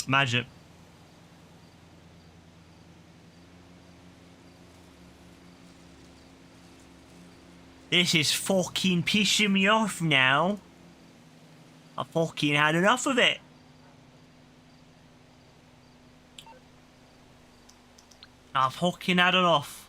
Magic. This is fucking pissing me off now. I fucking had enough of it. I've fucking had enough.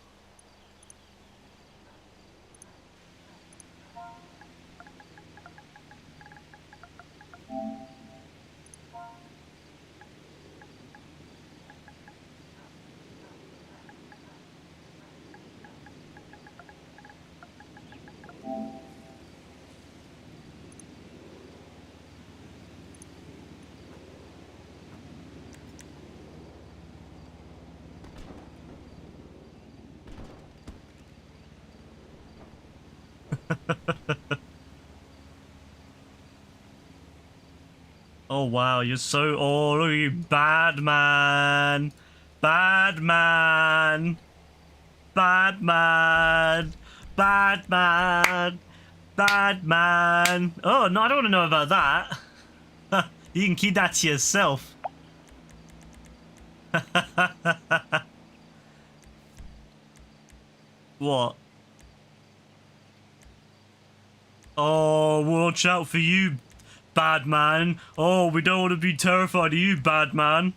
Oh wow, you're so oh you bad man. Bad man. Bad man. Bad man. Bad man. Oh no, I don't want to know about that. You can keep that to yourself. What? Oh, watch out for you, bad man. Oh, we don't want to be terrified of you, bad man.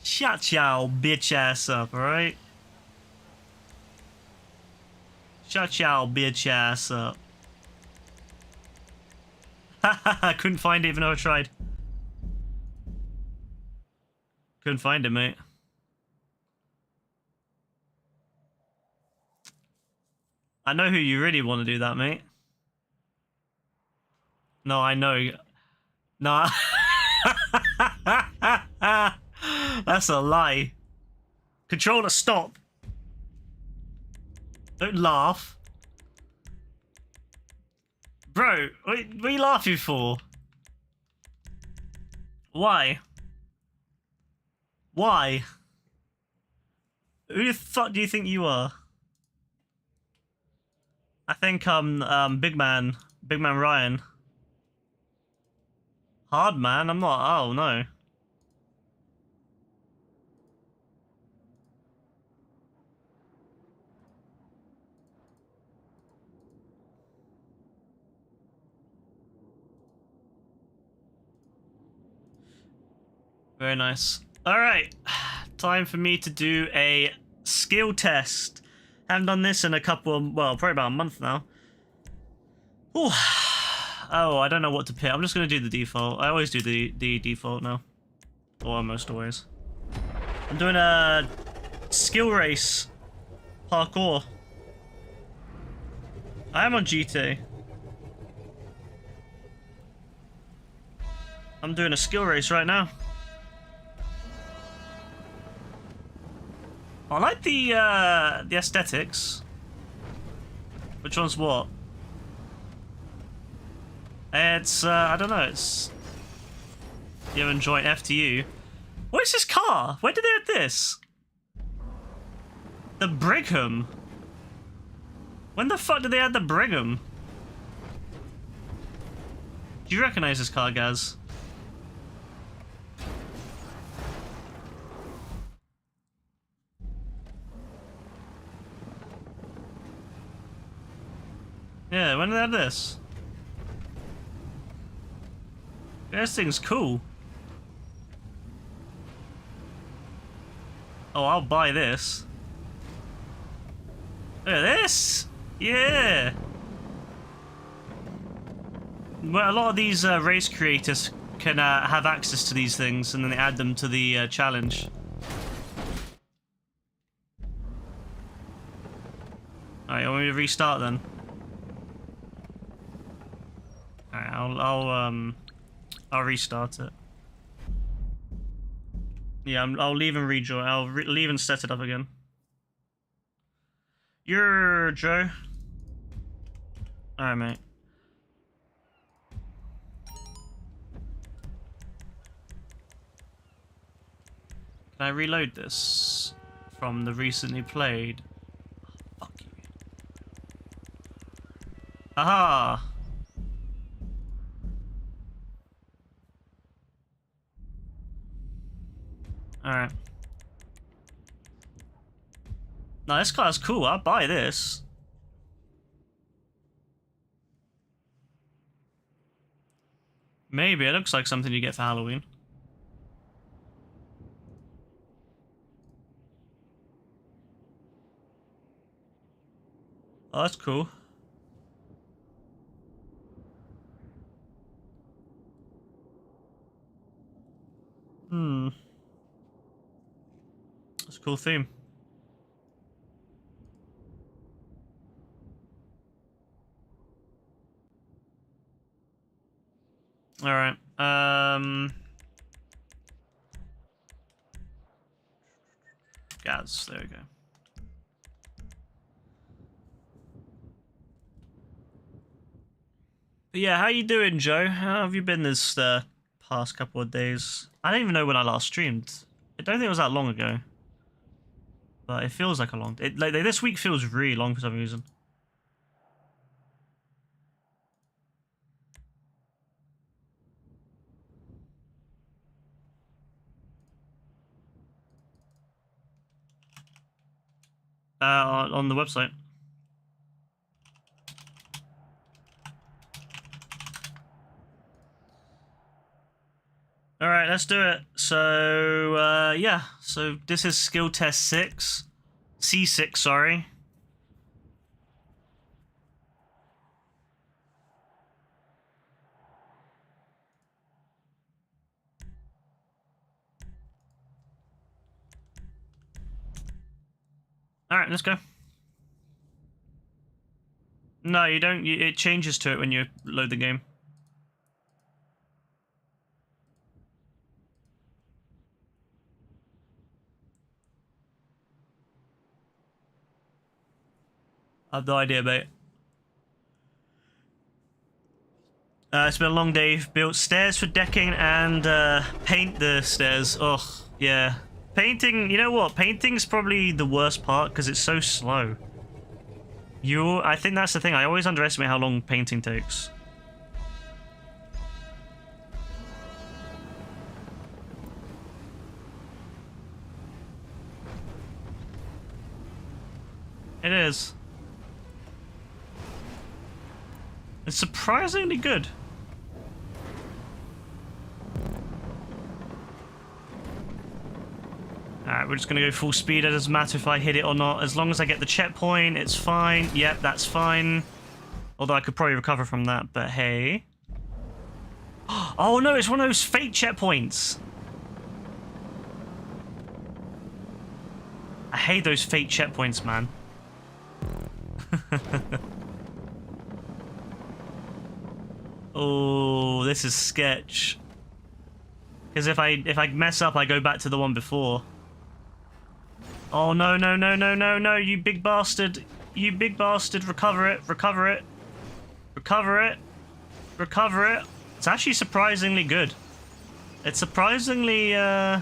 Shut your bitch ass up, alright? Shut your bitch ass up. I couldn't find it even though I tried. Couldn't find it, mate. I know who you really want to do that, mate. No, I know. No. That's a lie. Controller, stop. Don't laugh. Bro, what are you laughing for? Why? Why? Who the fuck do you think you are? I think Big Man Ryan. Hard man? I'm not. Oh no. Very nice. All right, time for me to do a skill test. Haven't done this in a couple of, well, probably about a month now. Ooh. Oh, I don't know what to pick. I'm just gonna do the default. I always do the default now, or almost always. I'm doing a skill race, parkour. I am on GT. I'm doing a skill race right now. I like the aesthetics. Which one's what? It's I don't know. It's you have joint F to you. What is this car? Where did they add this? The Brigham. When the fuck did they add the Brigham? Do you recognize this car, Gaz? Yeah, when did they add this? This thing's cool. Oh, I'll buy this. Look at this! Yeah! Well, a lot of these race creators can have access to these things and then they add them to the challenge. Alright, you want me to restart then? Alright, I'll restart it. Yeah, I'll leave and rejoin. I'll leave and set it up again. You're Joe. Alright, mate. Can I reload this from the recently played? Oh, fuck you. Aha! Alright. Now this car's cool. I'll buy this. Maybe. It looks like something you get for Halloween. Oh, that's cool. That's a cool theme. Alright. Gas, there we go. But yeah, how you doing, Joe? How have you been this past couple of days? I don't even know when I last streamed. I don't think it was that long ago. But it feels like a long... like this week feels really long for some reason. On the website. All right, let's do it. So, yeah. So this is skill test 6. C6, sorry. All right, let's go. No, you don't. It changes to it when you load the game. I have no idea, mate. It's been a long day. Built stairs for decking and paint the stairs. Ugh, yeah. Painting, you know what? Painting's probably the worst part because it's so slow. I think that's the thing. I always underestimate how long painting takes. It is. It's surprisingly good. Alright, we're just gonna go full speed. It doesn't matter if I hit it or not. As long as I get the checkpoint, it's fine. Yep, that's fine. Although I could probably recover from that, but hey. Oh no, it's one of those fake checkpoints. I hate those fake checkpoints, man. Oh, this is sketch. Because if I mess up, I go back to the one before. Oh no, no, no, no, no, no, you big bastard. You big bastard. Recover it, recover it. Recover it. Recover it. It's actually surprisingly good. It's surprisingly agile.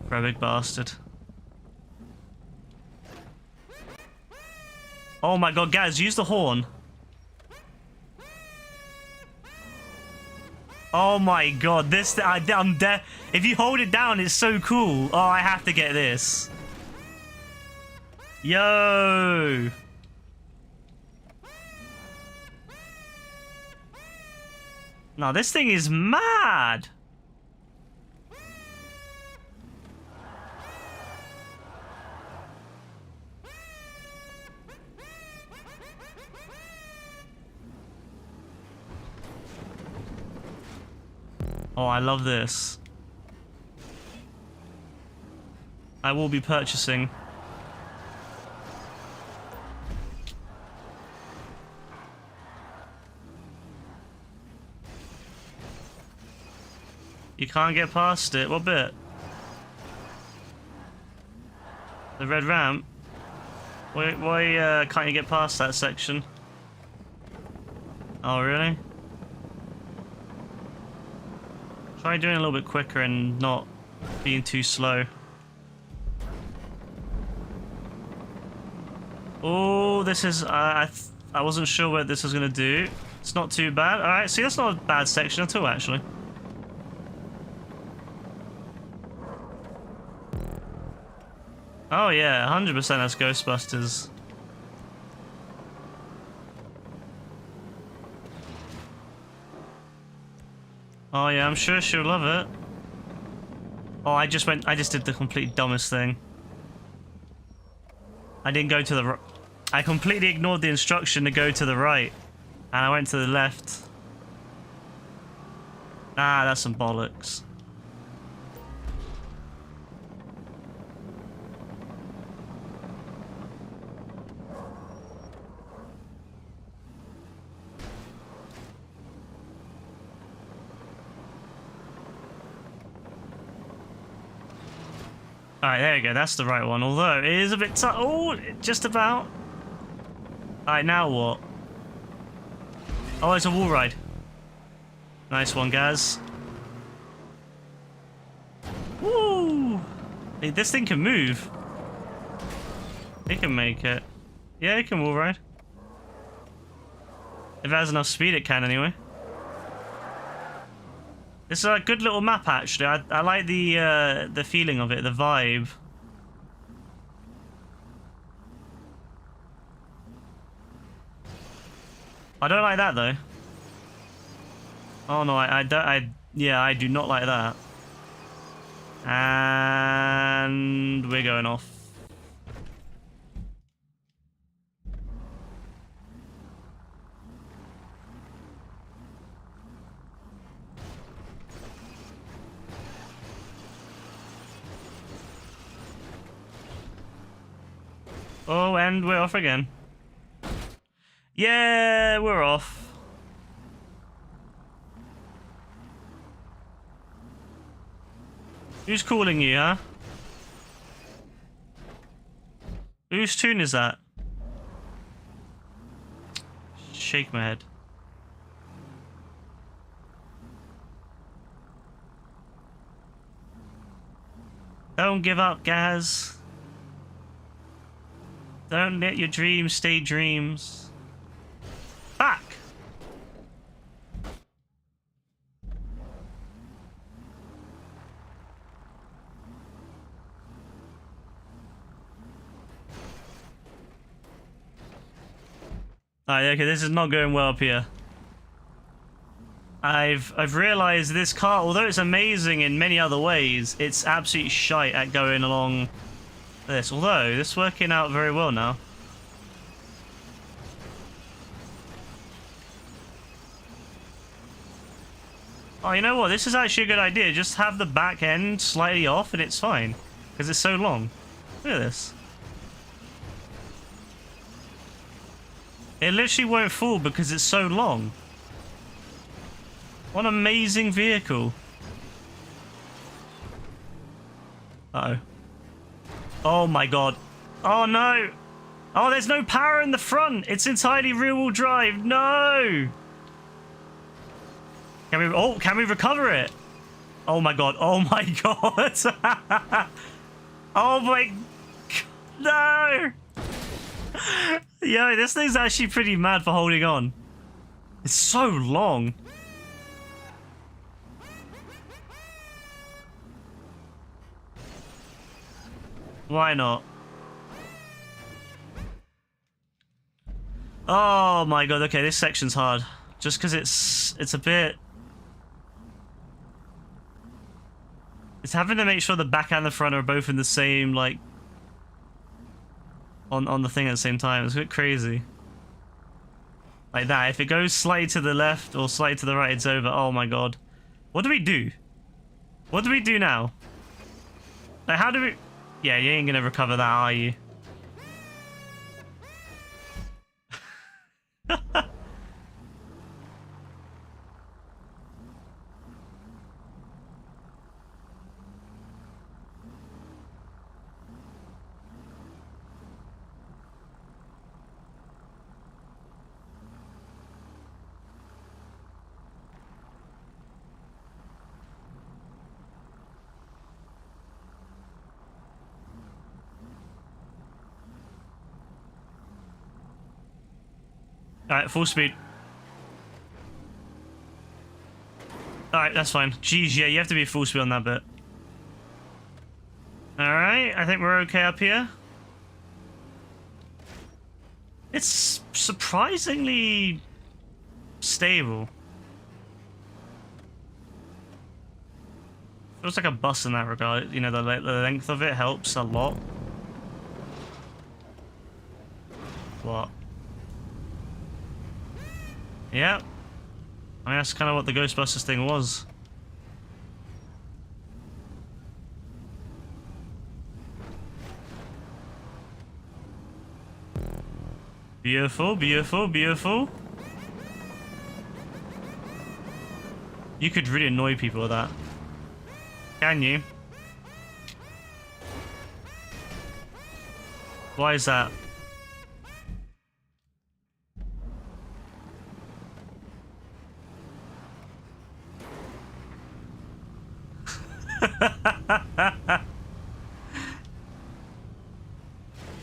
For a big bastard. Oh my god, Gaz, use the horn. Oh my god, this... I'm dead. If you hold it down, it's so cool. Oh, I have to get this. Yo! No, this thing is mad. Oh, I love this. I will be purchasing. You can't get past it. What bit? The red ramp? Why can't you get past that section? Oh, really? Try doing it a little bit quicker and not being too slow. Oh, this is... I wasn't sure what this was going to do. It's not too bad. Alright, see, that's not a bad section at all, actually. Oh yeah, 100% that's Ghostbusters. Oh yeah, I'm sure she'll love it. Oh, I just did the complete dumbest thing. I didn't go to the I completely ignored the instruction to go to the right. And I went to the left. Ah, that's some bollocks. Alright, there we go. That's the right one. Although, it is a bit tight. Oh, just about. Alright, now what? Oh, it's a wall ride. Nice one, guys. Woo! Hey, this thing can move. It can make it. Yeah, it can wall ride. If it has enough speed, it can anyway. It's a good little map, actually. I like the feeling of it, the vibe. I don't like that though. Oh no, I don't. Yeah, I do not like that. And we're going off. Oh, and we're off again. Yeah, we're off. Who's calling you, huh? Whose tune is that? Shake my head. Don't give up, Gaz. Don't let your dreams stay dreams. Fuck! Alright, okay, this is not going well up here. I've realised this car, although it's amazing in many other ways, it's absolutely shite at going along this. Although, this is working out very well now. Oh, you know what? This is actually a good idea. Just have the back end slightly off and it's fine. Because it's so long. Look at this. It literally won't fall because it's so long. What an amazing vehicle. Uh-oh. Oh my god. Oh no! Oh, there's no power in the front! It's entirely rear-wheel drive! No! Can we recover it? Oh my god. Oh my god. Oh my... No! Yo, this thing's actually pretty mad for holding on. It's so long. Why not? Oh my god, okay, this section's hard. Just because it's a bit... It's having to make sure the back and the front are both in the same, like... On the thing at the same time. It's a bit crazy. Like that. If it goes slightly to the left or slightly to the right, it's over. Oh my god. What do we do? What do we do now? Like, how do we... Yeah, you ain't gonna recover that, are you? Alright, full speed. Alright, that's fine. Jeez, yeah, you have to be full speed on that bit. Alright, I think we're okay up here. It's surprisingly stable. Feels like a bus in that regard. You know, the length of it helps a lot. What? Yeah. I mean, that's kind of what the Ghostbusters thing was. Beautiful, beautiful, beautiful. You could really annoy people with that. Can you? Why is that?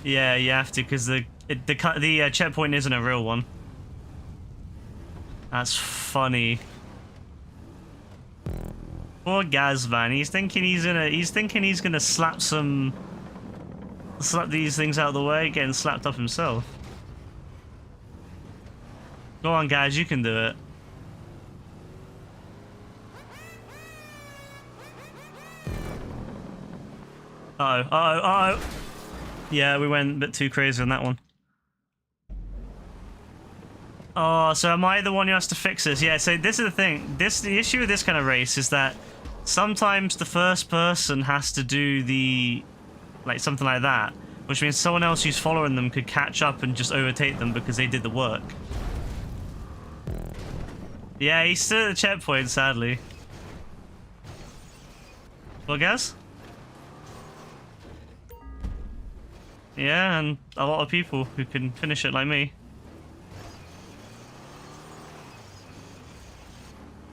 Yeah, you have to, because the checkpoint isn't a real one. That's funny. Poor Gaz, man. He's thinking he's gonna slap these things out of the way, getting slapped up himself. Go on, guys, you can do it. Uh-oh, uh-oh, uh-oh. Yeah, we went a bit too crazy on that one. Oh, so am I the one who has to fix this? Yeah, so this is the thing. The issue with this kind of race is that sometimes the first person has to do something like that, which means someone else who's following them could catch up and just overtake them because they did the work. Yeah, he's still at the checkpoint, sadly. Well, guys? Yeah, and a lot of people who can finish it like me.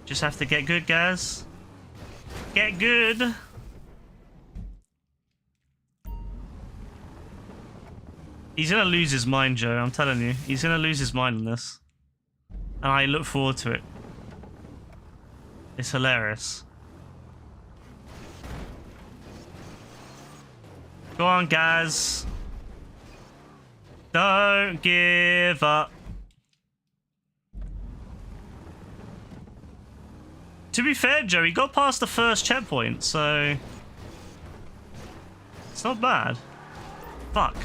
Just have to get good, guys. Get good! He's gonna lose his mind, Joe, I'm telling you. He's gonna lose his mind on this. And I look forward to it. It's hilarious. Go on, guys. Don't give up. To be fair, Joe, he got past the first checkpoint, so it's not bad. Fuck.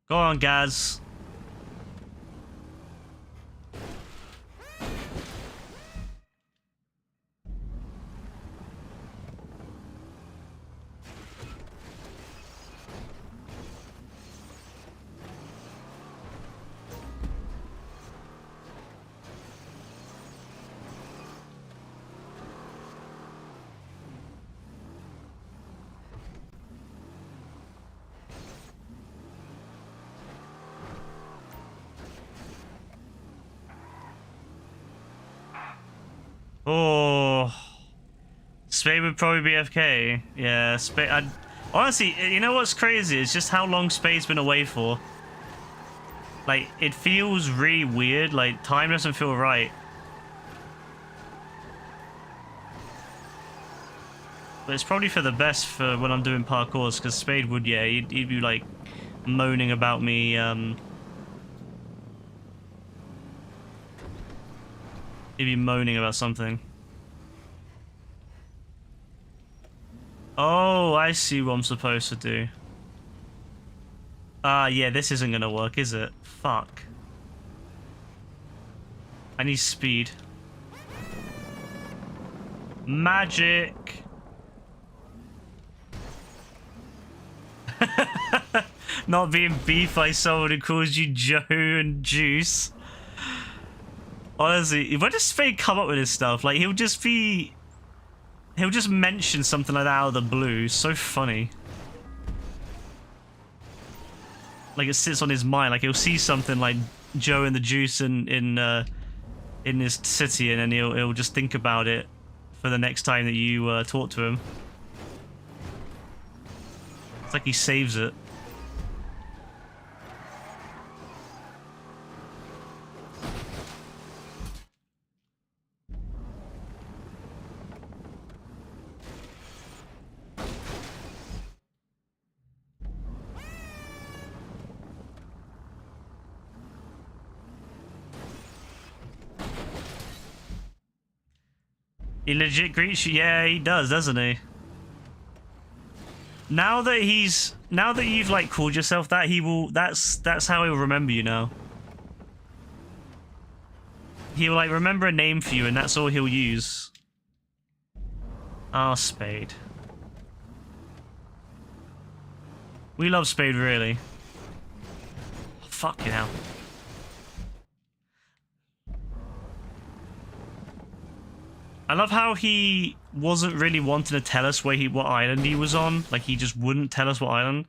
Go on, Gaz. Oh, Spade would probably be FK. Yeah, Spade. Honestly, you know what's crazy? It's just how long Spade's been away for. Like, it feels really weird. Like, time doesn't feel right. But it's probably for the best for when I'm doing parkours, because Spade would, yeah, he'd be like moaning about me. He'd be moaning about something. Oh, I see what I'm supposed to do. Yeah, this isn't gonna work, is it? Fuck. I need speed. Magic! Not being beefed by someone who calls you Joe and Juice. Honestly, where does Spade come up with this stuff? Like, he'll just mention something like that out of the blue. So funny. Like, it sits on his mind. Like, he'll see something like Joe and the Juice in his city, and then he'll just think about it for the next time that you talk to him. It's like he saves it. He legit greets you. Yeah, he does, doesn't he? Now that you've like called yourself that, he will. That's how he'll remember you now. He'll like remember a name for you, and that's all he'll use. Ah, Spade. We love Spade, really. Oh, fucking hell. I love how he wasn't really wanting to tell us what island he was on. Like, he just wouldn't tell us what island.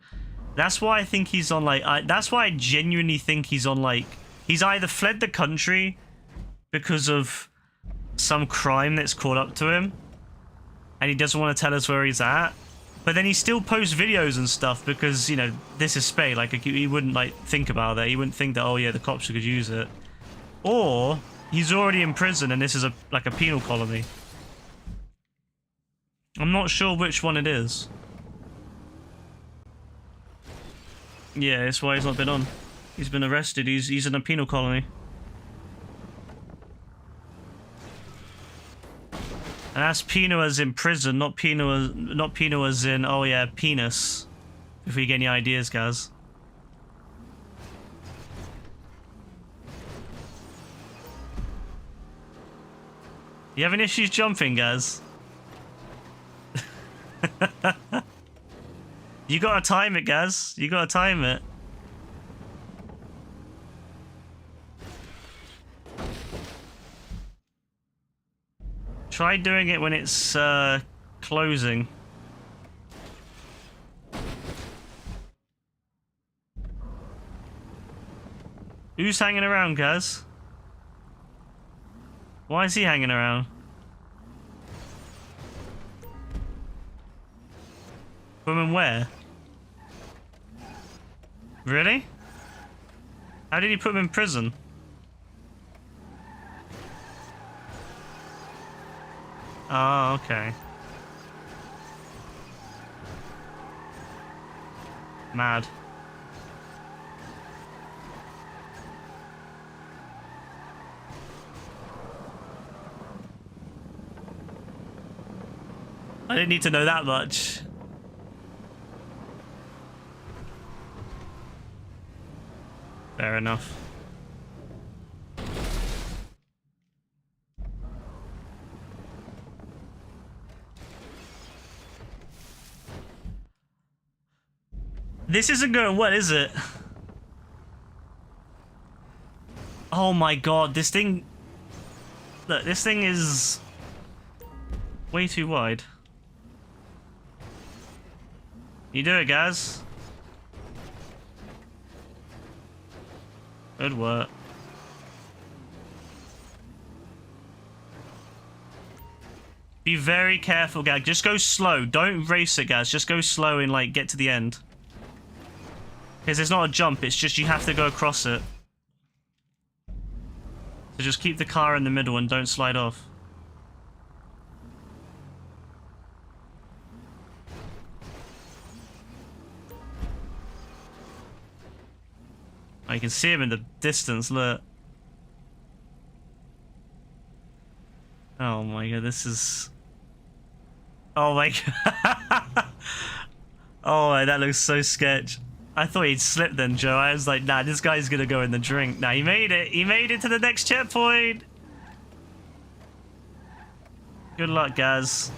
That's why I think he's on, like... that's why I genuinely think he's on, like... He's either fled the country because of some crime that's caught up to him, and he doesn't want to tell us where he's at. But then he still posts videos and stuff because, you know, this is Spade. Like, he wouldn't, like, think about that. He wouldn't think that, oh, yeah, the cops could use it. Or... he's already in prison and this is like a penal colony. I'm not sure which one it is. Yeah, that's why he's not been on. He's been arrested. He's in a penal colony. And that's penal as in prison, not penal as in, oh yeah, penis. If we get any ideas, guys. You having issues jumping, guys? You gotta time it, guys. You gotta time it. Try doing it when it's closing. Who's hanging around, guys? Why is he hanging around? Put him in where? Really? How did he put him in prison? Oh, okay. Mad. I didn't need to know that much. Fair enough. This isn't going well, is it? Oh my god, this thing... Look, this thing is... way too wide. You do it, guys. Good work. Be very careful, guys. Just go slow. Don't race it, guys. Just go slow and, like, get to the end. Because it's not a jump. It's just you have to go across it. So just keep the car in the middle and don't slide off. I can see him in the distance, look. Oh my god, this is... Oh my god. Oh, that looks so sketch. I thought he'd slip then, Joe. I was like, nah, this guy's gonna go in the drink. Nah, he made it. He made it to the next checkpoint. Good luck, guys.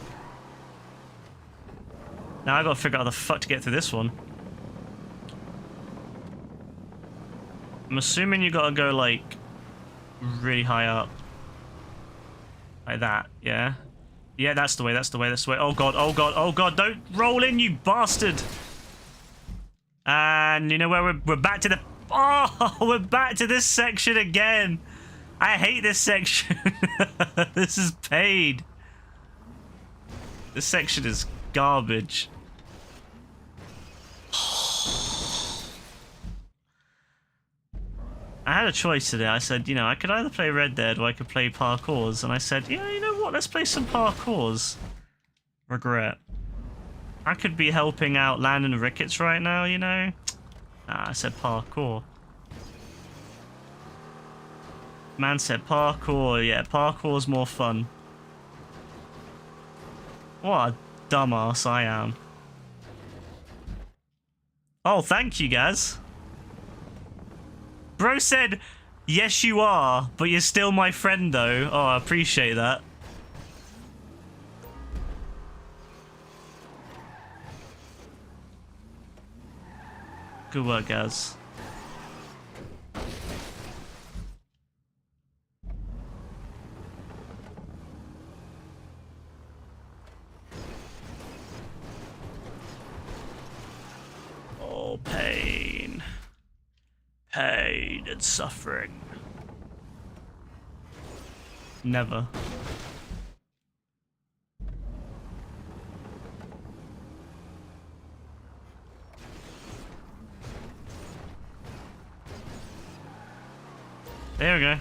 Now I gotta figure out how the fuck to get through this one. I'm assuming you gotta go, like, really high up. Like that, yeah? Yeah, that's the way, that's the way, that's the way. Oh god, oh god, oh god, don't roll in, you bastard! And you know where we're back to the... Oh, we're back to this section again! I hate this section. This is paid. This section is garbage. I had a choice today. I said, you know, I could either play Red Dead or I could play Parkours. And I said, yeah, you know what? Let's play some Parkours. Regret. I could be helping out Landon Ricketts right now, you know? I said Parkour. Man said Parkour. Yeah, Parkour's more fun. What a dumbass I am. Oh, thank you, guys. Bro said, yes, you are, but you're still my friend, though. Oh, I appreciate that. Good work, guys. Oh, pain. Pain and suffering. Never. There we go.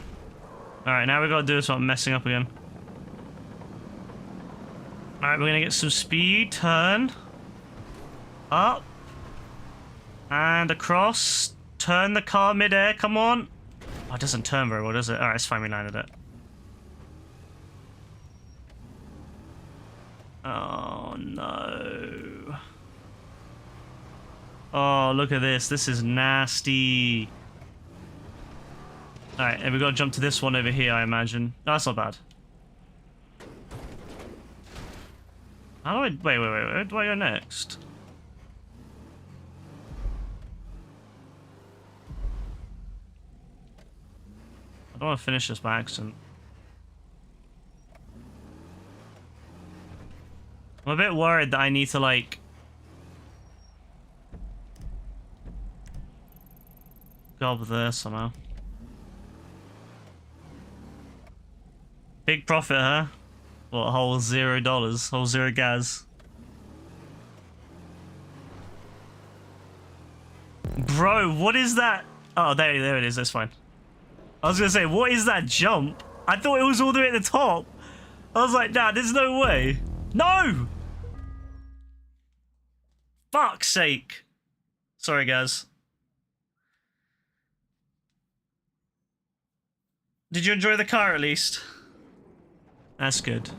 Alright, now we gotta do something messing up again. Alright, we're gonna get some speed. Turn. Up. And across. Turn the car mid-air, come on. Oh, it doesn't turn very well, does it? Alright, it's fine, we landed it. Oh, no. Oh, look at this. This is nasty. Alright, and we've got to jump to this one over here, I imagine. No, that's not bad. How do I... Wait, where do I go next? I don't want to finish this by accident. I'm a bit worried that I need to, like... go up there somehow. Big profit, huh? What, whole $0? Whole 0 gas? Bro, what is that? Oh, there it is, that's fine. I was gonna say, what is that jump? I thought it was all the way at the top. I was like, nah, there's no way. No! Fuck's sake. Sorry, guys. Did you enjoy the car at least? That's good.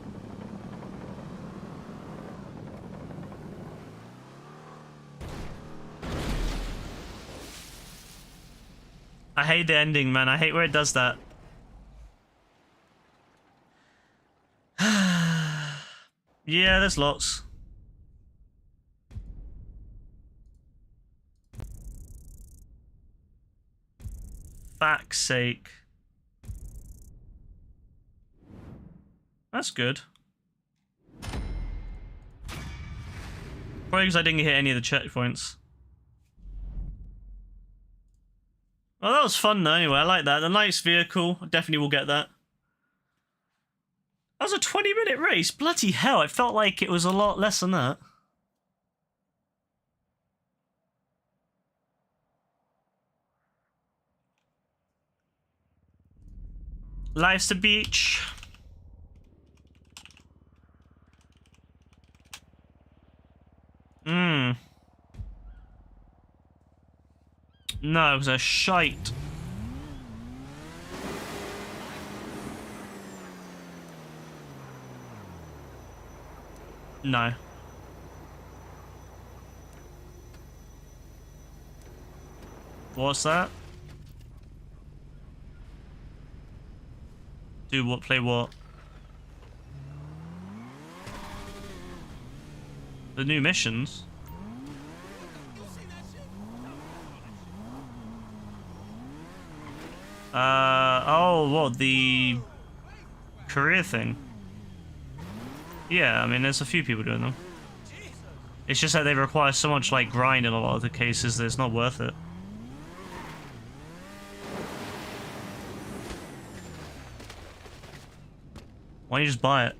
I hate the ending, man. I hate where it does that. Yeah, there's lots. Fuck's sake. That's good. Probably because I didn't hit any of the checkpoints. Well, that was fun though, anyway. I like that. The nice vehicle. I definitely will get that. That was a 20-minute race. Bloody hell, it felt like it was a lot less than that. Life's the beach. No, it was a shite. No. What's that? Do what? Play what? The new missions? Oh, what? The career thing? Yeah, I mean, there's a few people doing them. It's just that they require so much, like, grind in a lot of the cases that it's not worth it. Why don't you just buy it?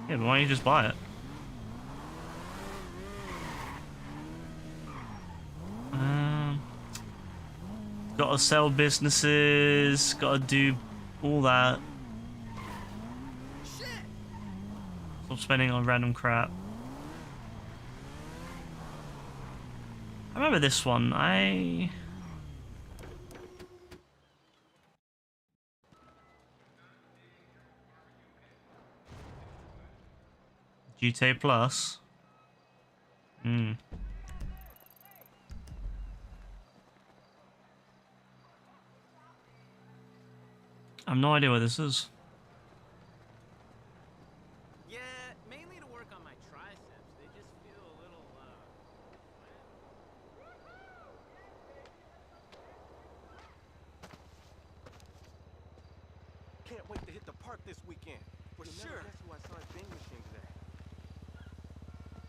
Yeah, but why don't you just buy it? Gotta sell businesses, gotta do all that. Stop spending on random crap. I remember this one. GTA Plus. Hmm. I have no idea what this is. Yeah, mainly to work on my triceps. They just feel a little, Can't wait to hit the park this weekend. For sure. Guess who I saw at Bing Machine today?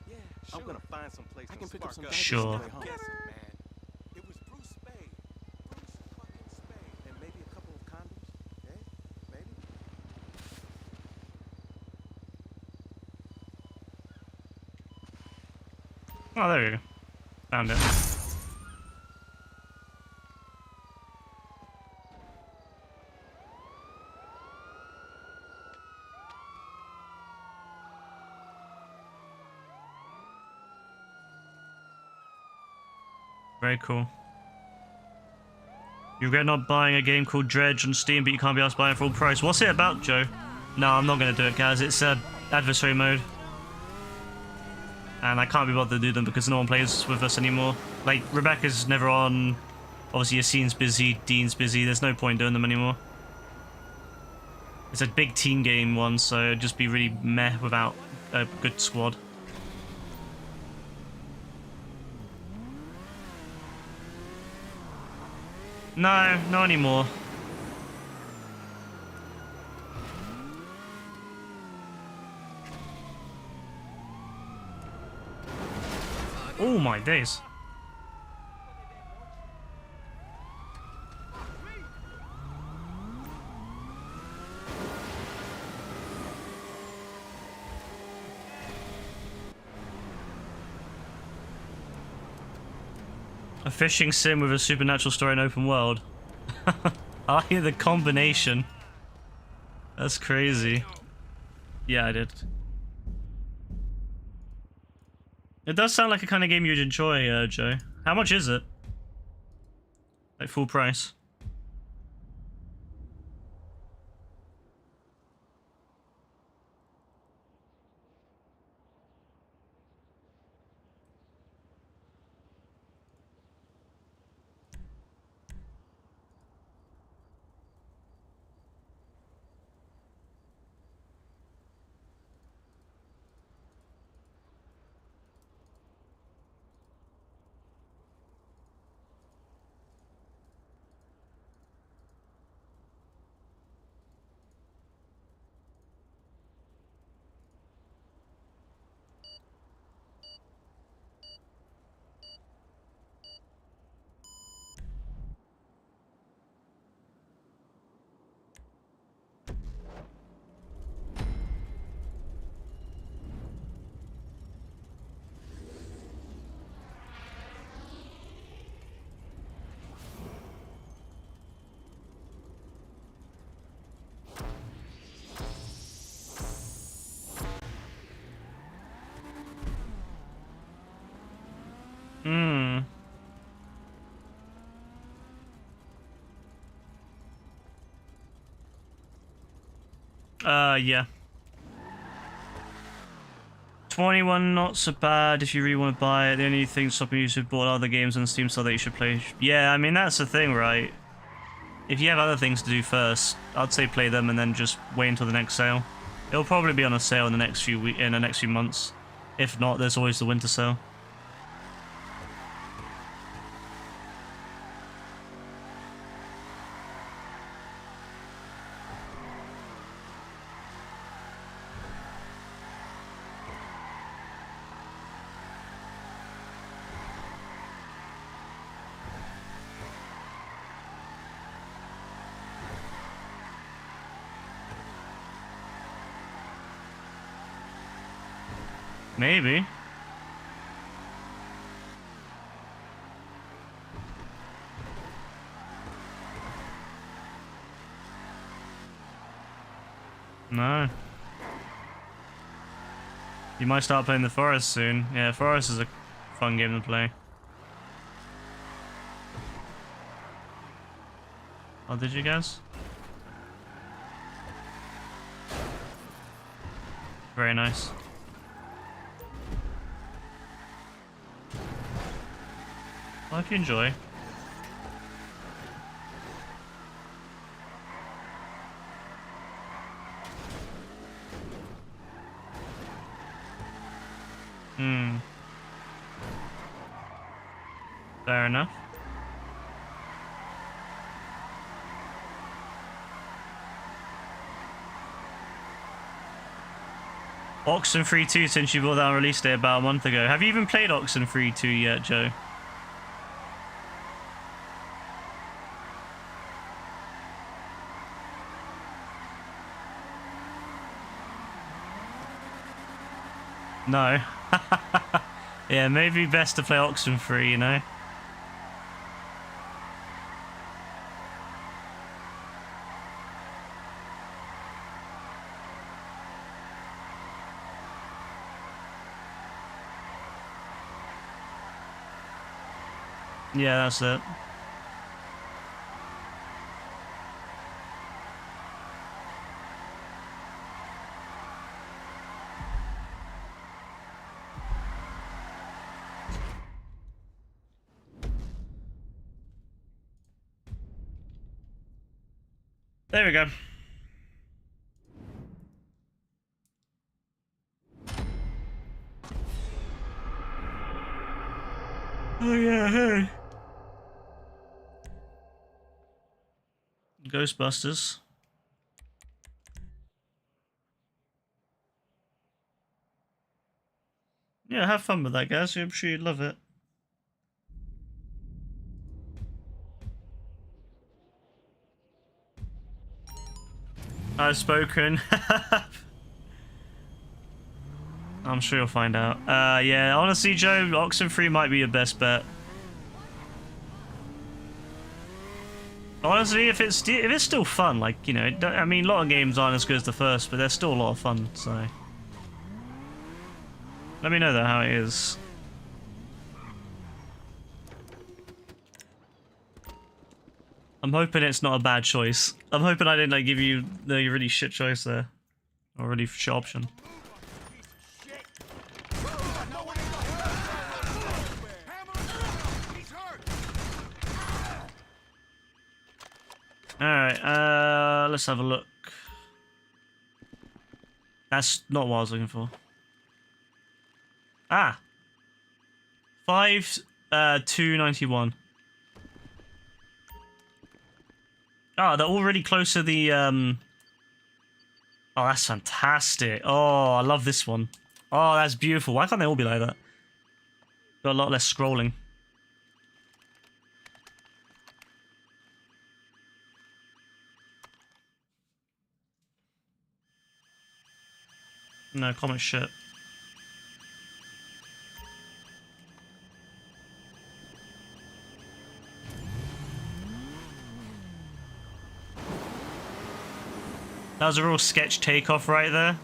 Yeah, sure. I'm gonna find some place. I can pick up some. Sure. I'm guessing, man. It was Bruce Spade. Bruce fucking Spade. And maybe a couple of condoms. Eh? Maybe. Oh, there you go. Found it. Very cool. You regret not buying a game called Dredge on Steam, but you can't be asked to buy it full price. What's it about, Joe? No, I'm not going to do it, guys. It's adversary mode. And I can't be bothered to do them because no one plays with us anymore. Like, Rebecca's never on. Obviously, Yassine's busy, Dean's busy. There's no point doing them anymore. It's a big team game one, so it'd just be really meh without a good squad. No, not anymore. Oh my days. A fishing sim with a supernatural story and open world. I like the combination. That's crazy. Yeah, I did. It does sound like a kind of game you'd enjoy, Joe. How much is it? Like full price? Hmm. Yeah. 21, not so bad if you really want to buy it. The only thing stopping you is you've bought other games on Steam so that you should play. Yeah, I mean, that's the thing, right? If you have other things to do first, I'd say play them and then just wait until the next sale. It'll probably be on a sale in the next few months. If not, there's always the winter sale. Maybe. No. You might start playing the Forest soon. Yeah, Forest is a fun game to play. Oh, did you guys? Very nice. I hope you enjoy. Fair enough. Oxenfree 2 since you bought that on release day about a month ago. Have you even played Oxenfree 2 yet, Joe? No. Yeah, maybe best to play Oxenfree, you know? Yeah, that's it. There we go. Oh yeah, hey. Ghostbusters. Yeah, have fun with that, guys. I'm sure you'd love it. I've spoken. I'm sure you'll find out. Yeah, honestly, Joe, Oxenfree might be your best bet. Honestly, if it's still fun, like, you know, I mean, a lot of games aren't as good as the first, but they're still a lot of fun, so... Let me know, though, how it is. I'm hoping it's not a bad choice. I'm hoping I didn't, like, give you the really shit choice there. Or a really shit option. Alright, let's have a look. That's not what I was looking for. Ah! 291. Oh, they're all really close to the, Oh, that's fantastic. Oh, I love this one. Oh, that's beautiful. Why can't they all be like that? Got a lot less scrolling. No, comment shit. That was a real sketch takeoff right there.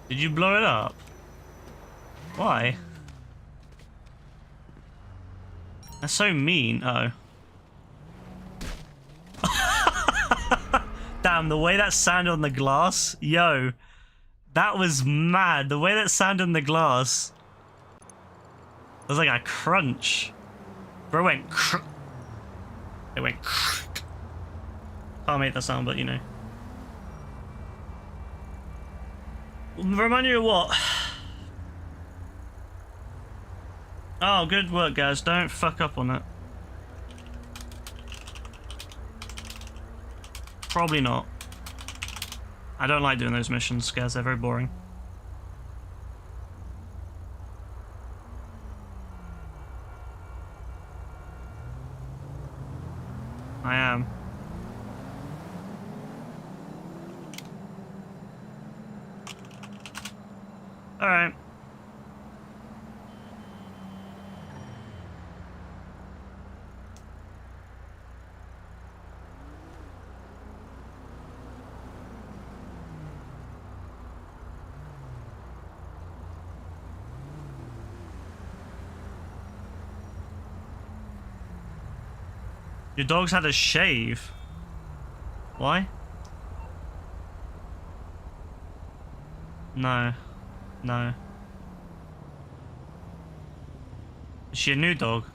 Did you blow it up? Why? That's so mean. Uh oh. Damn, the way that sounded on the glass. Yo. That was mad. The way that sounded on the glass. It was like a crunch. Bro went it went Can't make that sound, but you know. Remind you of what? Oh, good work, guys. Don't fuck up on that. Probably not. I don't like doing those missions, guys. They're very boring. I am. Alright. Your dog's had a shave. Why? No. No. Is she a new dog?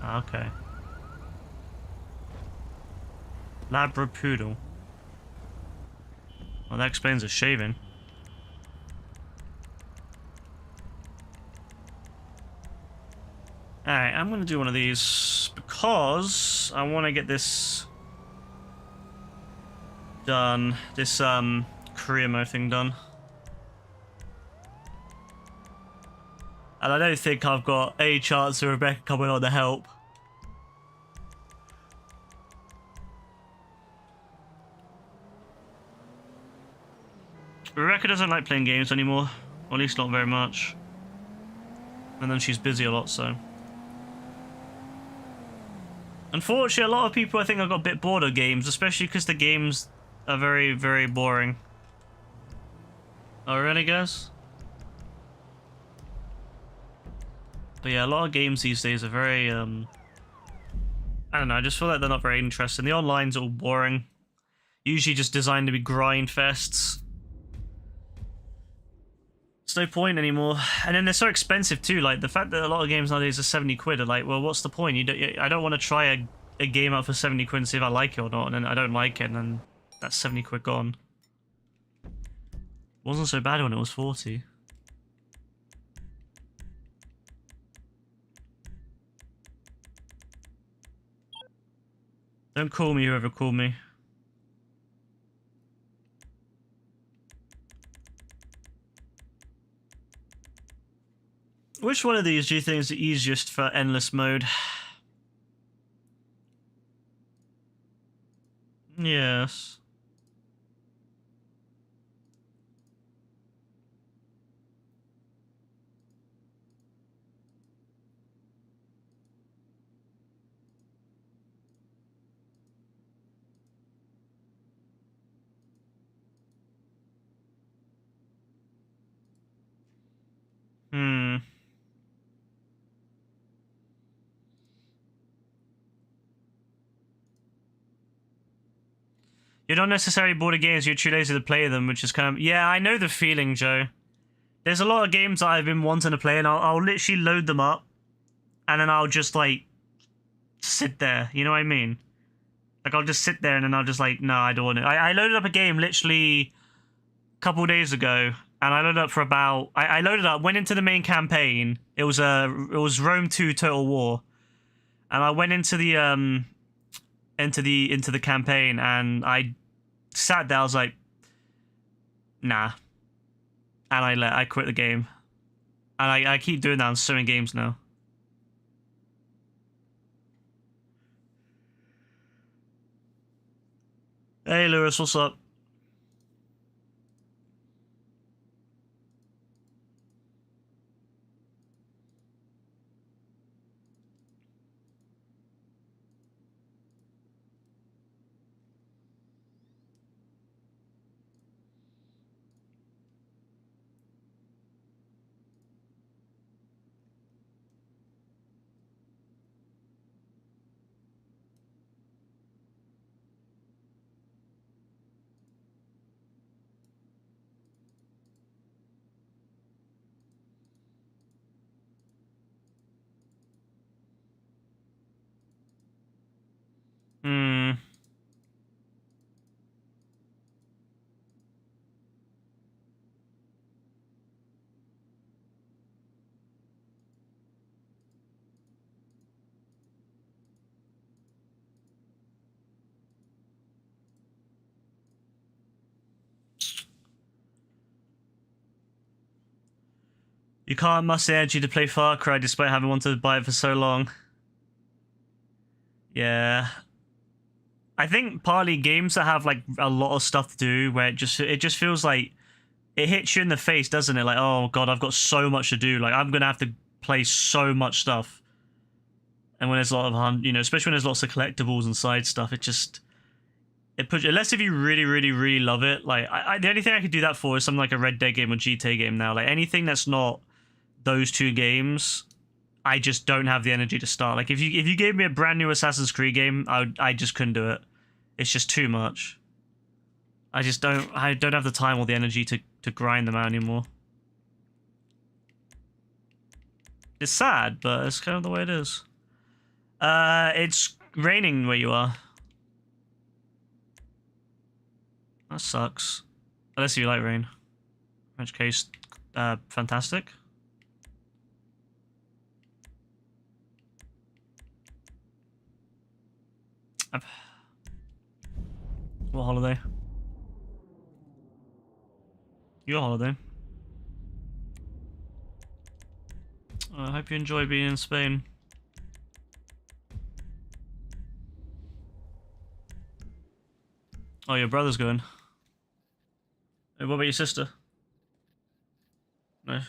Ah, okay. Labrapoodle. Well, that explains the shaving. Alright, I'm gonna do one of these because I want to get this done. This career mode thing done. And I don't think I've got any chance of Rebecca coming on to help. Rebecca doesn't like playing games anymore, or at least not very much. And then she's busy a lot, so. Unfortunately, a lot of people I think have got a bit bored of games, especially because the games are very, very boring. Oh, really, guys? But yeah, a lot of games these days are very, I don't know, I just feel like they're not very interesting. The online's all boring. Usually just designed to be grind fests. There's no point anymore. And then they're so expensive too, like, the fact that a lot of games nowadays are 70 quid are like, well, what's the point? I don't want to try a game out for 70 quid and see if I like it or not, and then I don't like it, and then that's 70 quid gone. Wasn't so bad when it was 40. Don't call me, whoever called me. Which one of these do you think is the easiest for endless mode? Yes. You're not necessarily bored of games, you're too lazy to play them, which is kind of... Yeah, I know the feeling, Joe. There's a lot of games that I've been wanting to play, and I'll literally load them up, and then I'll just, like, sit there, you know what I mean? Like, I'll just sit there, and then I'll just, like, no, I don't want it. I loaded up a game literally a couple of days ago, and I loaded up for about... I loaded up, went into the main campaign. It was Rome 2 Total War. And I went into the, into the campaign, and I sat there. I was like, nah, and I quit the game, and I keep doing that on so many games now. Hey Lewis, what's up? You can't muster energy to play Far Cry despite having wanted to buy it for so long. Yeah. I think partly games that have like a lot of stuff to do, where it just feels like it hits you in the face, doesn't it? Like, oh god, I've got so much to do. Like, I'm gonna have to play so much stuff. And when there's a lot of, you know, especially when there's lots of collectibles and side stuff, it puts, unless if you really, really, really love it. Like, the only thing I could do that for is something like a Red Dead game or GTA game now. Like, anything that's not those two games, I just don't have the energy to start. Like if you gave me a brand new Assassin's Creed game, I just couldn't do it. It's just too much. I don't have the time or the energy to grind them out anymore. It's sad, but it's kind of the way it is. It's raining where you are. That sucks. Unless you like rain. In which case, fantastic. What holiday? Your holiday. I hope you enjoy being in Spain. Oh, your brother's going. Hey, what about your sister? No.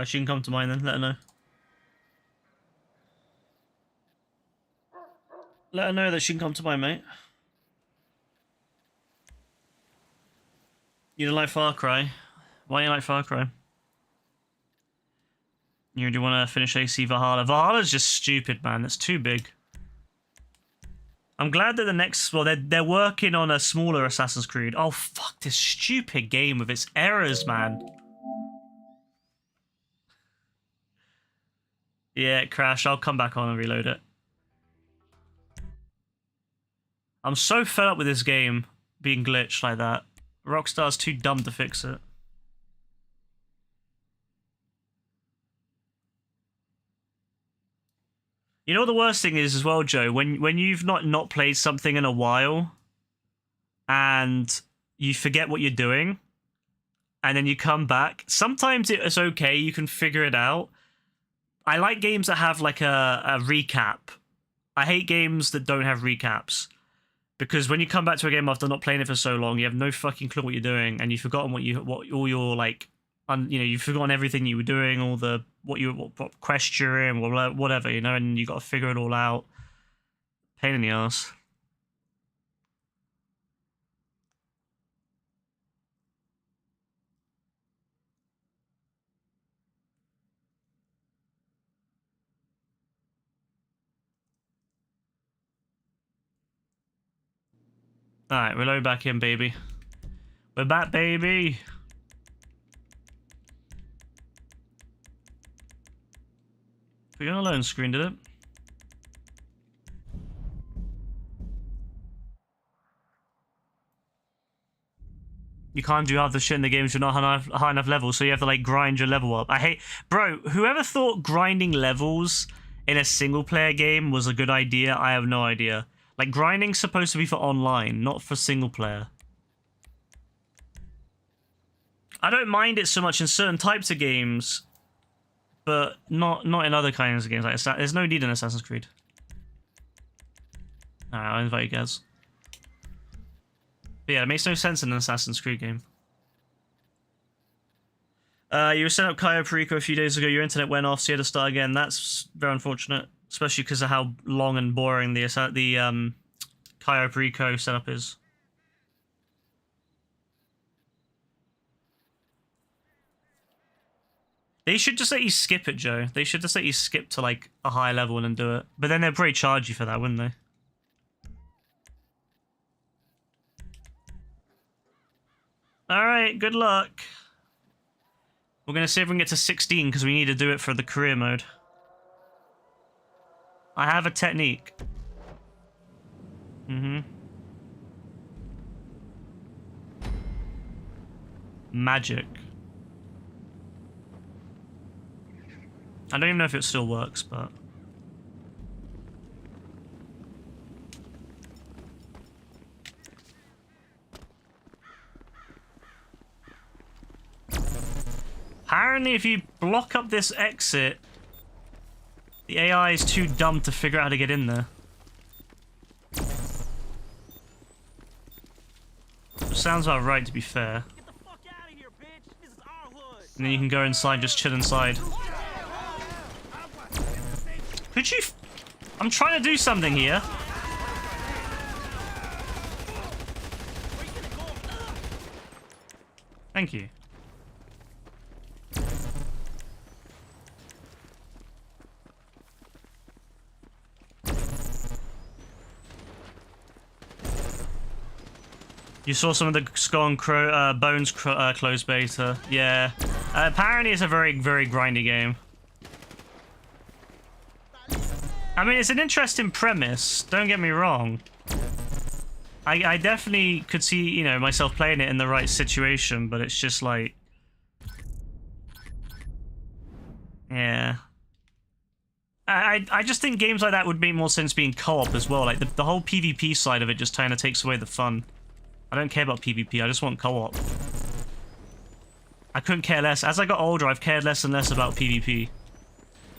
She can come to mine then, let her know. Let her know that she can come to mine, mate. You don't like Far Cry? Why do you like Far Cry? You do want to finish AC Valhalla? Valhalla's just stupid, man. It's too big. I'm glad that the next... Well, they're working on a smaller Assassin's Creed. Oh, fuck this stupid game with its errors, man. Yeah, it crashed. I'll come back on and reload it. I'm so fed up with this game being glitched like that. Rockstar's too dumb to fix it. You know what the worst thing is as well, Joe? When you've not played something in a while and you forget what you're doing and then you come back, sometimes it's okay, you can figure it out. I like games that have like a recap. I hate games that don't have recaps. Because when you come back to a game after not playing it for so long, you have no fucking clue what you're doing and you've forgotten what all your like you've forgotten everything you were doing, all the what quest you're in, whatever, you know, and you got to figure it all out. Pain in the ass. All right, we're load back in, baby. We're back, baby. Put you on a loan screen, did it? You can't do other shit in the game if you're not high enough level, so you have to like grind your level up. I hate... Bro, whoever thought grinding levels in a single player game was a good idea, I have no idea. Like, grinding's supposed to be for online, not for single player. I don't mind it so much in certain types of games, but not in other kinds of games. Like, there's no need in Assassin's Creed. Alright, I'll invite you guys. But yeah, it makes no sense in an Assassin's Creed game. You were setting up Cayo Perico a few days ago, your internet went off, so you had to start again. That's very unfortunate, especially because of how long and boring the Cayo Perico setup is. They should just let you skip it, Joe. They should just let you skip to, like, a high level and then do it. But then they'd probably charge you for that, wouldn't they? Alright, good luck. We're going to see if we can get to 16, because we need to do it for the career mode. I have a technique. Magic. I don't even know if it still works, but... Apparently, if you block up this exit, the AI is too dumb to figure out how to get in there. Which sounds about right, to be fair. Get the fuck out of here, bitch. This is our hood. And then you can go inside, just chill inside. Could you... I'm trying to do something here. Thank you. You saw some of the Skull and Bones closed beta. Yeah. Apparently it's a very, very grindy game. I mean, it's an interesting premise. Don't get me wrong. I definitely could see, you know, myself playing it in the right situation, but it's just like... Yeah. I just think games like that would make more sense being co-op as well. Like, the whole PvP side of it just kind of takes away the fun. I don't care about PvP, I just want co-op. I couldn't care less. As I got older, I've cared less and less about PvP.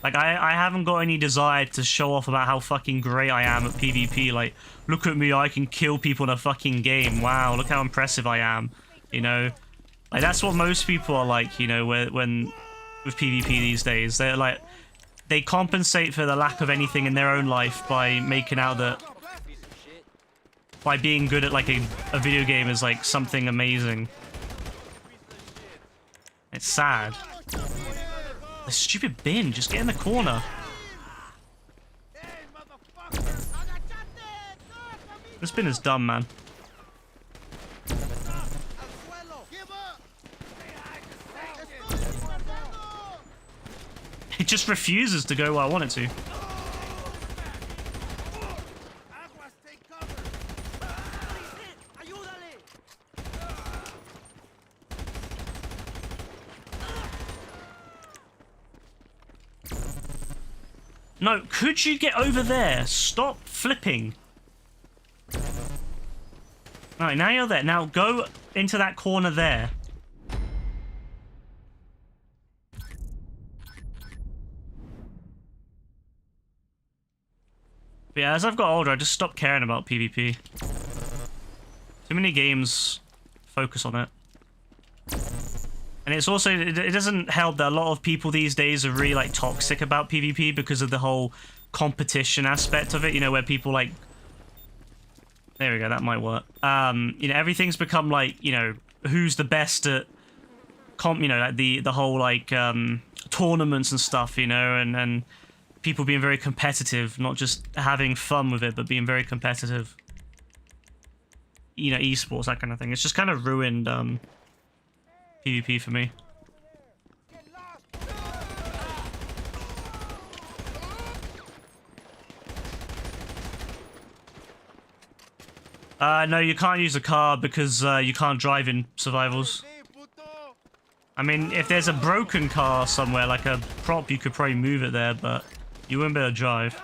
Like, I haven't got any desire to show off about how fucking great I am at PvP. Like, look at me, I can kill people in a fucking game. Wow, look how impressive I am. You know? Like, that's what most people are like, you know, when with PvP these days. They're like... They compensate for the lack of anything in their own life by making out that... By being good at, like, a video game is, like, something amazing. It's sad. The stupid bin, just get in the corner. This bin is dumb, man. It just refuses to go where I want it to. No, could you get over there? Stop flipping. Alright, now you're there. Now go into that corner there. But yeah, as I've got older, I just stopped caring about PvP. Too many games focus on it. And it's also, it doesn't help that a lot of people these days are really, like, toxic about PvP because of the whole competition aspect of it, you know, where people, like... There we go, that might work. You know, everything's become, like, you know, who's the best at... you know, like, the whole, like, tournaments and stuff, you know, and people being very competitive, not just having fun with it, but being very competitive. You know, esports, that kind of thing. It's just kind of ruined, PvP for me. No, you can't use a car because you can't drive in survivals. I mean, if there's a broken car somewhere, like a prop, you could probably move it there, but you wouldn't be able to drive.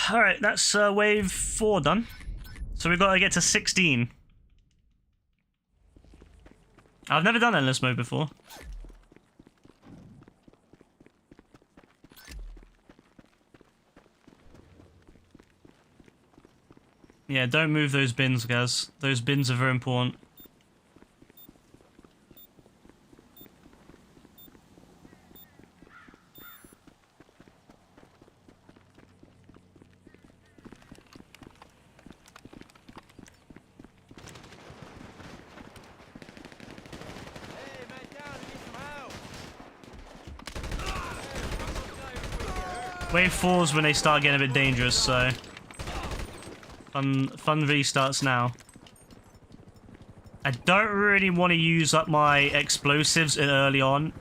Alright, that's wave 4 done. So we've got to get to 16. I've never done endless mode before. Yeah, don't move those bins, guys. Those bins are very important. Wave 4's when they start getting a bit dangerous, so... Fun restarts now. I don't really want to use up my explosives early on.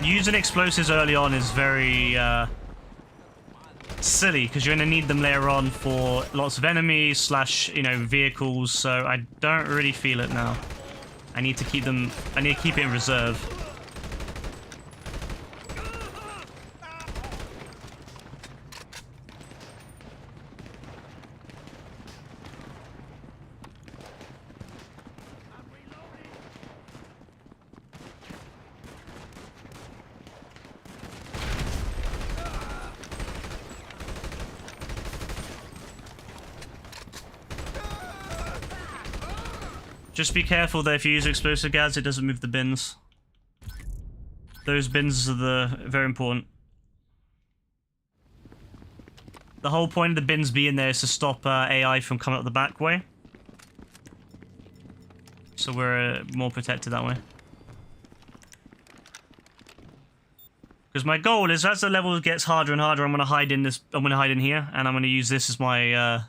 Using explosives early on is very, silly, because you're going to need them later on for lots of enemies / you know, vehicles, so I don't really feel it now. I need to keep them, I need to keep it in reserve. Just be careful that if you use explosive gas, it doesn't move the bins. Those bins are very important. The whole point of the bins being there is to stop AI from coming up the back way. So we're more protected that way. Because my goal is, as the level gets harder and harder, I'm gonna hide in this. I'm gonna hide in here, and I'm gonna use this as my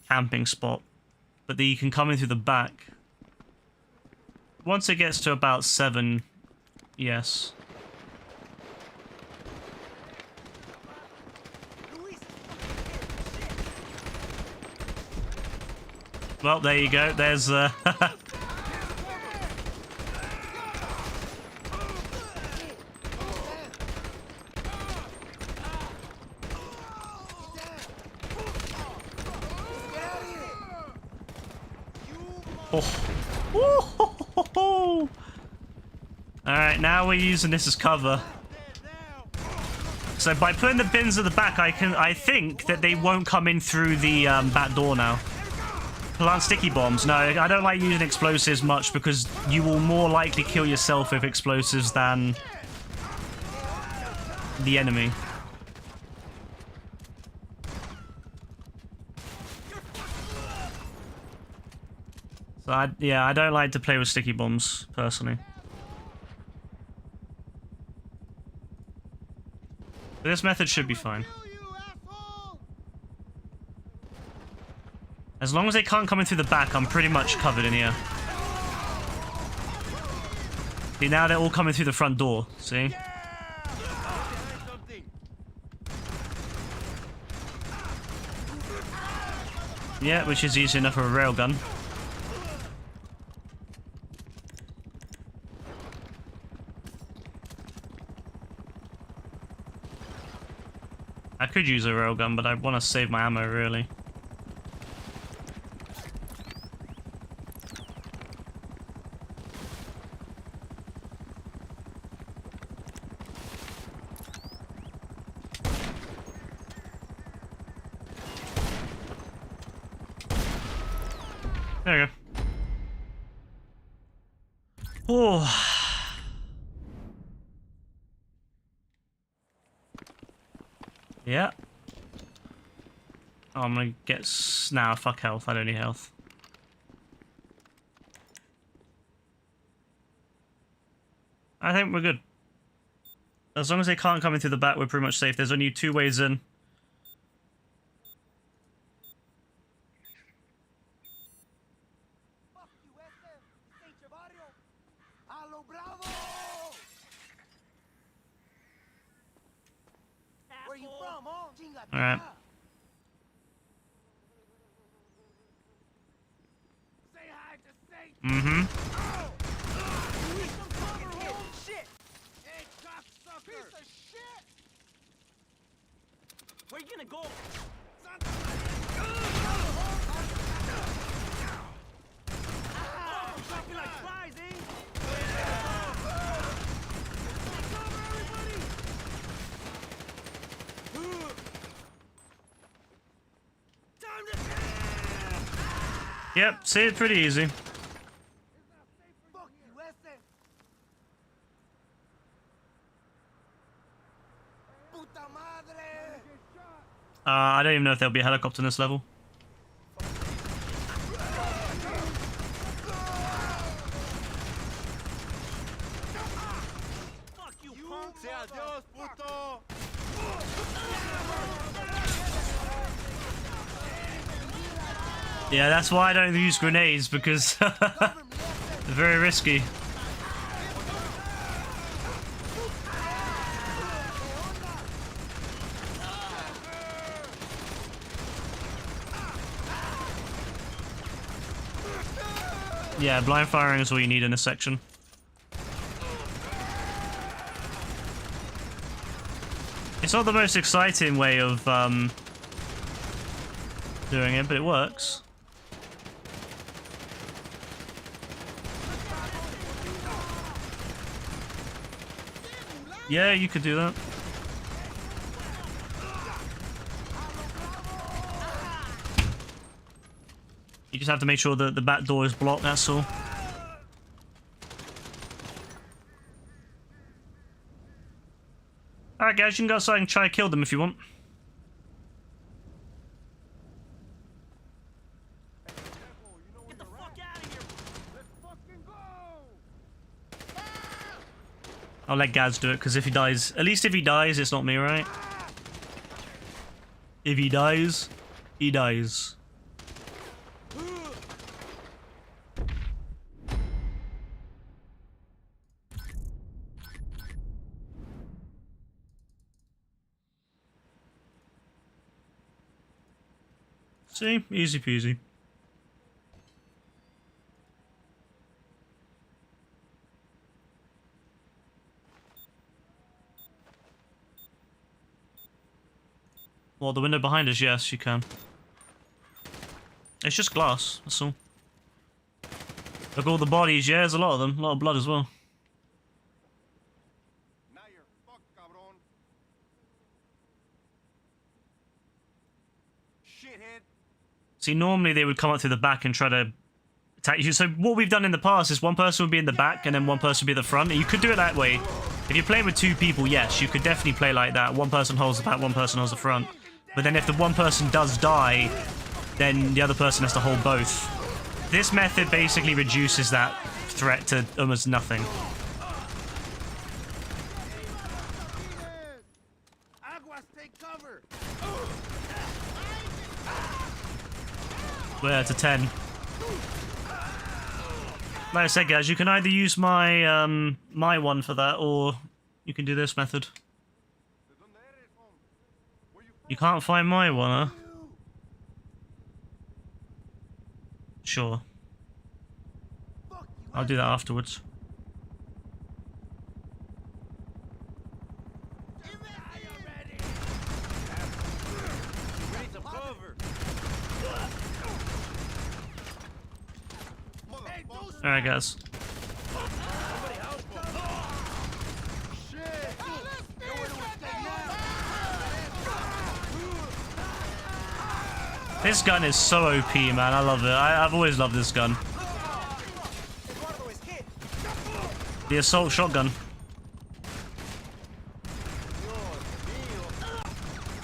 camping spot. But then you can come in through the back. Once it gets to about 7, yes. Well, there you go. There's Oh. Alright, now we're using this as cover. So by putting the bins at the back, I think that they won't come in through the back door now. Plant sticky bombs. No, I don't like using explosives much because you will more likely kill yourself with explosives than the enemy. So I don't like to play with sticky bombs, personally. But this method should be fine. As long as they can't come in through the back, I'm pretty much covered in here. See, now they're all coming through the front door, see? Yeah, which is easy enough for a railgun. I could use a railgun, but I want to save my ammo, really. There we go. Oh. Yeah. Oh, I'm gonna get nah, fuck health. I don't need health. I think we're good. As long as they can't come in through the back, we're pretty much safe. There's only 2 ways in. Alright. Mm-hmm. Where you gonna go? Like flies, eh? Yep, see, it's pretty easy. I don't even know if there'll be a helicopter in this level. Fuck you, punk! Say adios, puto! Yeah, that's why I don't use grenades, because they're very risky. Yeah, blind firing is all you need in this section. It's not the most exciting way of doing it, but it works. Yeah, you could do that. You just have to make sure that the back door is blocked, that's all. Alright guys, you can go outside and try to kill them if you want. Get the fuck out of here! Let's fucking go! I'll let Gaz do it, because if he dies... At least if he dies, it's not me, right? If he dies, he dies. See? Easy peasy. Well, the window behind us, yes, you can. It's just glass, that's all. Look at all the bodies, yeah, there's a lot of them. A lot of blood as well. Now you're fucked, cabron. Shithead. See, normally they would come up through the back and try to attack you. So what we've done in the past is one person would be in the back and then one person would be at the front. And you could do it that way. If you're playing with two people, yes, you could definitely play like that. One person holds the back, one person holds the front. But then if the one person does die, then the other person has to hold both. This method basically reduces that threat to almost nothing. Aguas, take cover. Well, it's a 10. Like I said, guys, you can either use my my one for that, or you can do this method. You can't find my one, huh? Sure. I'll do that afterwards. Alright, guys. This gun is so OP, man. I love it. I've always loved this gun. The assault shotgun.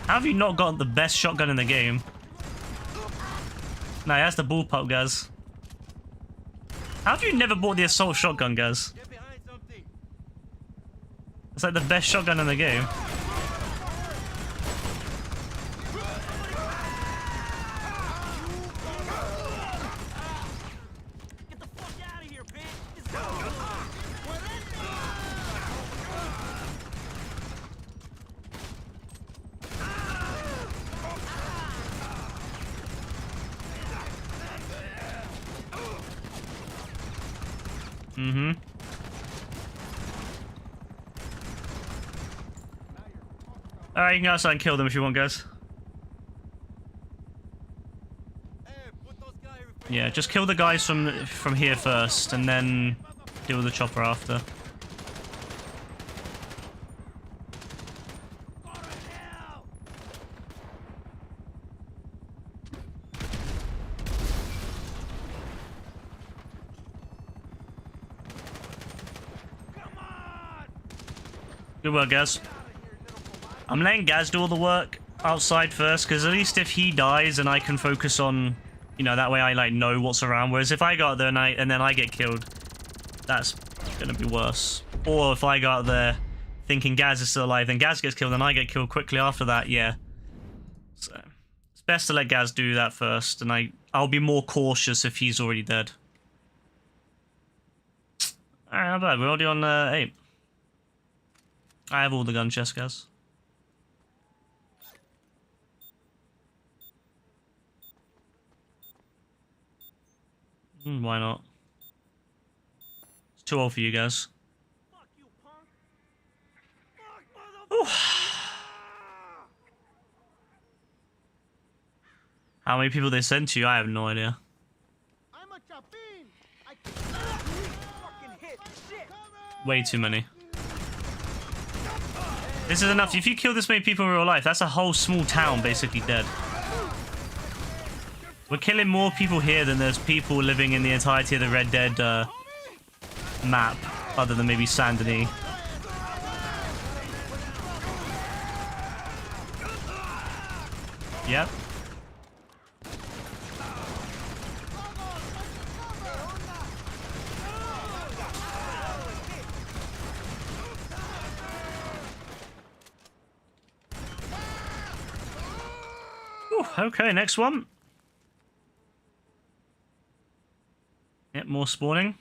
How have you not got the best shotgun in the game? Nah, that's the bullpup, guys. How have you never bought the assault shotgun, guys? It's like the best shotgun in the game. Mm-hmm. Alright, you can go outside and kill them if you want, guys. Yeah, just kill the guys from here first, and then deal with the chopper after. Good work, Gaz. I'm letting Gaz do all the work outside first, because at least if he dies and I can focus on, you know, that way I like know what's around. Whereas if I go out there and then I get killed, that's gonna be worse. Or if I go out there thinking Gaz is still alive, then Gaz gets killed and I get killed quickly after that, yeah. So it's best to let Gaz do that first, and I'll be more cautious if he's already dead. Alright, not bad. We're already on 8. I have all the gun chests, guys. Why not? It's too old for you guys. Fuck you, punk. Fuck, How many people they sent to you? I have no idea. I'm a chapin. I can fucking hit shit. Way too many. This is enough. If you kill this many people in real life, that's a whole small town basically dead. We're killing more people here than there's people living in the entirety of the Red Dead map, other than maybe Saint Denis. Yep. Ooh, okay, next one. Yep, more spawning.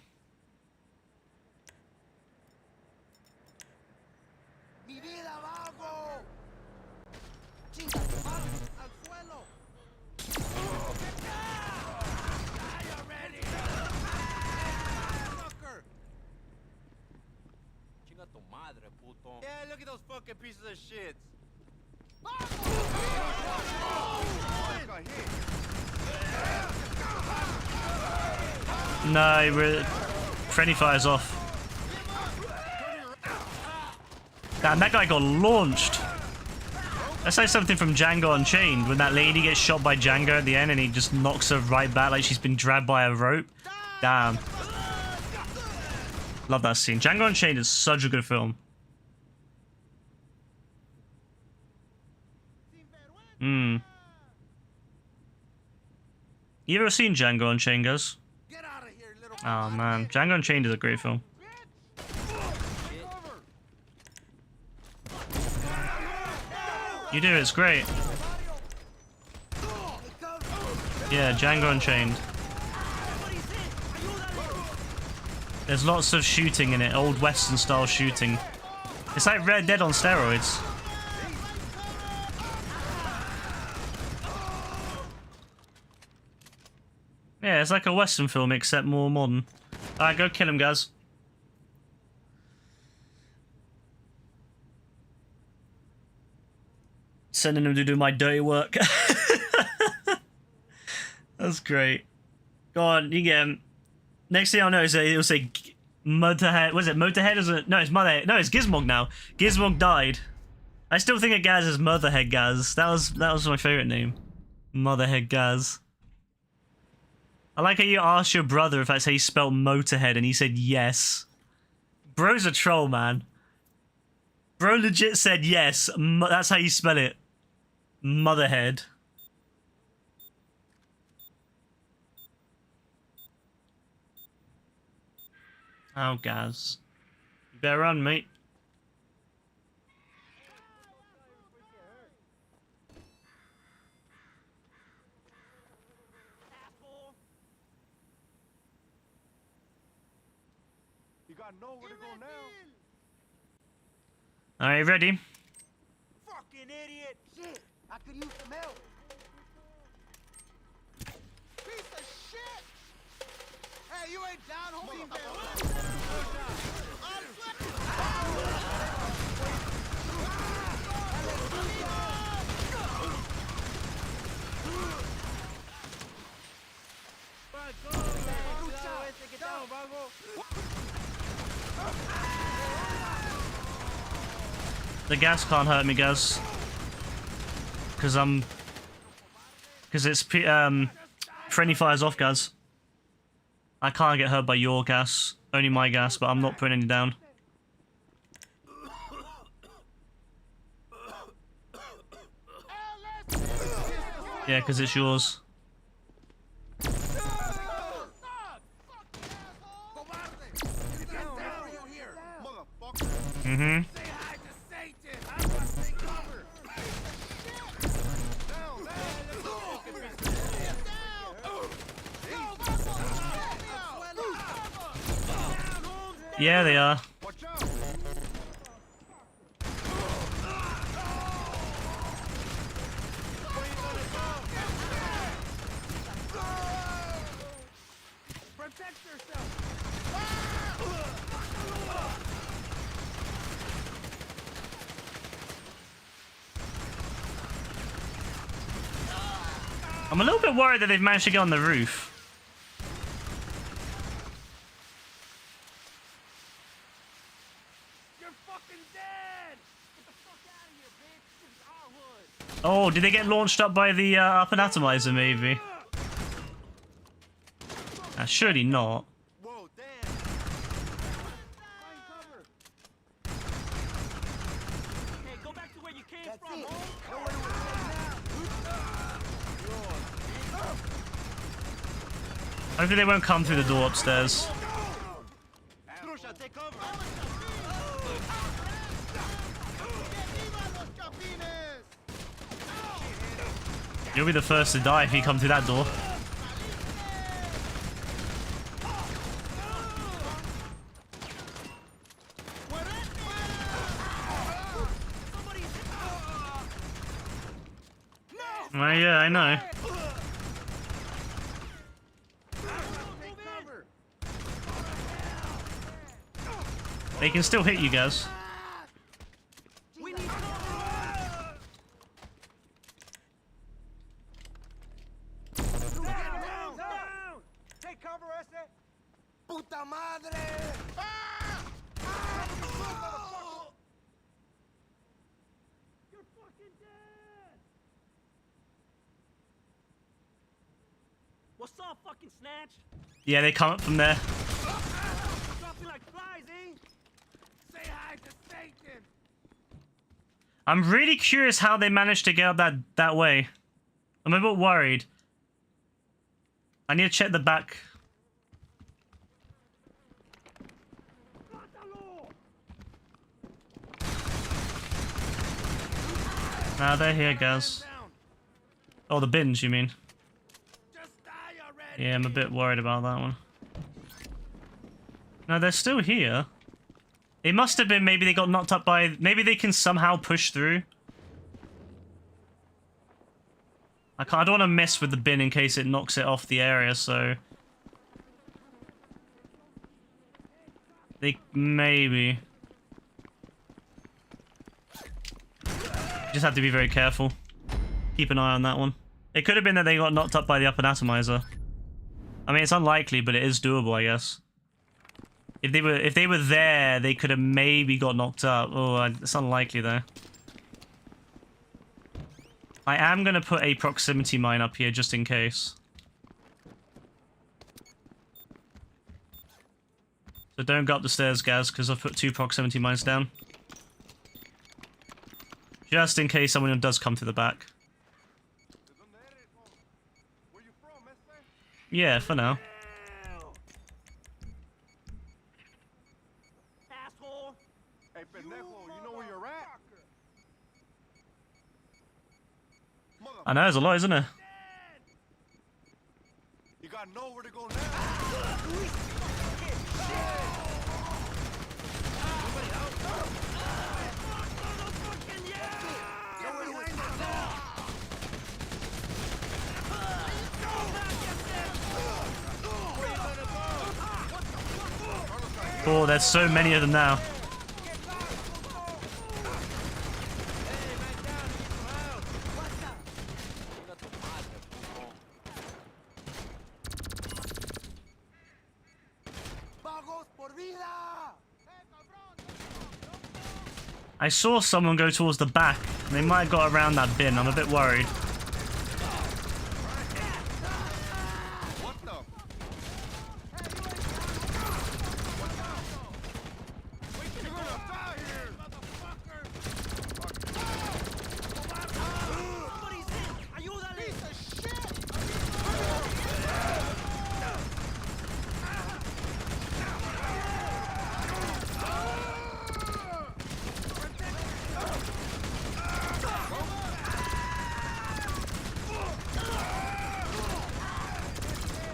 Yeah, look at those fucking pieces of shit. No, friendly fire's off. Damn, that guy got launched. That's like something from Django Unchained, when that lady gets shot by Django at the end and he just knocks her right back like she's been dragged by a rope. Damn. Love that scene. Django Unchained is such a good film. You ever seen Django Unchained, guys? Oh man, Django Unchained is a great film. You do, it's great. Yeah, Django Unchained. There's lots of shooting in it, old Western style shooting. It's like Red Dead on steroids. Yeah, it's like a Western film except more modern. Alright, go kill him, guys. Sending him to do my dirty work. That's great. Go on, you get him. Next thing I know is it'll say Motorhead. Was it Motorhead? Is it? No, it's Motherhead. No, it's Gizmog now. Gizmog died. I still think of Gaz as Motherhead Gaz. That was my favorite name. Motherhead Gaz. I like how you asked your brother if that's how you spelled Motorhead and he said yes. Bro's a troll, man. Bro legit said yes. That's how you spell it. Motherhead. Oh, Gaz. You better run, mate. You got nowhere to go now. Alright, ready? Fucking idiot! Shit, I could use some help. Piece of shit! Hey, you ain't down, homie. The gas can't hurt me, guys. Because it's friendly fire's off, guys. I can't get hurt by your gas. Only my gas, but I'm not putting any down. Yeah, because it's yours. Mm-hmm. Yeah, they are. I'm a little bit worried that they've managed to get on the roof. You're fucking dead! Get the fuck out of here, bitch! This is our hood! Oh, did they get launched up by the up and atomizer, maybe? Surely not. Whoa, damn. Find cover. Hey, go back to where you came from, home. Nowhere to escape now. Hopefully they won't come through the door upstairs. Trusha, take cover. You'll be the first to die if you come through that door. Well, yeah, I know. Take cover. They can still hit you guys. We need cover. Down. Take cover, ese. Puta madre. You're fucking dead. What's up, fucking snatch? Yeah, they come up from there. Dropping like flies, eh? Say hi to Satan. I'm really curious how they managed to get up that way. I'm a bit worried. I need to check the back. Nah, they're here, guys. Oh, the bins, you mean? Just die already. Yeah, I'm a bit worried about that one. No, they're still here. It must have been maybe they got knocked up by... Maybe they can somehow push through. I don't want to mess with the bin in case it knocks it off the area, so... They... Maybe. Just have to be very careful. Keep an eye on that one. It could have been that they got knocked up by the upper atomizer. I mean, it's unlikely, but it is doable, I guess. If they were there, they could have maybe got knocked up. Oh, it's unlikely though. I am gonna put a proximity mine up here just in case. So don't go up the stairs, guys, because I've put 2 proximity mines down. Just in case someone does come to the back. Where you from, mister? Yeah, for now. Asshole. Hey, pendejo, you know where you're at? I know, there's a lot, isn't there? You got nowhere to go now. Oh, there's so many of them now. I saw someone go towards the back. They might have got around that bin. I'm a bit worried. What the? You're gonna die here, motherfucker! Somebody's in. Ayúdale. Piece of shit.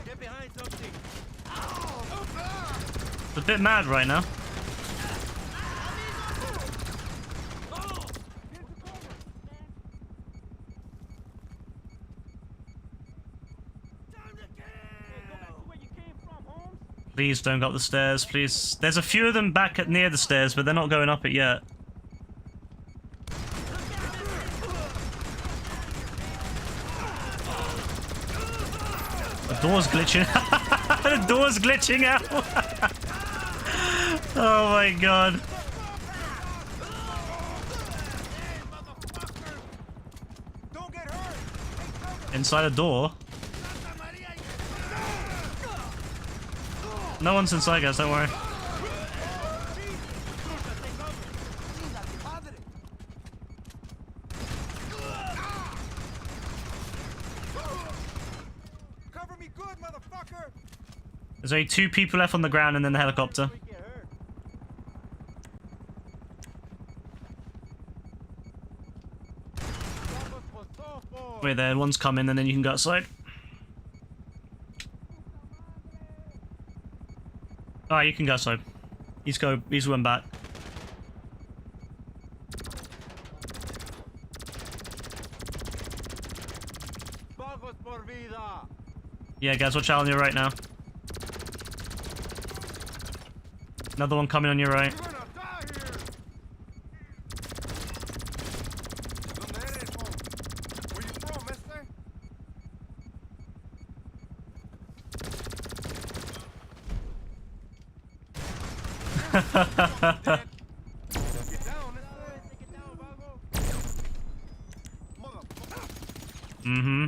Get behind something. It's a bit mad right now. Please don't go up the stairs, please. There's a few of them back at near the stairs, but they're not going up it yet. The door's glitching. The door's glitching out. Oh my god. Don't get hurt. Inside a door. No one's inside, guys. Don't worry. Cover me good, motherfucker! There's only 2 people left on the ground and then the helicopter. Wait there, one's coming and then you can go outside. Alright, you can go outside. He's went back. Yeah, guys, watch out on your right now. Another one coming on your right. You're gonna die here! ¿Dónde eres, home? Where you from, mister? Get down, mister. Get down, vago. Motherfucker. Mm-hmm.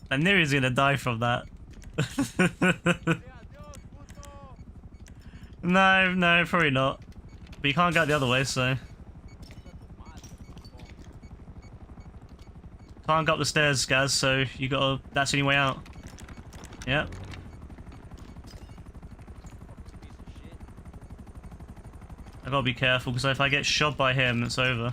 I knew he was gonna die from that. No, probably not. But you can't go the other way, so... Can't go up the stairs, guys, so you gotta... That's the only way out. Yep. I gotta be careful, because if I get shot by him, it's over.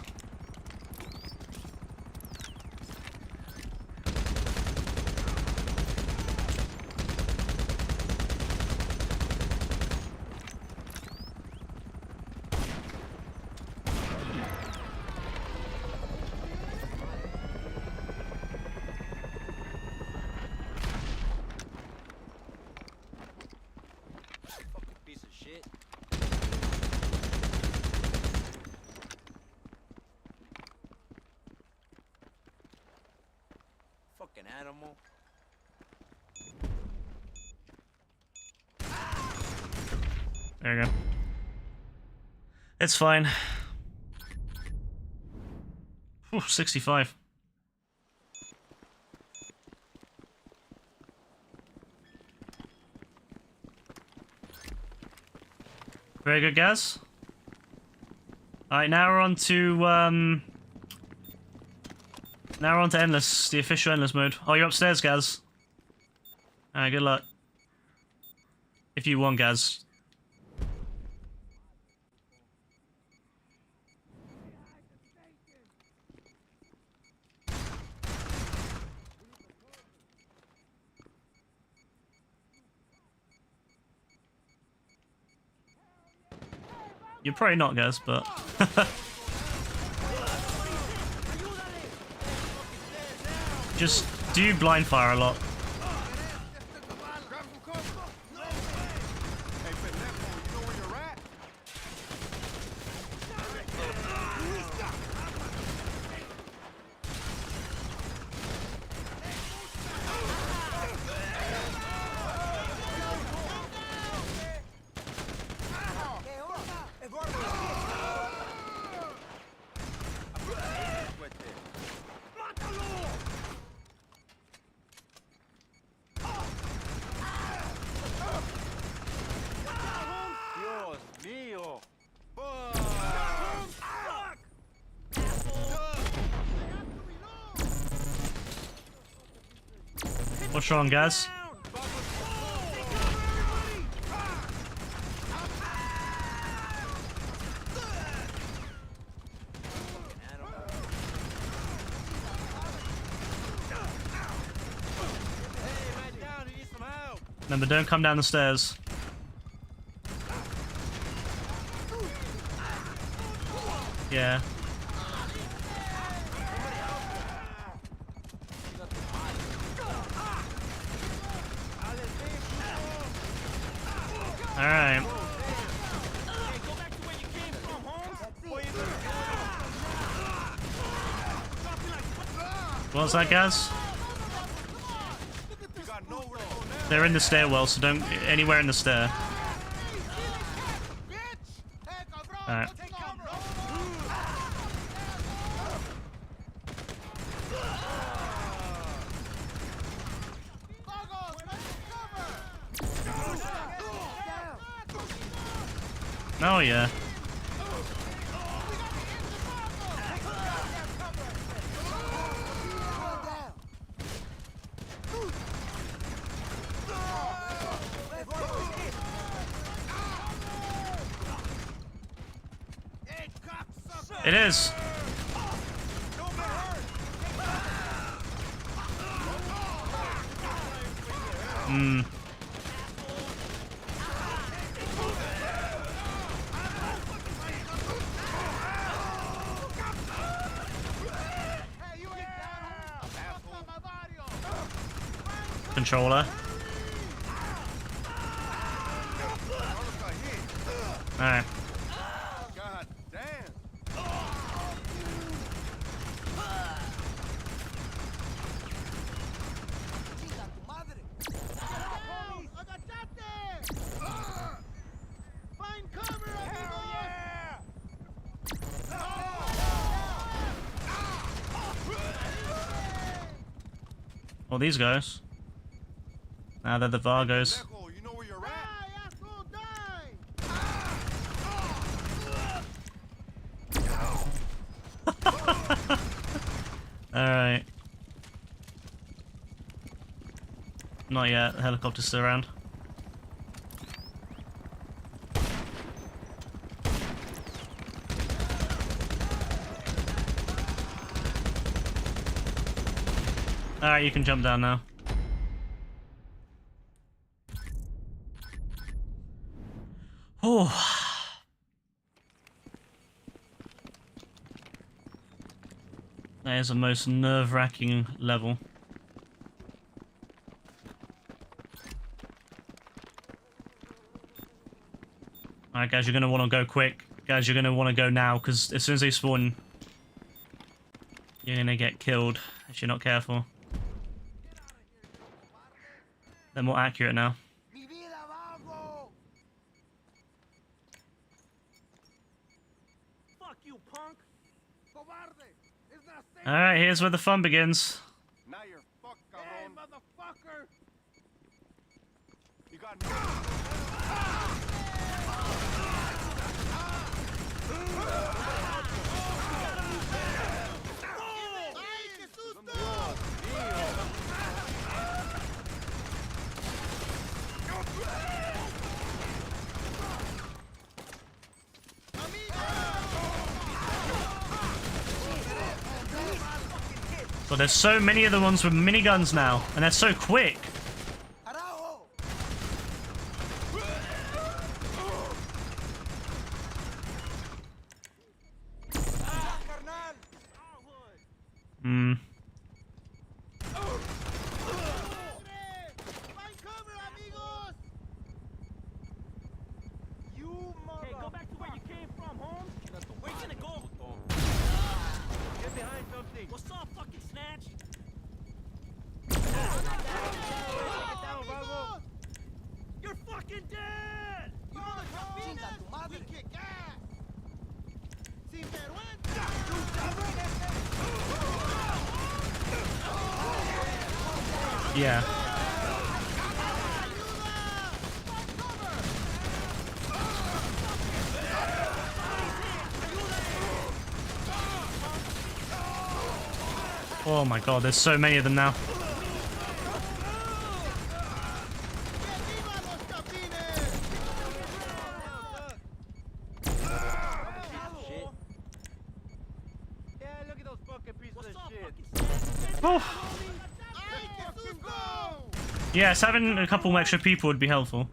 Piece of shit. Fucking animal. There you go. It's fine. Whew, 65. Very good, guys. Alright, now we're on to, now we're on to Endless, the official Endless mode. Oh, you're upstairs, Gaz. Alright, good luck. If you want, Gaz. You're probably not, Gaz, but... Just do blind fire a lot. Grab some cover. Hey, Fernando, you know where you're at? Dios mío. What's wrong, Gaz? Remember, don't come down the stairs. Yeah. Alright. What's that, guys? They're in the stairwell, so don't anywhere in the stair. Alright. Oh yeah. It is. Hmm. Controller. Alright. God damn. Find cover, hell yeah! Well, these guys. Now they're the Vargos. You know where you're at? Alright. Not yet. The helicopter's still around. Alright, you can jump down now. Oh. That is the most nerve-wracking level. Alright guys, you're going to want to go quick. Guys, you're going to want to go now, because as soon as they spawn, you're going to get killed if you're not careful. They're more accurate now. Fuck you, punk! Alright, here's where the fun begins. Now you're fucked, cabron. Hey, motherfucker! You got me. But there's so many of the ones with miniguns now, and they're so quick. Hmm. Hey, go back to where you came from, Holmes. Where you gonna go? Get behind something. What's up, fucking snatch? You're fucking dead! You motherfucker! We kick ass! Sin vergüenza! Yeah. Oh my god, there's so many of them now. Oh. Yes, having a couple extra people would be helpful.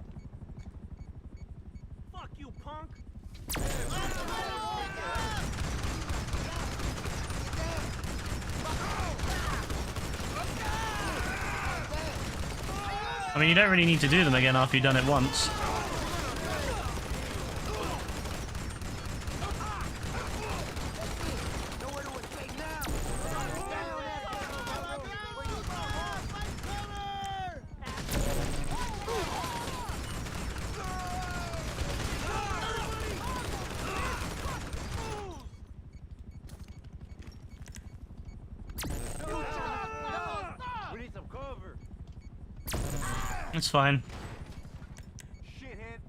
Fuck you, punk! I mean, you don't really need to do them again after you've done it once. We need some cover. It's fine. Shithead.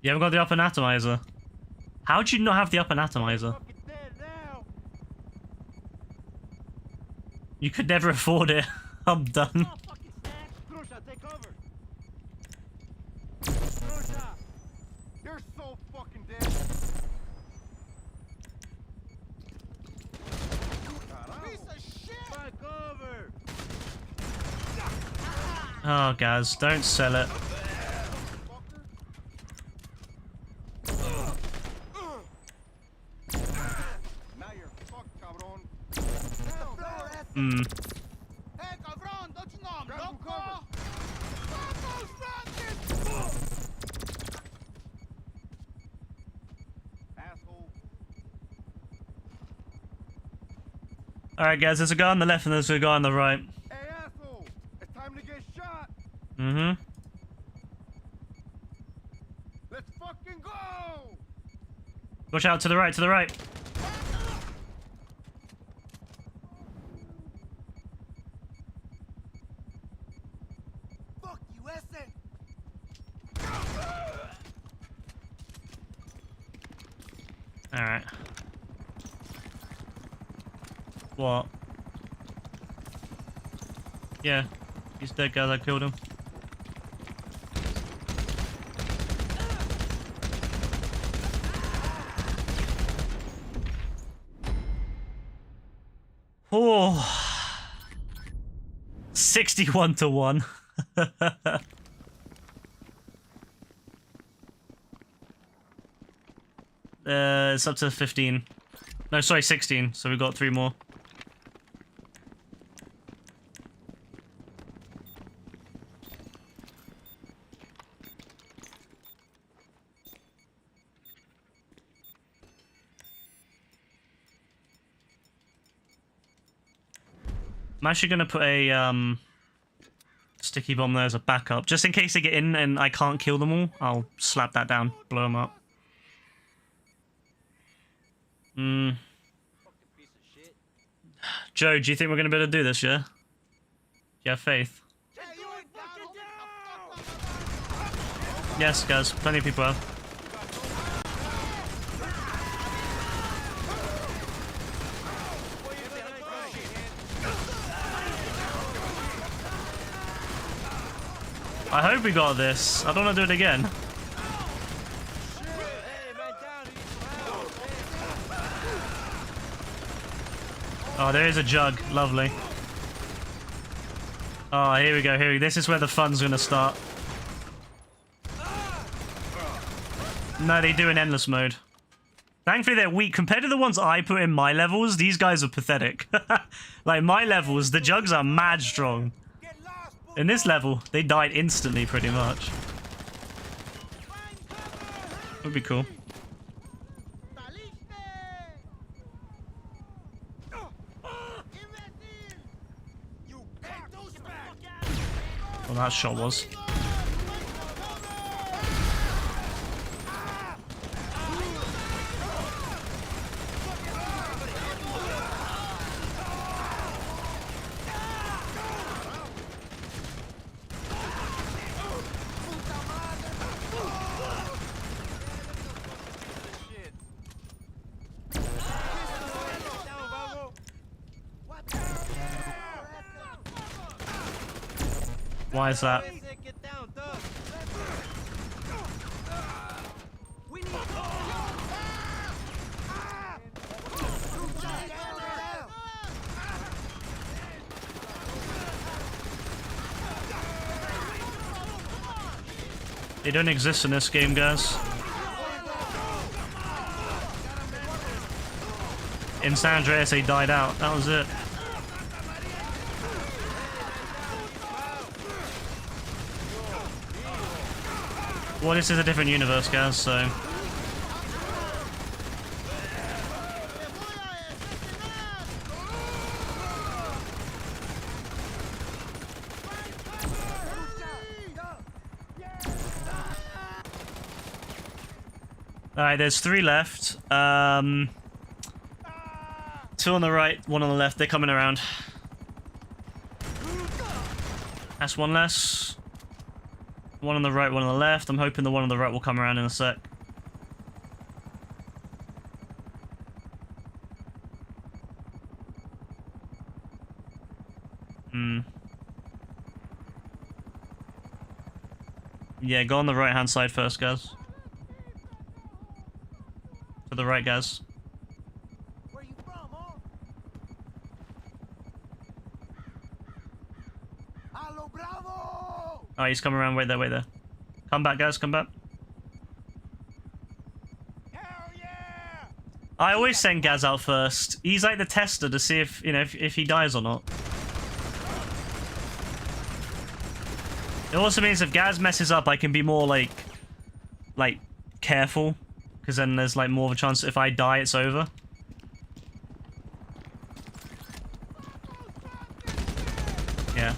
You haven't got the upper atomizer. How'd you not have the upper atomizer? Fucking dead now. You could never afford it. I'm done. Oh, fucking snatch. Trusha, take cover. Trusha. You're so fucking dead. Piece of shit. Find cover. Oh, guys, don't sell it. Now you're fucked, cabron. Hmm. Hey, cabron, don't you know I'm loco? Asshole. Alright, guys, there's a guy on the left and there's a guy on the right. Hey, asshole. It's time to get shot. Mm-hmm. Let's fucking go. Watch out, to the right, to the right. Fuck you, ese. Alright. What? Yeah, he's dead, guys. I killed him. Oh, 61 to 1. It's up to 15. No, sorry, 16. So we got 3 more. I'm actually gonna put a sticky bomb there as a backup, just in case they get in and I can't kill them all. I'll slap that down, blow them up. Fucking piece of shit. Joe, do you think we're gonna be able to do this? Yeah. Do you have faith? Yes, guys. Plenty of people have. I hope we got this. I don't want to do it again. Hey, man, down. Need some help. Oh, there is a jug. Lovely. Oh, here we go. Here we go. This is where the fun's gonna start. No, they do in endless mode. Thankfully, they're weak. Compared to the ones I put in my levels, these guys are pathetic. Like, my levels, the jugs are mad strong. In this level, they died instantly, pretty much. Would be cool. Well, that shot was. Why is that? Get down, Doug. We need They don't exist in this game, guys. In San Andreas, they died out. That was it. Well, this is a different universe, guys, so... Alright, there's 3 left. 2 on the right, 1 on the left. They're coming around. That's 1 less. One on the right, one on the left. I'm hoping the one on the right will come around in a sec. Yeah, go on the right-hand side first, guys. To the right, guys. Where you from, huh? Hello, bravo! Oh, he's coming around. Wait there, wait there. Come back, guys. Come back. Hell yeah! I always send Gaz out first. He's like the tester to see if, you know, if he dies or not. It also means if Gaz messes up, I can be more like careful, because then there's like more of a chance if I die, it's over. Yeah.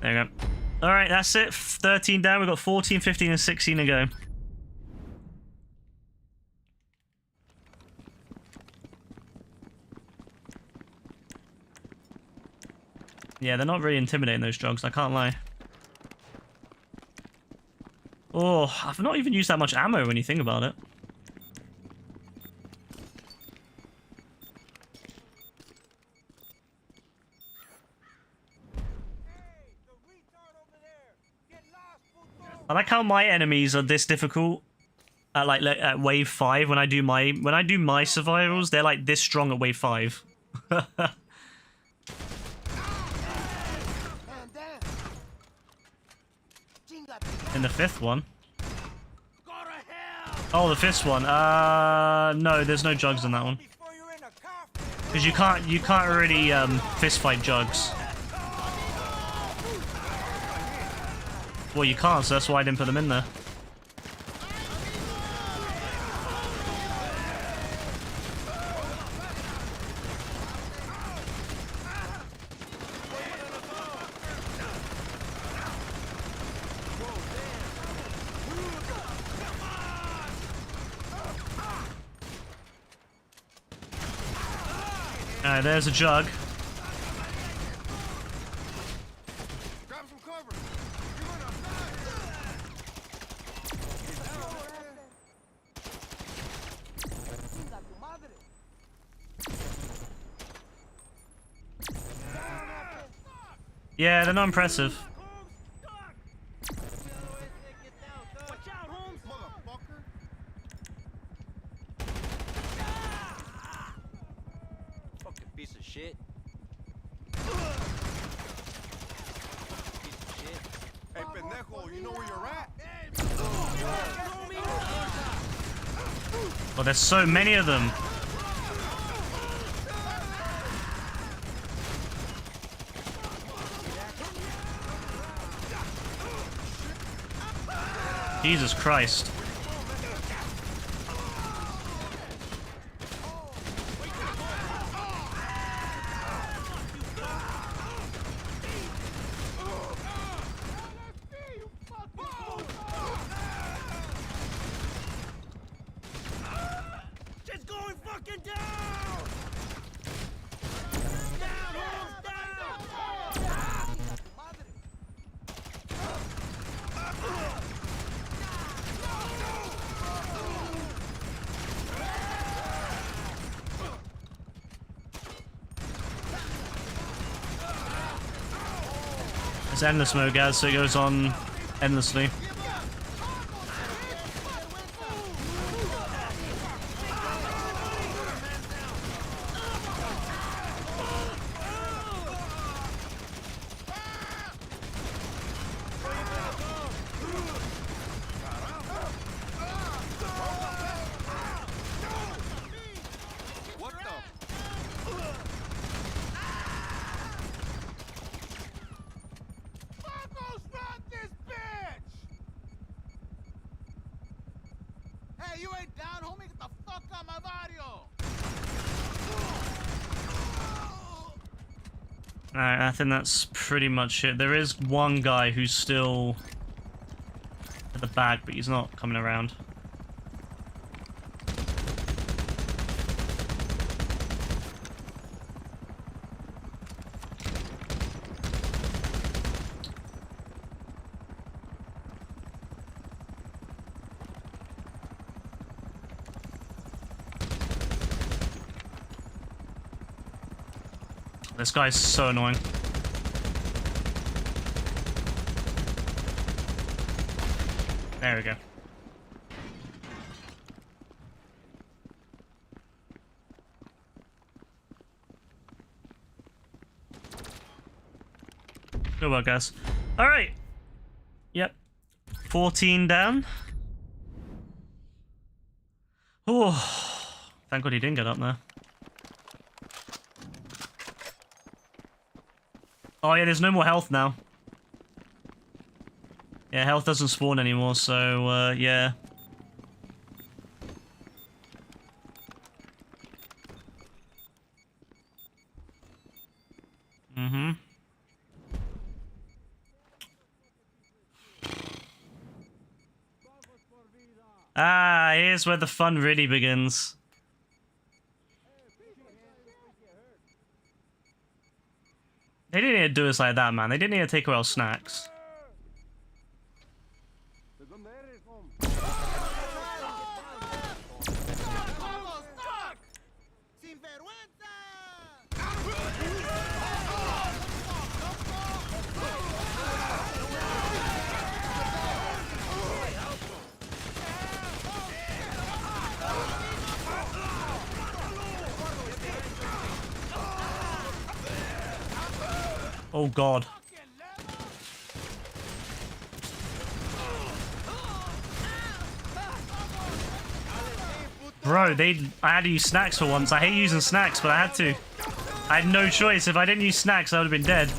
There you go. All right, that's it. 13 down. We've got 14, 15, and 16 to go. Yeah, they're not really intimidating, those drugs, I can't lie. Oh, I've not even used that much ammo when you think about it. I like how my enemies are this difficult at at wave 5 when I do my survivals, they're like this strong at wave 5. In the 5th one. Oh, the 5th one. No, there's no jugs in that one. Because you can't really fist fight jugs. Well, you can't, so that's why I didn't put them in there. Alright, there's a jug. Grab some cover. Yeah, they're not impressive. Piece of shit. Hey, pendejo, you know where you're at? Oh, there's so many of them. Jesus Christ. Just going fucking down! Down, Holmes, down! It's endless mode, guys, so it goes on endlessly. What the? Hey, you ain't down, homie? Get the fuck out my barrio! Alright, I think that's pretty much it. There is one guy who's still at the back, but he's not coming around. This guy's so annoying. There we go. Good work, guys. Alright. Yep. 14 down. Oh, thank God he didn't get up there. Oh yeah, there's no more health now. Yeah, health doesn't spawn anymore, so yeah. Mm-hmm. Ah, here's where the fun really begins. They didn't need to do us like that, man. They didn't need to take away our snacks. Oh God. Bro, I had to use snacks for once. I hate using snacks, but I had to. I had no choice. If I didn't use snacks, I would have been dead.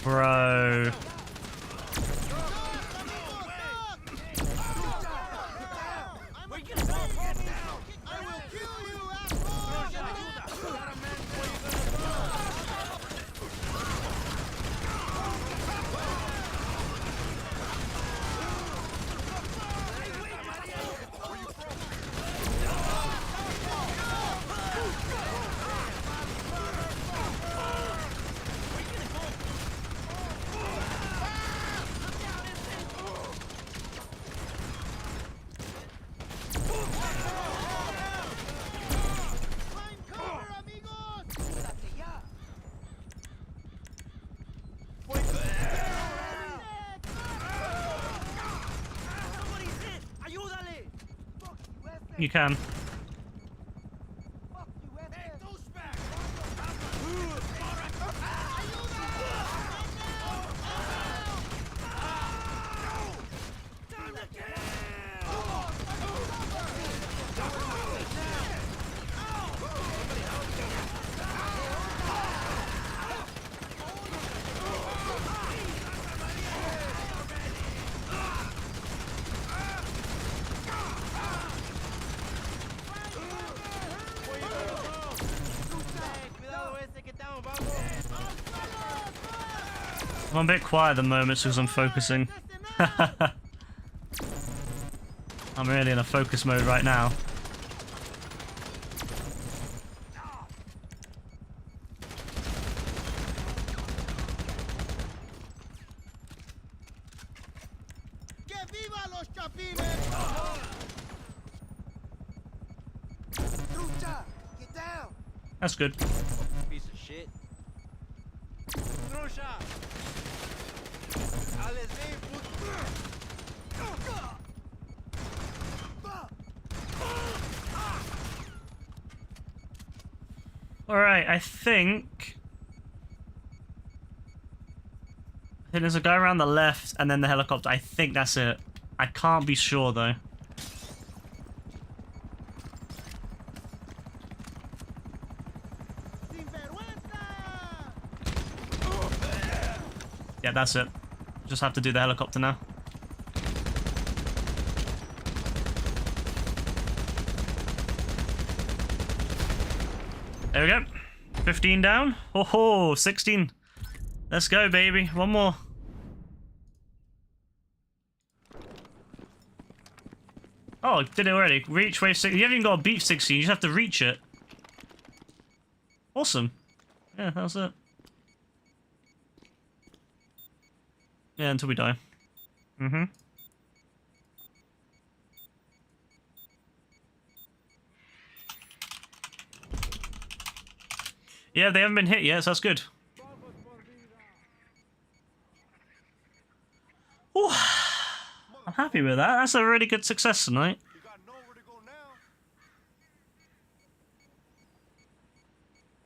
Bro. You can. I'm a bit quiet at the moment because I'm focusing. I'm really in a focus mode right now. That's good. Piece of shit. Alright, I think there's a guy around the left and then the helicopter. I think that's it. I can't be sure though. Yeah, that's it. Just have to do the helicopter now. There we go. 15 down. Oh, 16. Let's go, baby. One more. Oh, did it already. Reach wave 16. You haven't even got to beat 16. You just have to reach it. awesome. Yeah, that was it. Yeah, until we die. Mm-hmm. Yeah, they haven't been hit yet, so that's good. Ooh, I'm happy with that. That's a really good success tonight. You got nowhere to go now.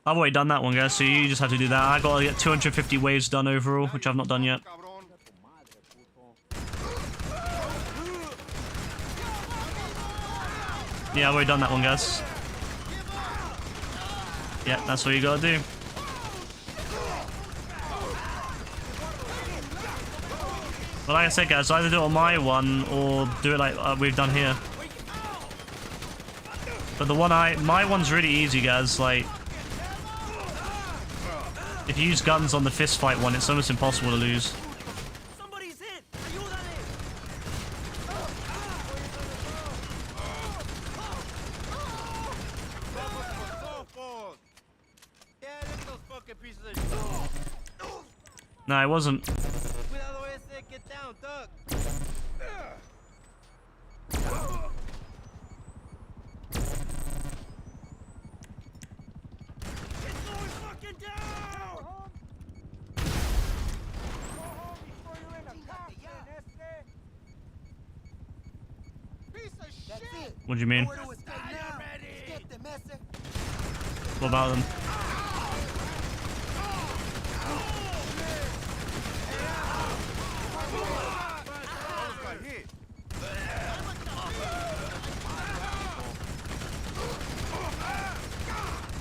I've already done that one, guys, so you just have to do that. I gotta get 250 waves done overall, which I've not done yet. Cabrón. Yeah, I've already done that one, guys. Yeah, that's what you gotta do. But like I said, guys, either do it on my one or do it like we've done here. But the one my one's really easy, guys. Like, if you use guns on the fist fight one, it's almost impossible to lose. Somebody's hit! Ayúdale! Yeah, look at those fucking pieces of shit. No, it wasn't. Cuidado ese, get down, duck. It's going fucking down! What do you mean? Are you ready? What about them? Almost got hit.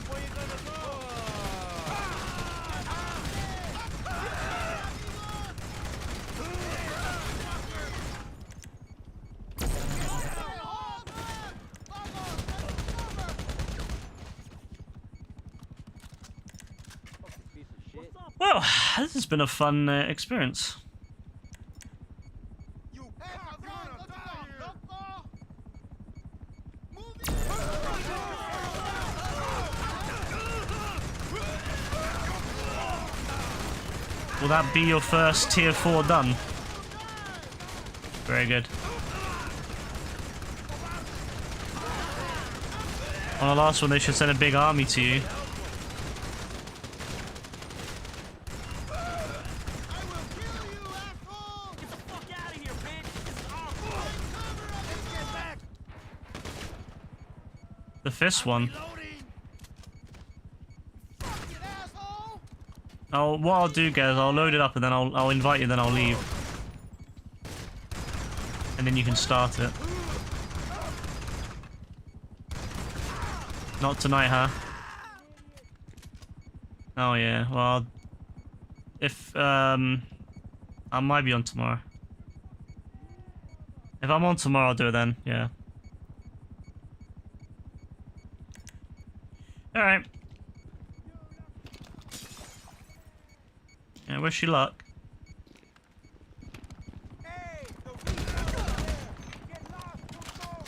Where you gonna go? Fucking piece of shit. Well, this has been a fun experience. You cabrón, loco. Will that be your first tier 4 done? Very good. On the last one, they should send a big army to you. Get the fuck out of here, bitch! This is awful! Let's get back! The fist one. Loading! Oh, what I'll do, guys, I'll load it up and then I'll invite you, then I'll leave. And then you can start it. Not tonight, huh? Oh yeah, well, if I might be on tomorrow. If I'm on tomorrow, I'll do it then. Yeah. All right. Yeah, wish you luck. Hey, the weak get lost, puto.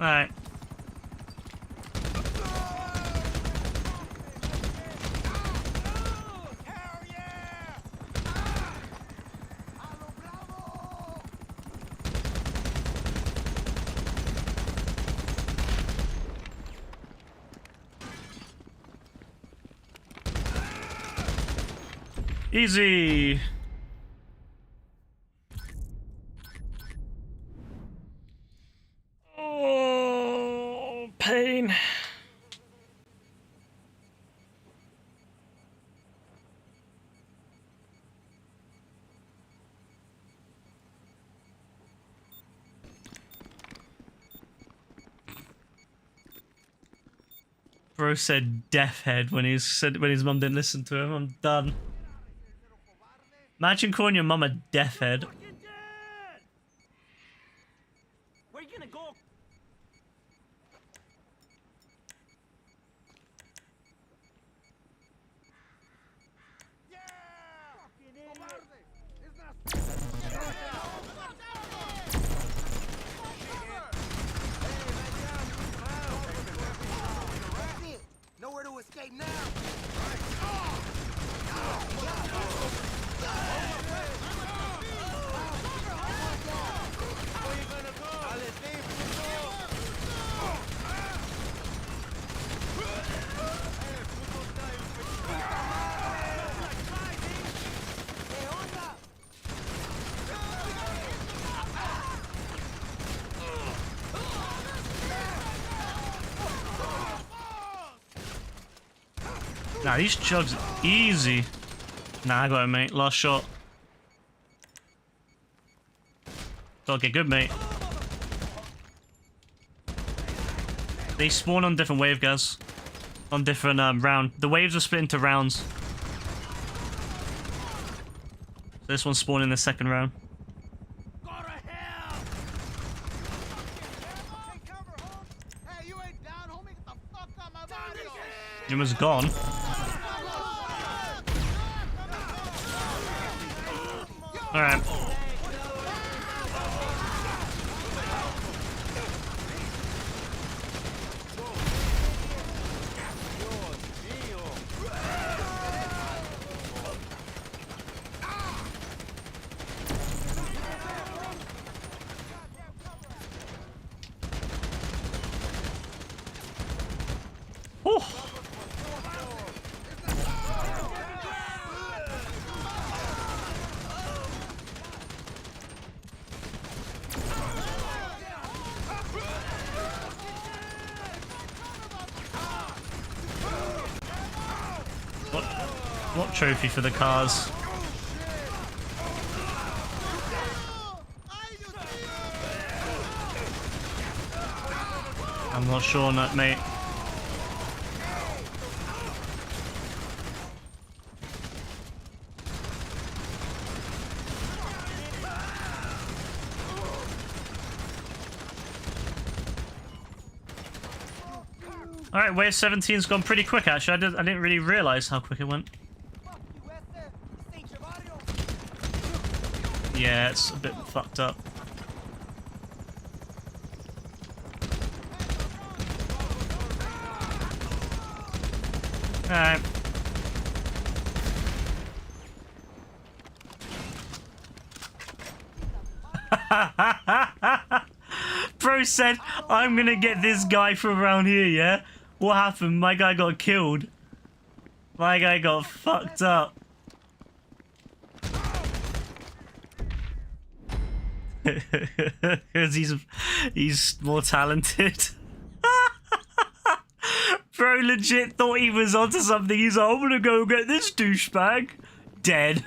All right. Hell yeah! A lo bravo! Easy. Oh, pain. Bro said deaf head when he said when his mum didn't listen to him. I'm done. Imagine calling your mum a deaf head. Fucking dead! Where you gonna go? Yeah! Fucking idiot! It's not Nah, these chugs are easy. Nah, I got him, mate. Last shot. Okay, good, mate. They spawn on different wave, guys. On different round. The waves are split into rounds. This one's spawned in the second round. Go to hell! Take cover, Holmes. Hey, you ain't down, homie. Get the fuck out my body. Jimmer's gone. Alright. Whew. What trophy for the cars? I'm not sure on that, mate. Alright, wave 17's gone pretty quick, actually. I didn't really realize how quick it went. Yeah, it's a bit fucked up. Alright. Bro said, I'm gonna get this guy from around here, yeah? What happened? My guy got killed. My guy got fucked up. Because he's more talented. Bro legit thought he was onto something. He's like, I'm gonna go get this douchebag. Dead.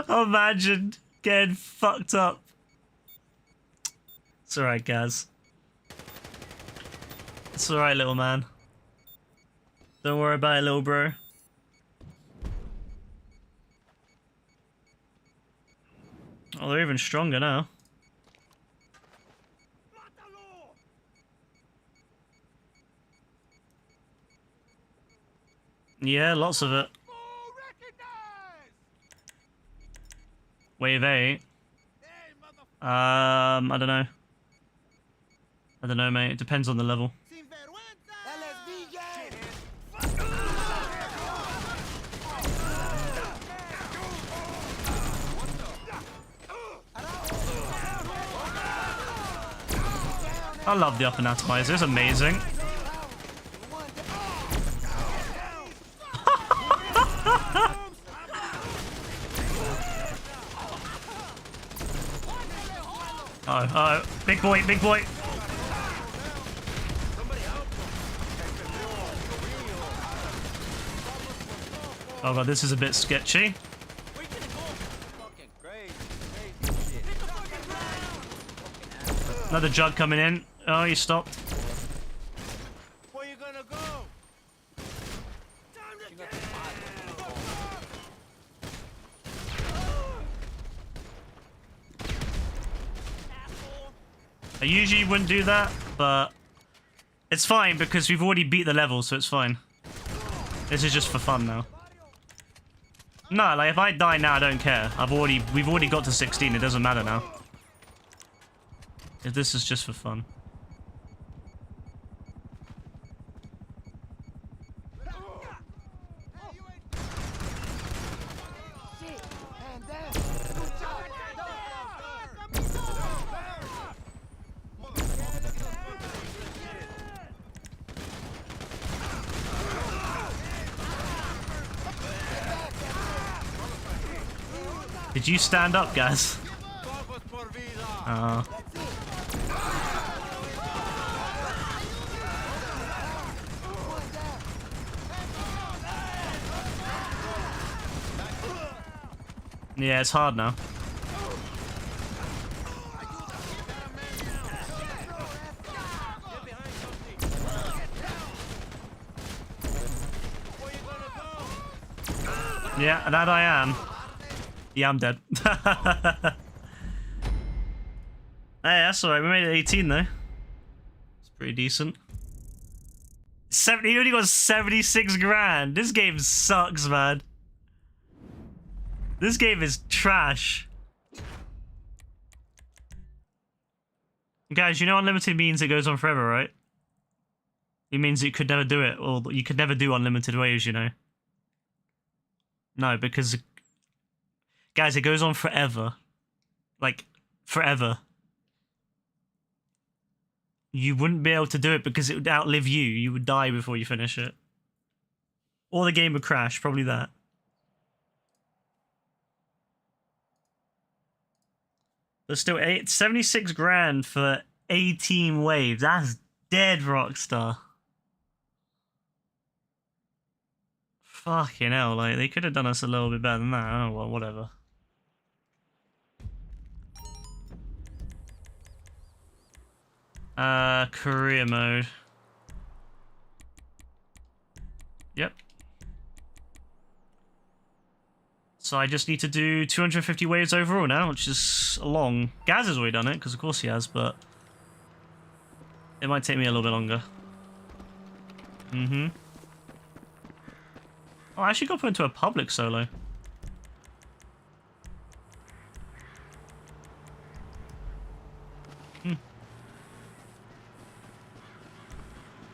Imagine getting fucked up. It's alright, guys. It's alright, little man. Don't worry about it, little bro. Oh, they're even stronger now. Yeah, lots of it. Wave 8. I don't know. I don't know, mate. It depends on the level. I love the up and atomizer. It's amazing. Oh, big boy, big boy. Oh god, this is a bit sketchy. Another jug coming in. Oh, he stopped. Where you gonna go? I usually wouldn't do that, but it's fine because we've already beat the level, so it's fine. This is just for fun now. No, like if I die now, I don't care. We've already got to 16. It doesn't matter now. If this is just for fun. Did you stand up, guys? Yeah, it's hard now. Yeah, that I am. Yeah, I'm dead. Hey, that's alright. We made it 18 though. It's pretty decent. He only got 76 grand. This game sucks, man. This game is trash. Guys, you know unlimited means it goes on forever, right? It means you could never do it, or you could never do unlimited waves, you know? No, because... Guys, it goes on forever. Like, forever. You wouldn't be able to do it because it would outlive you. You would die before you finish it. Or the game would crash, probably that. But still, 76 grand for 18 waves. That's dead, Rockstar. Fucking hell, like, they could have done us a little bit better than that. Oh, well, whatever. Career mode. Yep. So I just need to do 250 waves overall now, which is long. Gaz has already done it, because of course he has, but... It might take me a little bit longer. Mm-hmm. Oh, I actually got put into a public solo.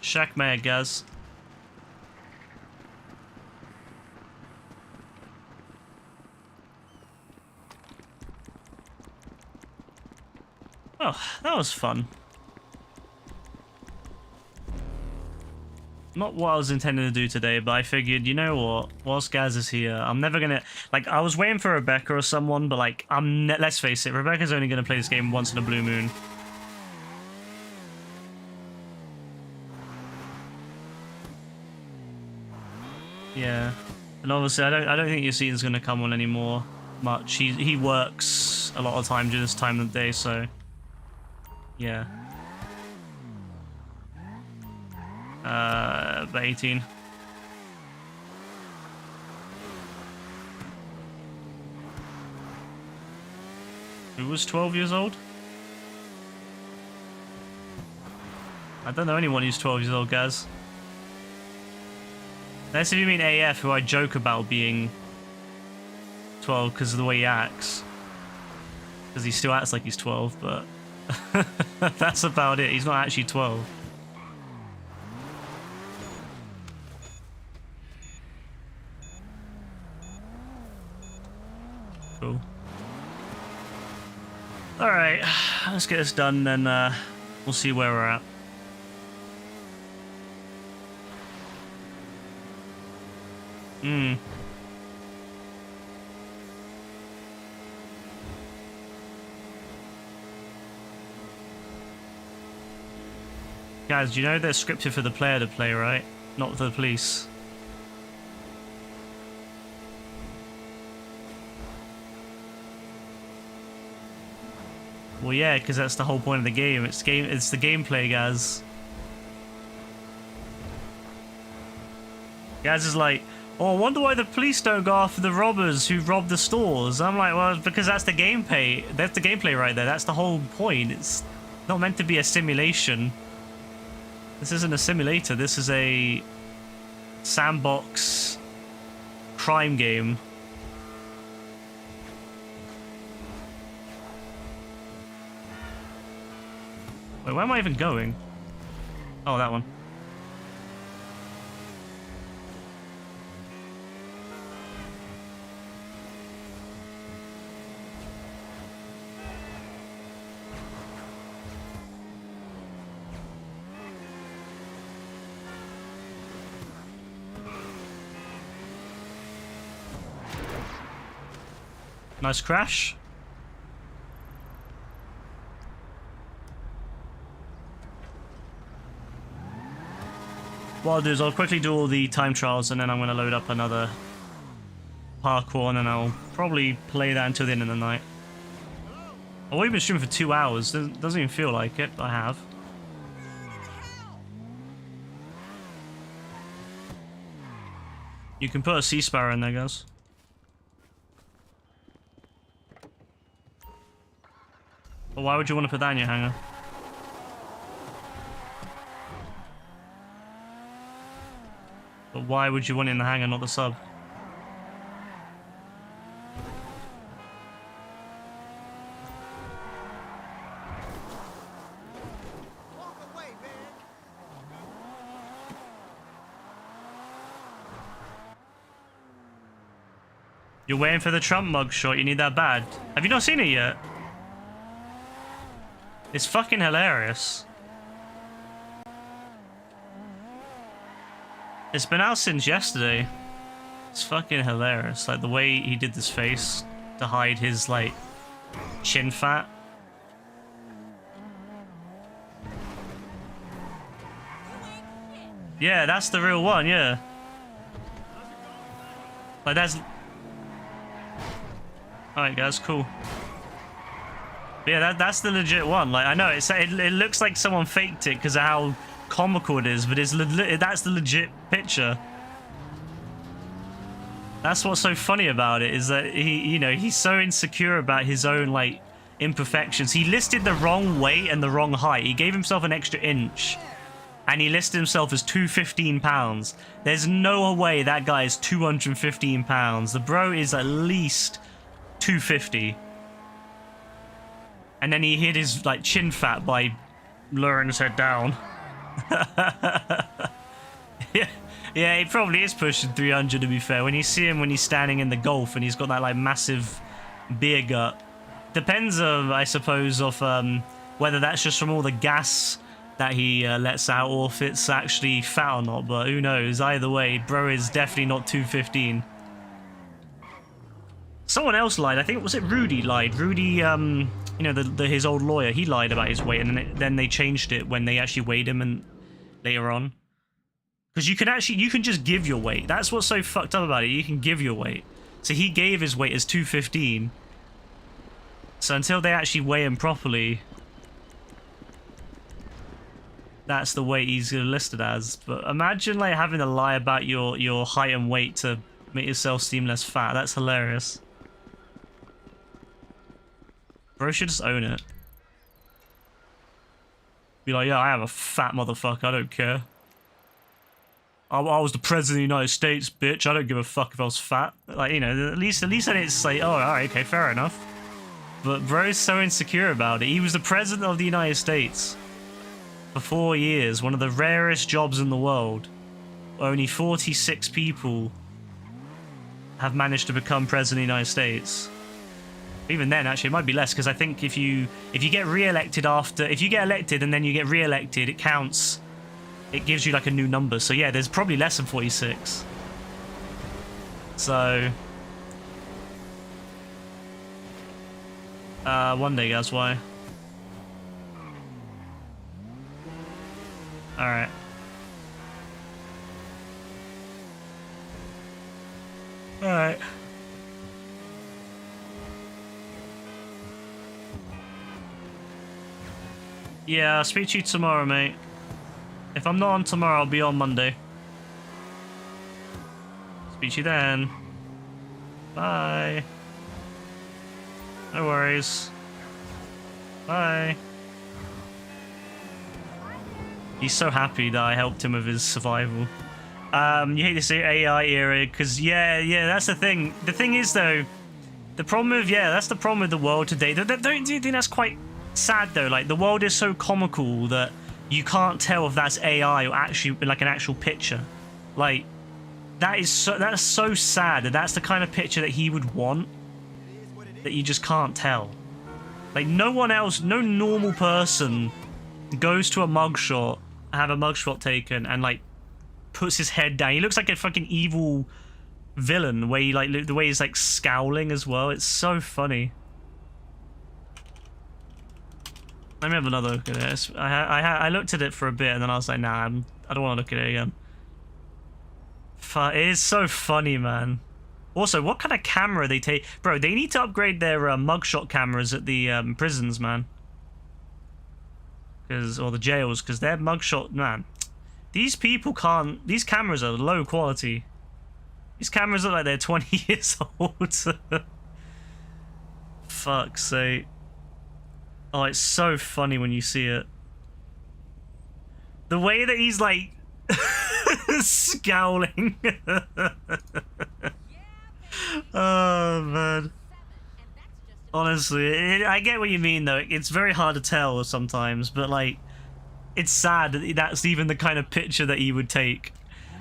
Shack mad, Gaz. Oh, that was fun. Not what I was intending to do today, but I figured, you know what? Whilst Gaz is here, I'm never gonna... Like, I was waiting for Rebecca or someone, but, like, let's face it, Rebecca's only gonna play this game once in a blue moon. Yeah. And obviously, I don't think Yassine's gonna come on anymore much. He works a lot of time during this time of the day, so... Yeah. About 18. Who was 12 years old? I don't know anyone who's 12 years old, Gaz. Unless if you mean AF, who I joke about being 12 because of the way he acts. Because he still acts like he's 12, but... That's about it. He's not actually 12. Cool. Alright, let's get this done, then we'll see where we're at. Guys, you know they're scripted for the player to play, right? Not for the police. Well, yeah, because that's the whole point of the game. It's the gameplay, Gaz. Gaz is like, oh, I wonder why the police don't go after the robbers who robbed the stores. I'm like, well, because that's the gameplay. That's the gameplay right there. That's the whole point. It's not meant to be a simulation. This isn't a simulator. This is a sandbox crime game. Wait, where am I even going? Oh, that one. Nice crash. What I'll do is I'll quickly do all the time trials and then I'm going to load up another Parkour, and then I'll probably play that until the end of the night. I've only been streaming for 2 hours. Doesn't even feel like it, but I have. You can put a sea sparrow in there, guys. But why would you want to put that in your hangar? But why would you want it in the hangar, not the sub? You're waiting for the Trump mugshot, you need that bad. Have you not seen it yet? It's fucking hilarious. It's been out since yesterday. It's fucking hilarious. Like the way he did this face to hide his like chin fat. Yeah, that's the real one, yeah. Like that's... Alright guys, cool. But yeah, that's the legit one. Like I know it looks like someone faked it because of how comical it is, but that's the legit picture. That's what's so funny about it, is that he's so insecure about his own like imperfections. He listed the wrong weight and the wrong height. He gave himself an extra inch, and he listed himself as 215 pounds. There's no way that guy is 215 pounds. The bro is at least 250. And then he hid his like chin fat by lowering his head down. yeah, he probably is pushing 300 to be fair. When you see him when he's standing in the Gulf and he's got that like massive beer gut. Depends I suppose of whether that's just from all the gas that he lets out or if it's actually fat or not, but who knows. Either way, bro is definitely not 215. Someone else lied. I think, was it Rudy lied? Rudy, you know, his old lawyer, he lied about his weight, and then they changed it when they actually weighed him and later on. Because you can just give your weight. That's what's so fucked up about it. You can give your weight. So he gave his weight as 215. So until they actually weigh him properly, that's the weight he's listed as. But imagine like having to lie about your height and weight to make yourself seem less fat. That's hilarious. Bro should just own it. Be like, yeah, I am a fat motherfucker, I don't care. I was the president of the United States, bitch. I don't give a fuck if I was fat. Like, you know, at least I didn't say, oh, alright, okay, fair enough. But bro's so insecure about it. He was the president of the United States for 4 years, one of the rarest jobs in the world. Only 46 people have managed to become president of the United States. Even then, actually, it might be less, because I think if you get re-elected if you get elected and then you get re-elected, it counts. It gives you like a new number. So yeah, there's probably less than 46. So one day, guys, why? Alright. Alright. Yeah, I'll speak to you tomorrow, mate. If I'm not on tomorrow, I'll be on Monday. Speak to you then. Bye. No worries. Bye. He's so happy that I helped him with his survival. You hate this AI era, because yeah, that's the thing. The thing is, though, the problem with, that's the problem with the world today. Don't you think that's quite sad, though? Like, the world is so comical that you can't tell if that's AI or actually like an actual picture. Like, that's so sad that that's the kind of picture that he would want, that you just can't tell. Like, no one else, no normal person goes to a mugshot, have a mugshot taken, and like puts his head down. He looks like a fucking evil villain, where he like the way he's like scowling as well. It's so funny. Let me have another look at it. I looked at it for a bit and then I was like, nah, I don't want to look at it again. It is so funny, man. Also, what kind of camera they take? Bro, they need to upgrade their mugshot cameras at the prisons, man. Or the jails, because their mugshot, man. These people can't... These cameras are low quality. These cameras look like they're 20 years old. Fuck's sake. Oh, it's so funny when you see it. The way that he's like... scowling. Oh, man. Honestly, I get what you mean, though. It's very hard to tell sometimes, but, like, it's sad that that's even the kind of picture that he would take.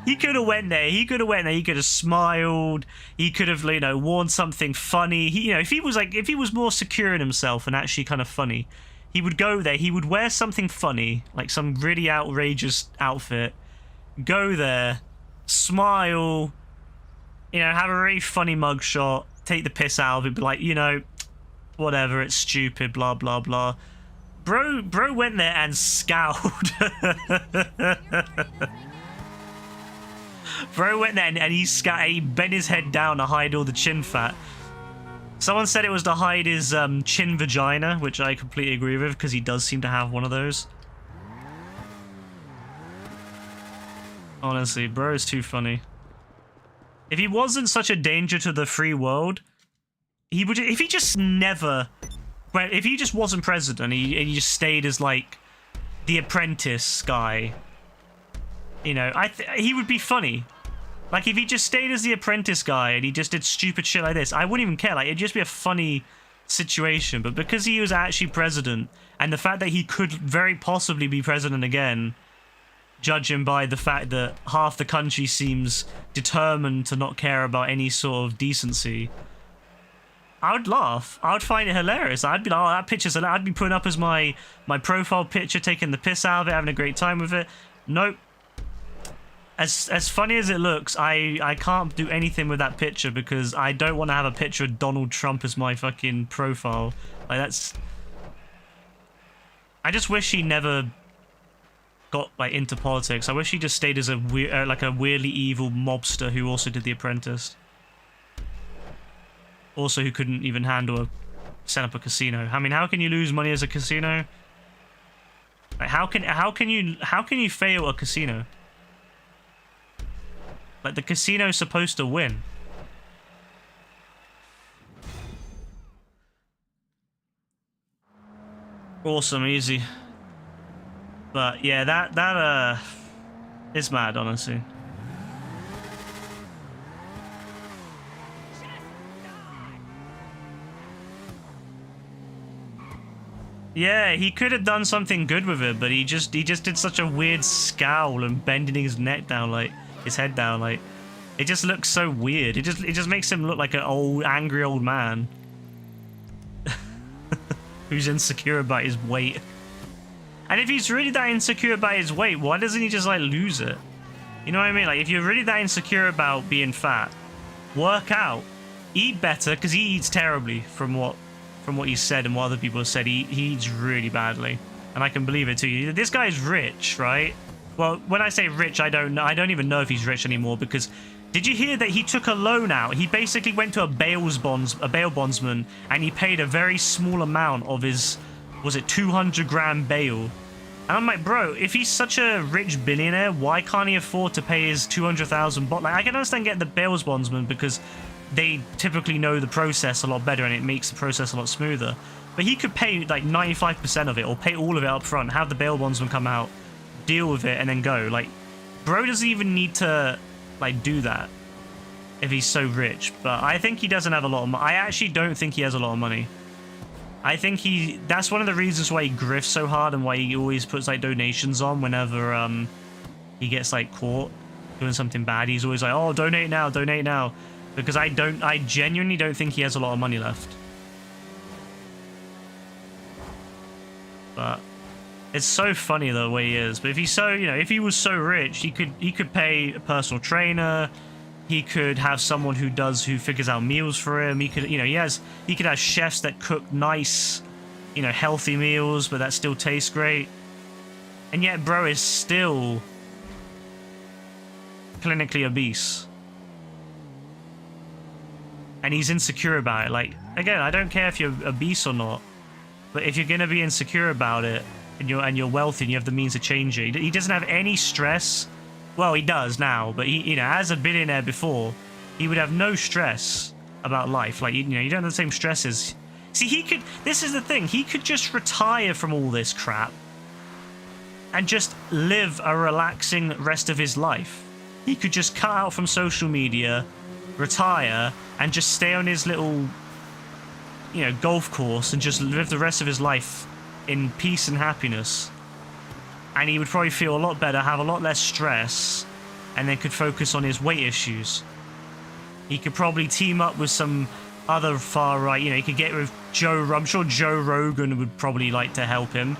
He could have went there. He could have smiled. He could have, you know, worn something funny. He, you know, if he was more secure in himself and actually kind of funny, he would go there. He would wear something funny, like some really outrageous outfit. Go there, smile, you know, have a really funny mugshot, take the piss out of it, be like, you know, whatever, it's stupid, blah, blah, blah. Bro went there and scowled. Bro went there and he bent his head down to hide all the chin fat. Someone said it was to hide his chin vagina, which I completely agree with, because he does seem to have one of those. Honestly, bro is too funny. If he wasn't such a danger to the free world, he would... If he just never... If he just wasn't president, he just stayed as, like, the apprentice guy, you know, he would be funny. Like, if he just stayed as the apprentice guy and he just did stupid shit like this, I wouldn't even care. Like, it'd just be a funny situation. But because he was actually president, and the fact that he could very possibly be president again, judging by the fact that half the country seems determined to not care about any sort of decency, I would laugh. I would find it hilarious. I'd be like, oh, that picture's... I'd be putting up as my profile picture, taking the piss out of it, having a great time with it. Nope. As funny as it looks, I can't do anything with that picture because I don't want to have a picture of Donald Trump as my fucking profile. Like, that's... I just wish he never got, like, into politics. I wish he just stayed as a like a weirdly evil mobster who also did The Apprentice. Also, who couldn't even set up a casino. I mean, how can you lose money as a casino? Like, how can you fail a casino? Like, the casino's supposed to win. Awesome, easy. But yeah, that is mad, honestly. Yeah, he could have done something good with it, but he just did such a weird scowl and bending his neck down, like his head down, like it just looks so weird. It just makes him look like an angry old man who's insecure about his weight. And if he's really that insecure about his weight, why doesn't he just like lose it? You know what I mean? Like, if you're really that insecure about being fat, work out, eat better, because he eats terribly from what he said and what other people have said. He eats really badly, and I can believe it too. This guy's rich, right? Well, when I say rich, I don't even know if he's rich anymore, because did you hear that he took a loan out? He basically went to a bail bondsman, and he paid a very small amount of his, was it 200 grand bail? And I'm like, bro, if he's such a rich billionaire, why can't he afford to pay his 200,000 bond? Like, I can understand getting the bail bondsman because they typically know the process a lot better and it makes the process a lot smoother. But he could pay like 95% of it, or pay all of it up front, have the bail bondsman come out, deal with it, and then go. Like, bro doesn't even need to like do that if he's so rich. But I think he doesn't have a lot of money. I actually don't think he has a lot of money. I think that's one of the reasons why he grifts so hard and why he always puts like donations on whenever he gets like caught doing something bad. He's always like, oh, donate now, donate now. Because I genuinely don't think he has a lot of money left. But it's so funny the way he is. But if he's so, if he was so rich, he could pay a personal trainer. He could have someone who figures out meals for him. He could, he could have chefs that cook nice, healthy meals, but that still tastes great. And yet, bro is still clinically obese. and he's insecure about it. Like, again, I don't care if you're obese or not, but if you're gonna be insecure about it and you're wealthy and you have the means to change it, he doesn't have any stress. Well, he does now, but he, you know, as a billionaire before, he would have no stress about life. Like, you know, you don't have the same stresses. See, he could. This is the thing. He could just retire from all this crap and just live a relaxing rest of his life. He could just cut out from social media, retire, and just stay on his little, you know, golf course and just live the rest of his life in peace and happiness. And he would probably feel a lot better, have a lot less stress, and then could focus on his weight issues. He could probably team up with some other far right, you know, he could get with I'm sure Joe Rogan would probably like to help him,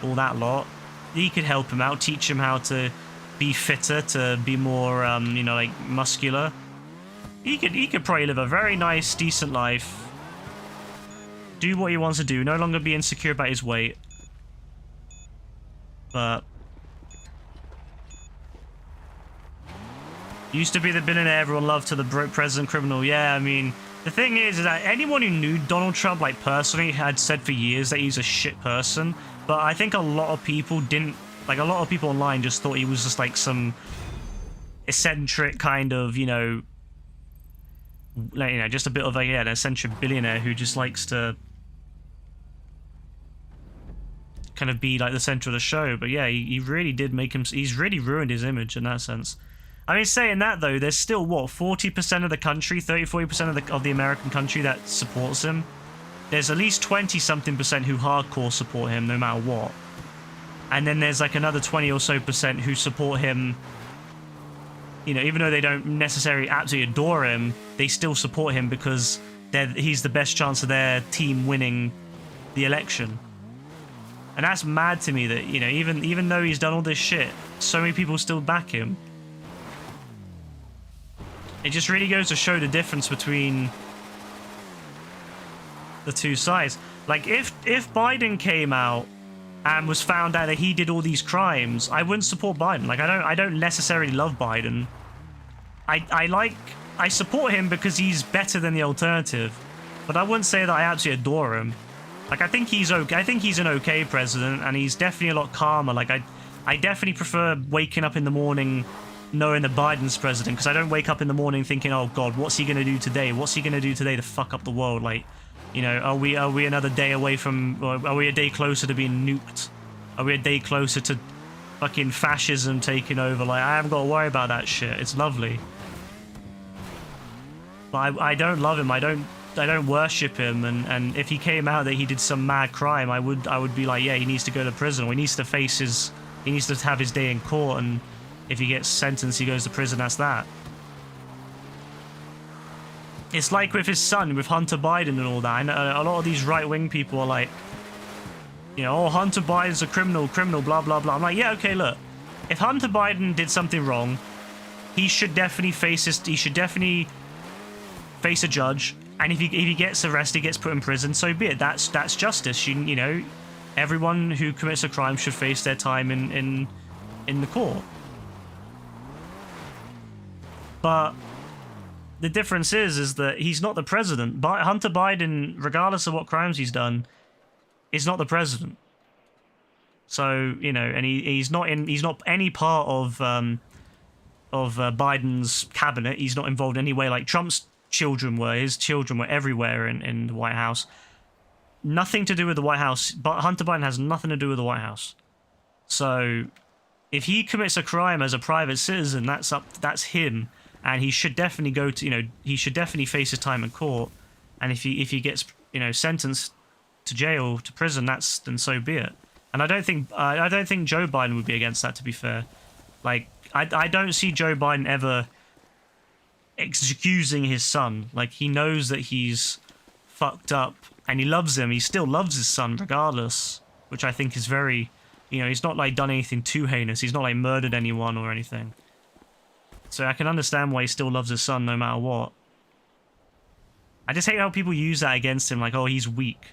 all that lot. He could help him out, teach him how to be fitter, to be more, you know, like muscular. He could probably live a very nice, decent life. Do what he wants to do, no longer be insecure about his weight. But used to be the billionaire everyone loved to the broke president criminal. Yeah, I mean, the thing is that anyone who knew Donald Trump, like, personally, had said for years that he's a shit person. But I think a lot of people didn't, like, a lot of people online just thought he was just like some eccentric kind of, you know, like, you know, just a bit of a, yeah, an eccentric billionaire who just likes to kind of be like the center of the show. But yeah, he really did make him, he's really ruined his image in that sense. I mean, saying that though, there's still what, 40% of the country, 30-40% of the American country that supports him. There's at least 20-something% who hardcore support him no matter what. And then there's like another 20 or so percent who support him, you know, even though they don't necessarily absolutely adore him, they still support him because he's the best chance of their team winning the election. And that's mad to me that, you know, even though he's done all this shit, so many people still back him. It just really goes to show the difference between the two sides. Like, if Biden came out and was found out that he did all these crimes, I wouldn't support Biden. Like, I don't necessarily love Biden. I support him because he's better than the alternative, but I wouldn't say that I absolutely adore him. Like, I think he's okay. I think he's an okay president, and he's definitely a lot calmer. Like, I definitely prefer waking up in the morning knowing that Biden's president, because I don't wake up in the morning thinking, oh god, what's he gonna do today? What's he gonna do today to fuck up the world? Like, you know, are we another day away from, or are we a day closer to being nuked? Are we a day closer to fucking fascism taking over? Like, I haven't got to worry about that shit. It's lovely. But I don't love him. I don't worship him. And if he came out that he did some mad crime, I would be like, yeah, he needs to go to prison. Or he needs to face he needs to have his day in court, and if he gets sentenced, he goes to prison. That's that. It's like with his son, with Hunter Biden and all that. And a lot of these right-wing people are like, you know, oh, Hunter Biden's a criminal, blah, blah, blah. I'm like, yeah, okay, look. If Hunter Biden did something wrong, he should definitely face a judge. And if he gets arrested, gets put in prison, so be it. That's justice. You know, everyone who commits a crime should face their time in the court. But the difference is that he's not the president. Hunter Biden, regardless of what crimes he's done, is not the president. So, you know, and he's not any part of Biden's cabinet. He's not involved in any way like Trump's children were. His children were everywhere in the White House. Nothing to do with the White House. But Hunter Biden has nothing to do with the White House. So if he commits a crime as a private citizen, that's him. And he should definitely go to, you know, he should definitely face his time in court. And if he gets, you know, sentenced to jail, to prison, then so be it. And I don't think Joe Biden would be against that, to be fair. Like, I don't see Joe Biden ever excusing his son. Like, he knows that he's fucked up and he loves him. He still loves his son regardless, which I think is very, you know, he's not like done anything too heinous. He's not like murdered anyone or anything. So I can understand why he still loves his son no matter what. I just hate how people use that against him, like, oh, he's weak.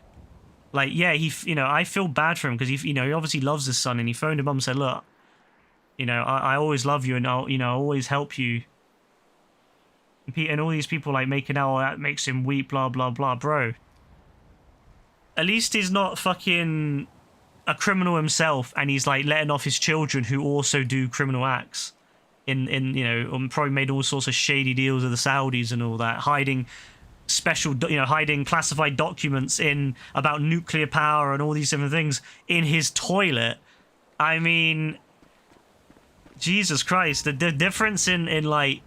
Like, yeah, you know, I feel bad for him because he obviously loves his son, and he phoned him up and said, look, you know, I always love you, and I'll always help you. And all these people like making out, oh, that makes him weep, blah blah blah, bro. At least he's not fucking a criminal himself, and he's like letting off his children who also do criminal acts. In you know, probably made all sorts of shady deals with the Saudis and all that, hiding hiding classified documents in about nuclear power and all these different things in his toilet. I mean, Jesus Christ, the difference in like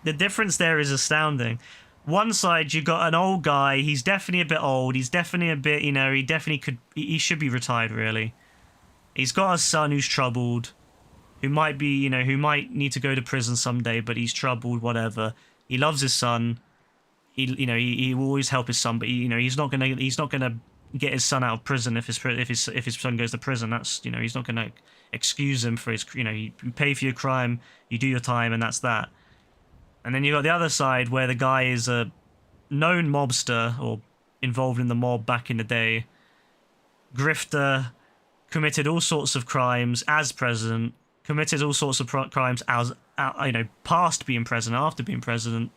the difference there is astounding. One side you got an old guy, he's definitely a bit old, he's definitely a bit, you know, he should be retired really. He's got a son who's troubled, who might be, you know, who might need to go to prison someday, but he's troubled, whatever. He loves his son. He will always help his son, but he's not gonna get his son out of prison if his son goes to prison. That's, you know, he's not gonna excuse him for his, you know, you pay for your crime, you do your time, and that's that. And then you got the other side where the guy is a known mobster or involved in the mob back in the day, grifter, committed all sorts of crimes as president, committed all sorts of crimes as, you know, past being president, after being president.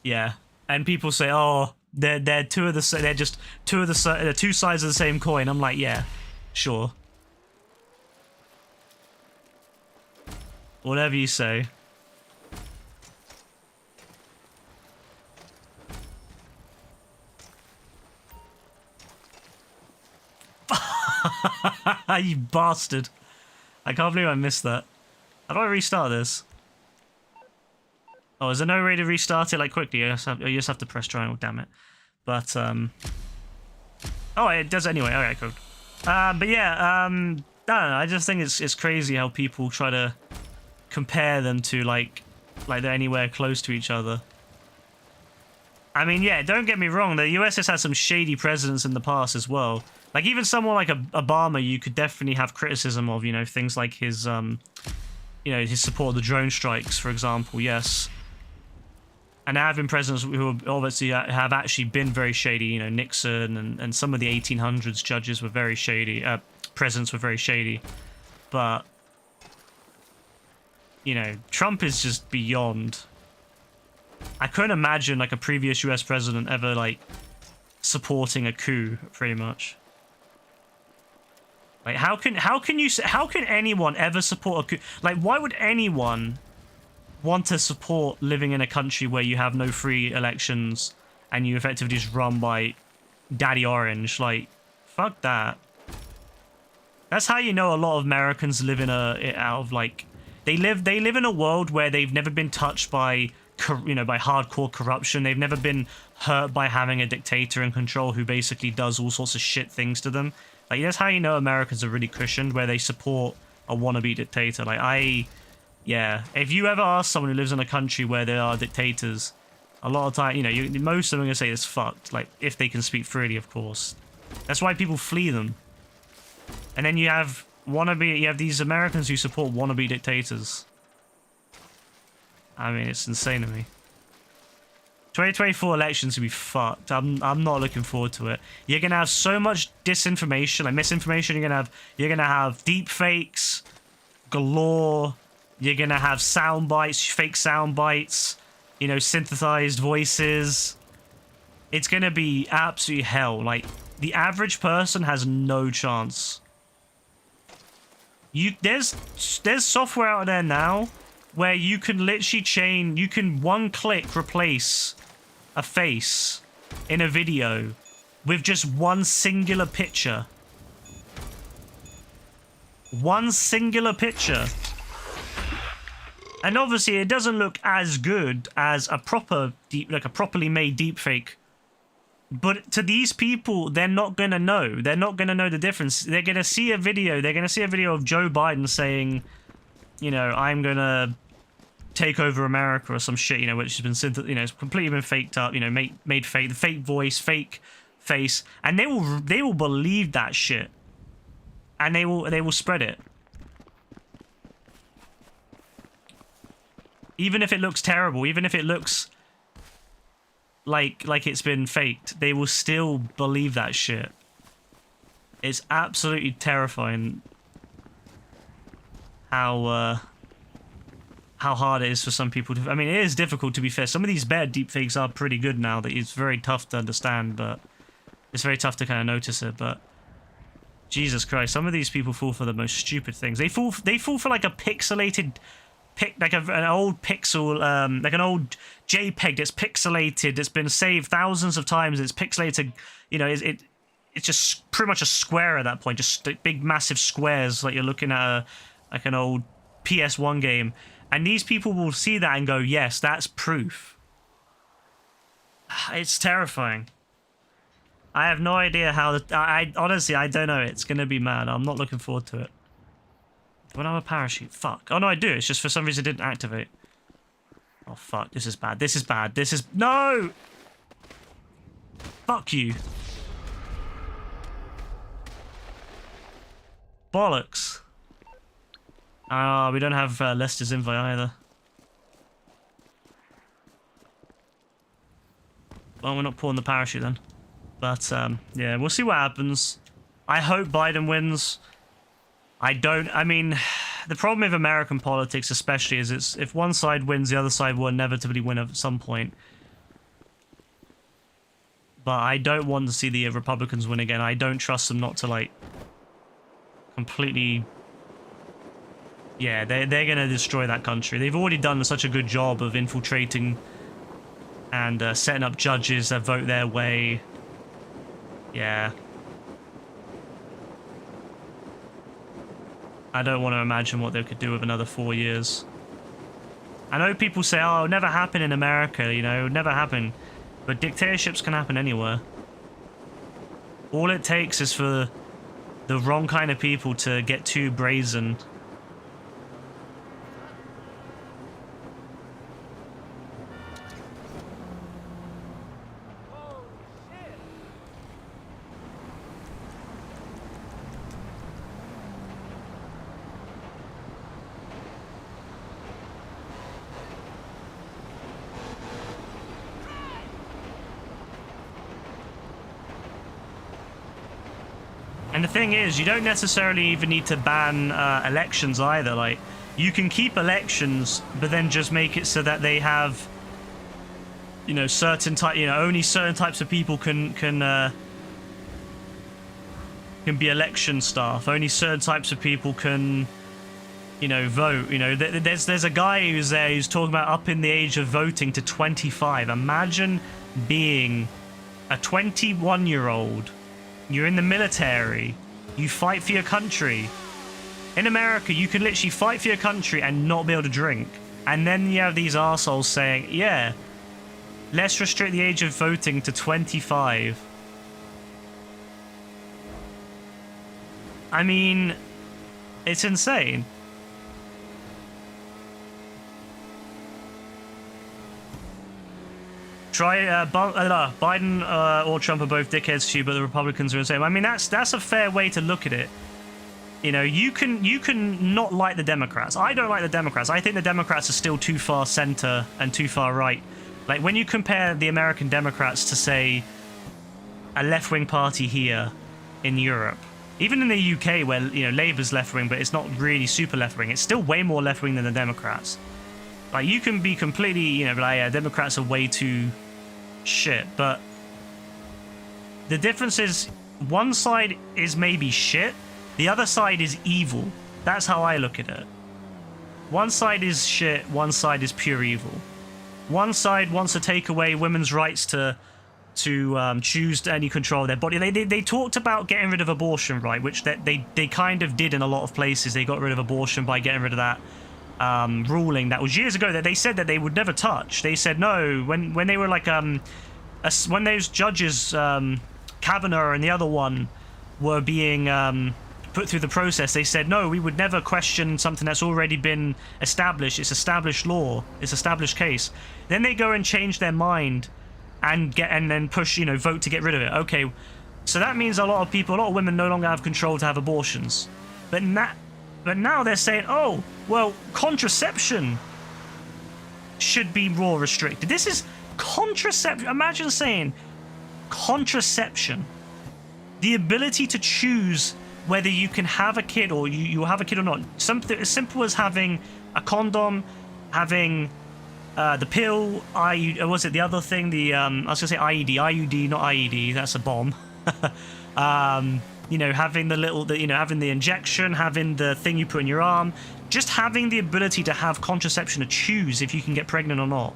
Yeah, and people say, oh, they're two sides of the same coin. I'm like, yeah, sure, whatever you say. You bastard. I can't believe I missed that. How do I restart this? Oh, is there no way to restart it like quickly? You just have to press triangle, damn it. But, oh, it does anyway. Alright, cool. But yeah, I don't know. I just think it's crazy how people try to compare them to, like they're anywhere close to each other. I mean, yeah, don't get me wrong. The US has had some shady presidents in the past as well. Like, even someone like Obama, you could definitely have criticism of, you know, things like his, you know, his support of the drone strikes, for example, yes. And there have been presidents who obviously have actually been very shady, you know, Nixon and some of the 1800s judges were very shady, presidents were very shady. But, you know, Trump is just beyond. I couldn't imagine, like, a previous US president ever, like, supporting a coup, pretty much. Like, how can anyone ever support a coup? Like, why would anyone want to support living in a country where you have no free elections and you effectively just run by Daddy Orange? Like, fuck that. That's how you know a lot of Americans live in they live in a world where they've never been touched by, you know, by hardcore corruption. They've never been hurt by having a dictator in control who basically does all sorts of shit things to them. Like, that's how you know Americans are really cushioned, where they support a wannabe dictator. Like, yeah, if you ever ask someone who lives in a country where there are dictators, a lot of time, you know, most of them are gonna say it's fucked. Like, if they can speak freely, of course. That's why people flee them. And then you have these Americans who support wannabe dictators. I mean, it's insane to me. 2024 elections will be fucked. I'm not looking forward to it. You're gonna have so much disinformation, like misinformation. You're gonna have deep fakes galore. You're gonna have sound bites, fake sound bites, you know, synthesized voices. It's gonna be absolute hell. Like, the average person has no chance. There's software out there now where you can literally you can one click replace a face in a video with just one singular picture. One singular picture. And obviously it doesn't look as good as a properly made deepfake. But to these people, they're not gonna know. They're not gonna know the difference. They're gonna see a video. They're gonna see a video of Joe Biden saying, you know, I'm gonna take over America or some shit, you know, which has been, you know, it's completely been faked up, you know, made fake, the fake voice, fake face, and they will believe that shit, and they will spread it, even if it looks terrible, even if it looks like it's been faked, they will still believe that shit. It's absolutely terrifying how how hard it is for some people to... I mean, it is difficult, to be fair. Some of these better deepfakes are pretty good now. That it's very tough to understand, but it's very tough to kind of notice it. But Jesus Christ, some of these people fall for the most stupid things. They fall for like a pixelated like an old pixel, like an old JPEG that's pixelated. It's been saved thousands of times. It's pixelated. You know, it's just pretty much a square at that point. Just big, massive squares, like you're looking at like an old PS1 game. And these people will see that and go, yes, that's proof. It's terrifying. I have no idea how... honestly, I don't know. It's going to be mad. I'm not looking forward to it. Do I have a parachute? Fuck. Oh, no, I do. It's just for some reason it didn't activate. Oh, fuck. This is bad. This is bad. This is... No! Fuck you. Bollocks. We don't have Lester's invite either. Well, we're not pulling the parachute then. But, yeah, we'll see what happens. I hope Biden wins. I mean, the problem with American politics especially is if one side wins, the other side will inevitably win at some point. But I don't want to see the Republicans win again. I don't trust them not to, like, completely... Yeah, they're going to destroy that country. They've already done such a good job of infiltrating and setting up judges that vote their way. Yeah. I don't want to imagine what they could do with another 4 years. I know people say, oh, it'll never happen in America, you know, it'll never happen. But dictatorships can happen anywhere. All it takes is for the wrong kind of people to get too brazen. And the thing is, you don't necessarily even need to ban elections either. Like, you can keep elections, but then just make it so that they have, you know, only certain types of people can be election staff. Only certain types of people can, you know, vote. You know, there's a guy who's there who's talking about upping the age of voting to 25. Imagine being a 21-year-old. You're in the military. You fight for your country. In America, you can literally fight for your country and not be able to drink. And then you have these arseholes saying, yeah, let's restrict the age of voting to 25. I mean, it's insane. Biden or Trump are both dickheads to you, but the Republicans are insane. I mean, that's a fair way to look at it. You know, you can not like the Democrats. I don't like the Democrats. I think the Democrats are still too far center and too far right. Like, when you compare the American Democrats to, say, a left-wing party here in Europe, even in the UK, where, you know, Labour's left-wing, but it's not really super left-wing, it's still way more left-wing than the Democrats. Like, you can be completely, you know, like, yeah, Democrats are way too shit, but the difference is one side is maybe shit, the other side is evil. That's how I look at it. One side is shit, one side is pure evil. One side wants to take away women's rights to choose any control of their body. They talked about getting rid of abortion, right? Which they kind of did in a lot of places. They got rid of abortion by getting rid of that ruling that was years ago that they said that they would never touch. They said no when they were like when those judges Kavanaugh and the other one were being put through the process. They said no, we would never question something that's already been established. It's established law. It's established case. Then they go and change their mind and then push, you know, vote to get rid of it. Okay, so that means a lot of women no longer have control to have abortions. But now they're saying, oh, well, contraception should be more restricted. This is contraception. Imagine saying contraception. The ability to choose whether you can have a kid or you have a kid or not. Something as simple as having a condom having the pill, was it the other thing? The I was gonna say IUD, not IED. That's a bomb. You know, having having the injection, having the thing you put in your arm, just having the ability to have contraception to choose if you can get pregnant or not.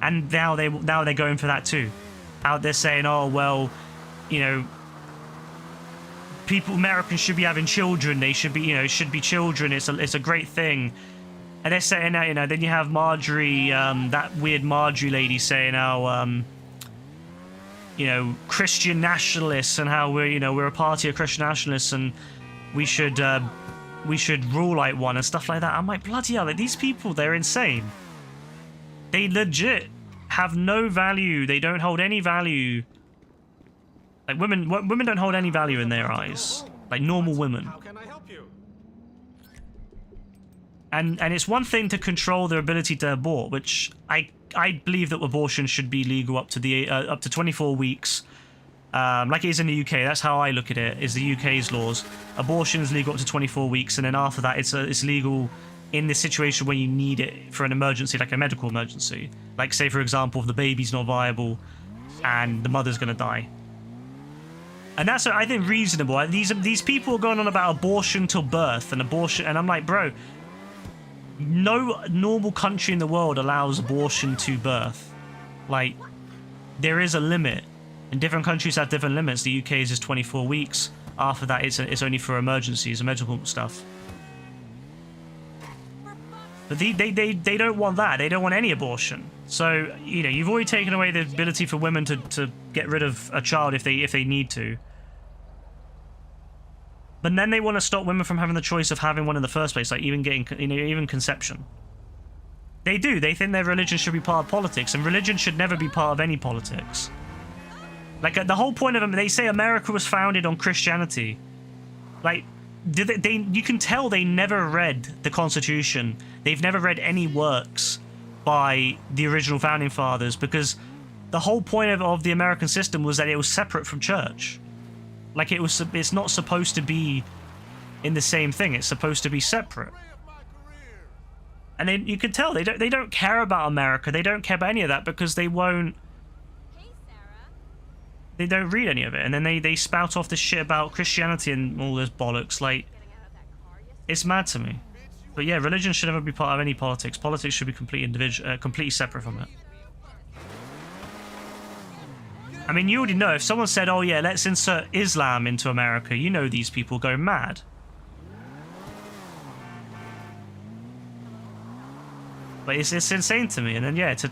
And now they're going for that too. Out there saying, oh well, you know, Americans should be having children. They should be, you know, should be children. It's a great thing. And they're saying that, you know, then you have Marjorie, that weird Marjorie lady saying how, you know, Christian nationalists and how we're a party of Christian nationalists and we should rule like one and stuff like that. I'm like, bloody hell, like, these people, they're insane. They legit have no value. They don't hold any value. Like, women don't hold any value in their eyes. Like, normal women. How can I help you? And it's one thing to control their ability to abort, which I believe that abortion should be legal up to 24 weeks, like it is in the UK. That's how I look at it. Is the UK's laws? Abortion is legal up to 24 weeks, and then after that, it's legal in the situation where you need it for an emergency, like a medical emergency. Like, say for example, if the baby's not viable and the mother's gonna die. And that's, I think, reasonable. These people are going on about abortion till birth and abortion, and I'm like, bro, no normal country in the world allows abortion to birth. Like, there is a limit, and different countries have different limits. The UK's is 24 weeks. After that, it's only for emergencies and medical stuff. But they don't want that. They don't want any abortion. So, you know, you've already taken away the ability for women to get rid of a child if they need to. But then they want to stop women from having the choice of having one in the first place, like even getting, you know, even conception. They do. They think their religion should be part of politics, and religion should never be part of any politics. Like, the whole point of them, they say America was founded on Christianity. Like, you can tell they never read the Constitution. They've never read any works by the original founding fathers, because the whole point of the American system was that it was separate from church. Like, it's not supposed to be in the same thing. It's supposed to be separate. And then you can tell they don't care about America. They don't care about any of that because they won't. They don't read any of it, and then they spout off this shit about Christianity and all this bollocks. Like, it's mad to me. But yeah, religion should never be part of any politics. Politics should be completely separate from it. I mean, you already know, if someone said, oh yeah, let's insert Islam into America, you know these people go mad. But it's insane to me. And then, yeah, to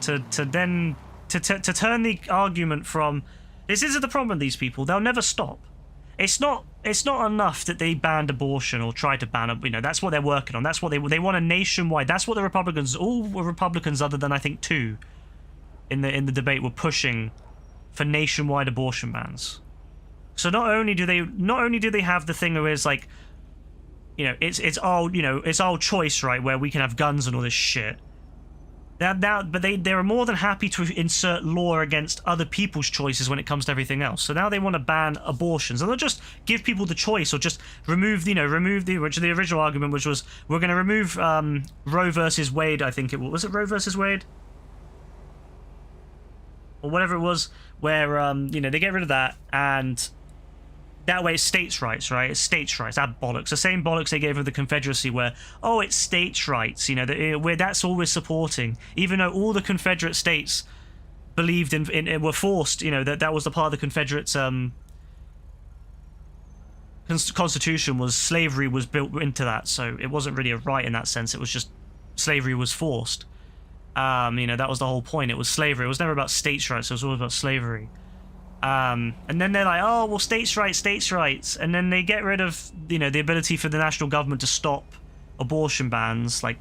turn the argument from, this isn't the problem with these people, they'll never stop. It's not enough that they banned abortion or tried to ban it. You know, that's what they're working on. That's what they want a nationwide. That's what the Republicans, all Republicans other than I think two in the debate, were pushing for nationwide abortion bans. So not only do they have the thing where it's like, you know, it's all choice, right, where we can have guns and all this shit. But they're more than happy to insert law against other people's choices when it comes to everything else. So now they want to ban abortions, and they'll just give people the choice, or just remove the original argument, which was, we're going to remove Roe versus Wade. I think was it Roe versus Wade, or whatever it was, where they get rid of that, and that way it's states' rights, right? It's states' rights. That bollocks. The same bollocks they gave with the Confederacy, where, oh, it's states' rights, you know, that's all we're supporting, even though all the Confederate states believed in were forced, you know, that was the part of the Confederates Constitution, was slavery was built into that, so it wasn't really a right in that sense. It was just slavery was forced. You know, that was the whole point. It was slavery. It was never about states' rights. It was always about slavery. And then they're like, oh, well, states' rights. And then they get rid of, you know, the ability for the national government to stop abortion bans, like,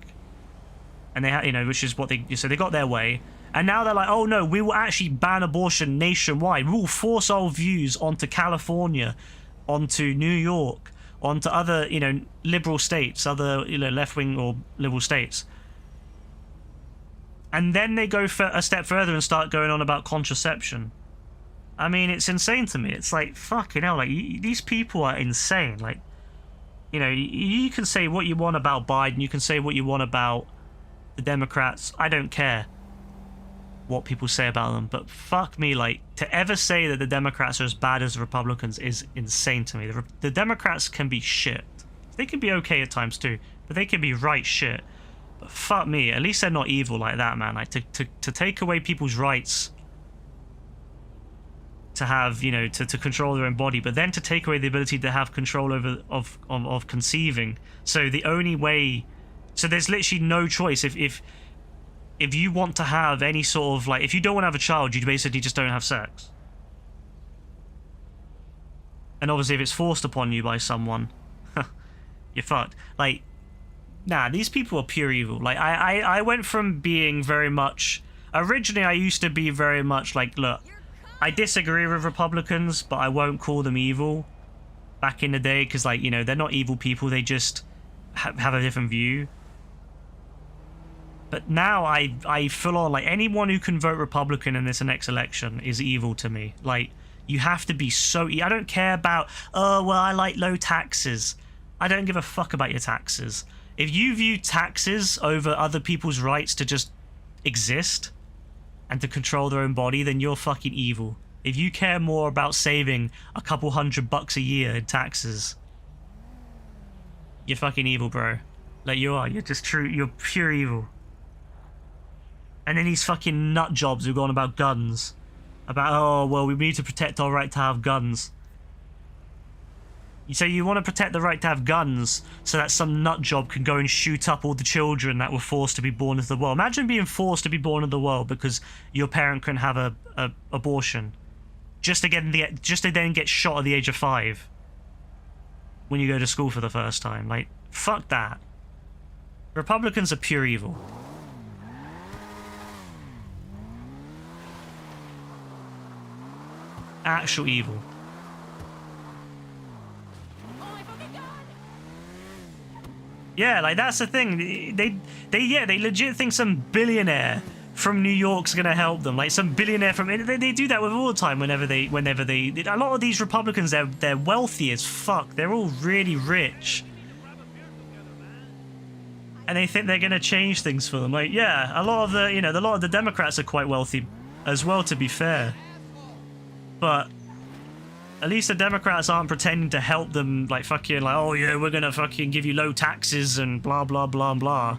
and they you know, which is what so they got their way. And now they're like, oh no, we will actually ban abortion nationwide. We will force our views onto California, onto New York, onto other, you know, liberal states, other, you know, left-wing or liberal states. And then they go a step further and start going on about contraception. I mean, it's insane to me. It's like, fucking hell, like, these people are insane. Like, you know, you can say what you want about Biden, you can say what you want about the Democrats, I don't care what people say about them, but fuck me, like, to ever say that the Democrats are as bad as the Republicans is insane to me. The Democrats can be shit. They can be okay at times too, but they can be right shit. But fuck me, at least they're not evil like that, man. Like, to take away people's rights to have, you know, to control their own body, but then to take away the ability to have control over of conceiving. So the only way, so there's literally no choice. If you want to have any sort of, like, if you don't want to have a child, you basically just don't have sex. And obviously if it's forced upon you by someone, you're fucked. Like, nah, these people are pure evil. Like, I went from being very much, originally I used to be very much like, look, I disagree with Republicans, but I won't call them evil back in the day, because, like, you know, they're not evil people, they just have a different view. But now I full on, like, anyone who can vote Republican in this next election is evil to me. Like, you have to be so... I don't care about, oh, well, I like low taxes. I don't give a fuck about your taxes. If you view taxes over other people's rights to just exist and to control their own body, then you're fucking evil. If you care more about saving a couple $100 a year in taxes, you're fucking evil, bro. Like, you are. You're just true. You're pure evil. And then these fucking nut jobs who go on about guns. About, oh, well, we need to protect our right to have guns. So you want to protect the right to have guns so that some nut job can go and shoot up all the children that were forced to be born into the world. Imagine being forced to be born into the world because your parent couldn't have a abortion. Just to then get shot at the age of 5. When you go to school for the first time. Like, fuck that. Republicans are pure evil. Actual evil. Yeah, like, that's the thing. They legit think some billionaire from New York's gonna help them. Like, some billionaire from... They do that with all the time whenever they... A lot of these Republicans, they're wealthy as fuck. They're all really rich. And they think they're gonna change things for them. Like, yeah, a lot of the, you know, a lot of the Democrats are quite wealthy as well, to be fair. But at least the Democrats aren't pretending to help them, like, fucking, like, oh yeah, we're gonna fucking give you low taxes and blah blah blah blah.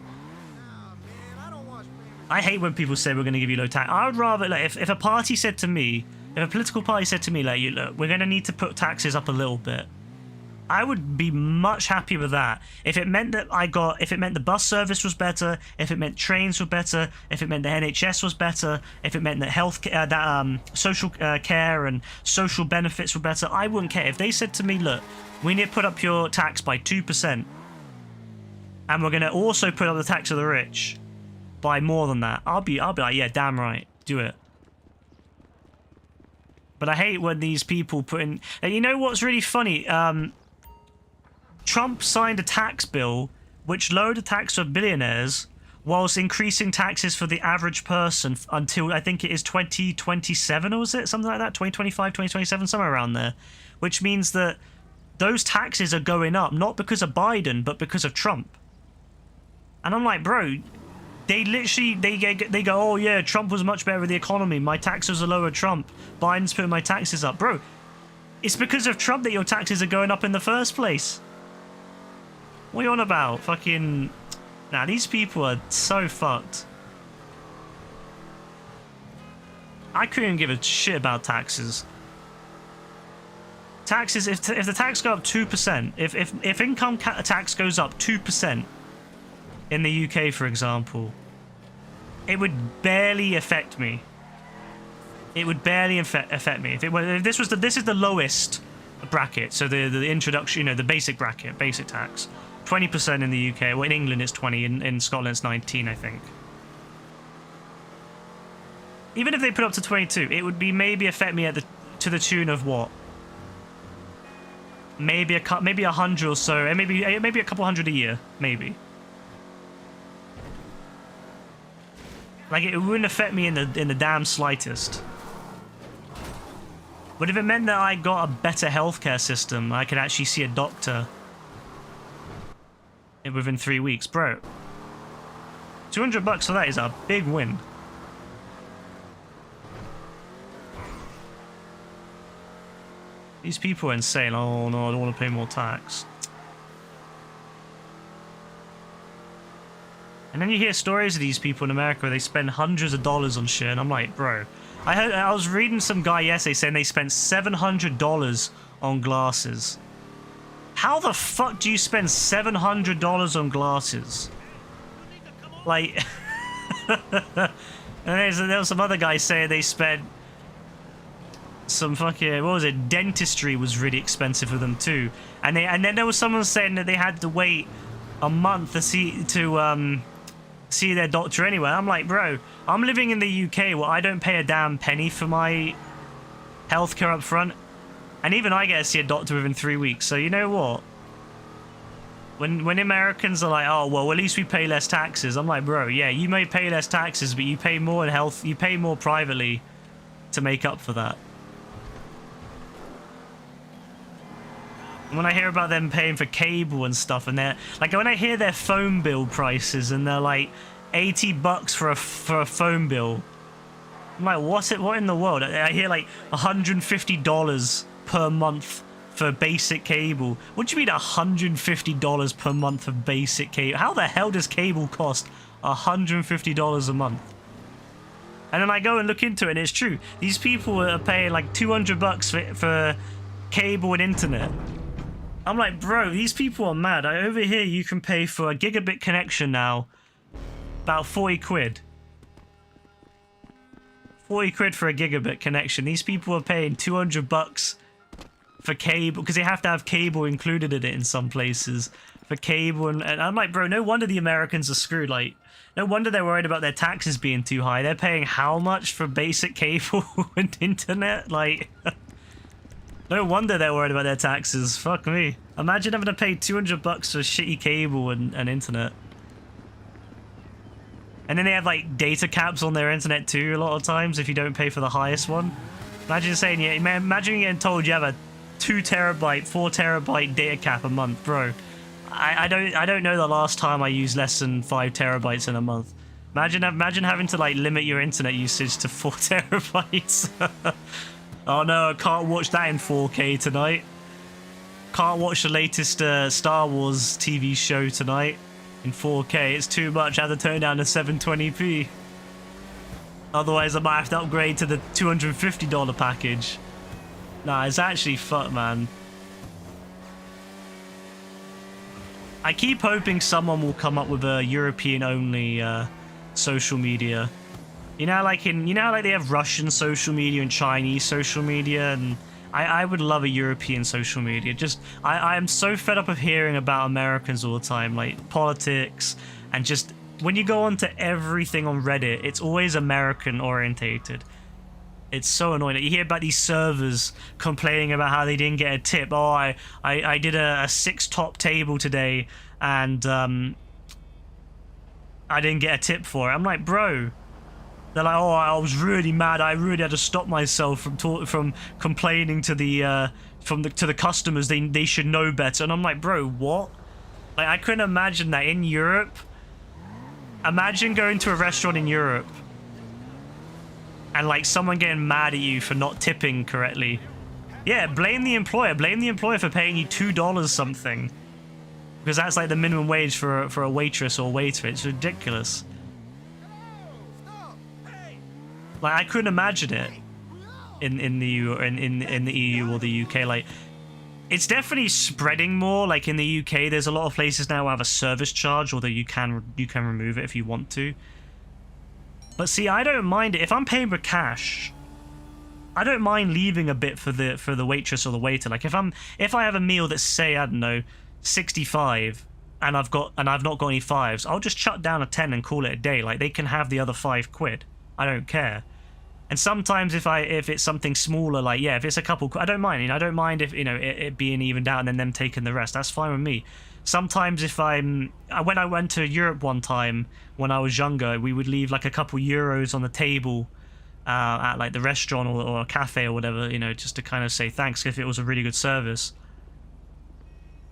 I hate when people say we're gonna give you low tax. I would rather, like, if a party said to me, if a political party said to me, like, look, we're gonna need to put taxes up a little bit, I would be much happier with that. If it meant that if it meant the bus service was better, if it meant trains were better, if it meant the NHS was better, if it meant that social care and social benefits were better, I wouldn't care. If they said to me, look, we need to put up your tax by 2%, and we're gonna also put up the tax of the rich by more than that, I'll be like, yeah, damn right, do it. But I hate when these people put in... And you know what's really funny? Trump signed a tax bill which lowered the tax for billionaires whilst increasing taxes for the average person until, I think it is 2027, or was it? Something like that? 2025, 2027, somewhere around there. Which means that those taxes are going up, not because of Biden, but because of Trump. And I'm like, bro, they literally, they go, oh yeah, Trump was much better with the economy. My taxes are lower, Trump. Biden's putting my taxes up. Bro, it's because of Trump that your taxes are going up in the first place. What are you on about? Fucking... Nah, these people are so fucked. I couldn't give a shit about taxes. Taxes, if the tax go up 2%, if income tax goes up 2% in the UK, for example, it would barely affect me. It would barely affect me. If this is the lowest bracket, so the introduction, you know, the basic bracket, basic tax. 20% in the UK. Well, in England it's 20. In Scotland it's 19, I think. Even if they put up to 22, it would be maybe affect me to the tune of what? Maybe 100 or so, and maybe a couple hundred a year, maybe. Like, it wouldn't affect me in the damn slightest. But if it meant that I got a better healthcare system, I could actually see a doctor within 3 weeks, bro. $200 for that is a big win. These people are insane. Oh no, I don't want to pay more tax. And then you hear stories of these people in America where they spend hundreds of dollars on shit, and I'm like, bro. I was reading some guy yesterday saying they spent $700 on glasses. How the fuck do you spend $700 on glasses? Like, and there was some other guy saying they spent some fucking, what was it, dentistry was really expensive for them too. And then there was someone saying that they had to wait a month to see their doctor anyway. I'm like, bro, I'm living in the UK where I don't pay a damn penny for my healthcare up front. And even I get to see a doctor within 3 weeks. So you know what? When Americans are like, oh, well, at least we pay less taxes. I'm like, bro, yeah, you may pay less taxes, but you pay more in health. You pay more privately to make up for that. When I hear about them paying for cable and stuff, and they're like, when I hear their phone bill prices and they're like $80 for a phone bill, I'm like, what in the world? I hear like $150 per month for basic cable. What do you mean $150 per month for basic cable? How the hell does cable cost $150 a month? And then I go and look into it, and it's true. These people are paying like $200 for cable and internet. I'm like, bro, these people are mad. Over here, you can pay for a gigabit connection now, about 40 quid. 40 quid for a gigabit connection. These people are paying $200 for cable, because they have to have cable included in it in some places. For cable, and I'm like, bro, no wonder the Americans are screwed. Like, no wonder they're worried about their taxes being too high. They're paying how much for basic cable and internet? Like... No wonder they're worried about their taxes. Fuck me. Imagine having to pay $200 for shitty cable and internet. And then they have like data caps on their internet too a lot of times if you don't pay for the highest one. Imagine saying, yeah, imagine getting told you have a 2 terabyte, 4 terabyte data cap a month, bro. I don't know the last time I used less than 5 terabytes in a month. Imagine having to like limit your internet usage to 4 terabytes. Oh no, I can't watch that in 4K tonight. Can't watch the latest Star Wars TV show tonight in 4K. It's too much. I have to turn down to 720p. Otherwise, I might have to upgrade to the $250 package. Nah, it's actually fucked, man. I keep hoping someone will come up with a European-only social media. You know, like they have Russian social media and Chinese social media, and I would love a European social media. Just I am so fed up of hearing about Americans all the time, like politics, and just when you go onto everything on Reddit, it's always American orientated. It's so annoying. You hear about these servers complaining about how they didn't get a tip. Oh, I did a 6-top table today, and I didn't get a tip for it. I'm like, bro. They're like, oh, I was really mad. I really had to stop myself from complaining to the to the customers. They should know better. And I'm like, bro, what? Like, I couldn't imagine that in Europe. Imagine going to a restaurant in Europe and like someone getting mad at you for not tipping correctly. Yeah, blame the employer. Blame the employer for paying you $2 something, because that's like the minimum wage for a waitress or waiter. It's ridiculous. Like, I couldn't imagine it in the EU or in the EU or the UK. Like, it's definitely spreading more. Like in the UK, there's a lot of places now who have a service charge, although you can remove it if you want to. But see, I don't mind it if I'm paying with cash. I don't mind leaving a bit for the waitress or the waiter. Like if I have a meal that's, say, I don't know, 65, and I've not got any 5s, I'll just chuck down a 10 and call it a day. Like, they can have the other 5 quid. I don't care. And sometimes if it's something smaller, like, yeah, if it's a couple, I don't mind. You know, I don't mind if, you know, it being evened out and then them taking the rest. That's fine with me. Sometimes if when I went to Europe one time when I was younger, we would leave like a couple euros on the table at like the restaurant or a cafe or whatever, you know, just to kind of say thanks if it was a really good service.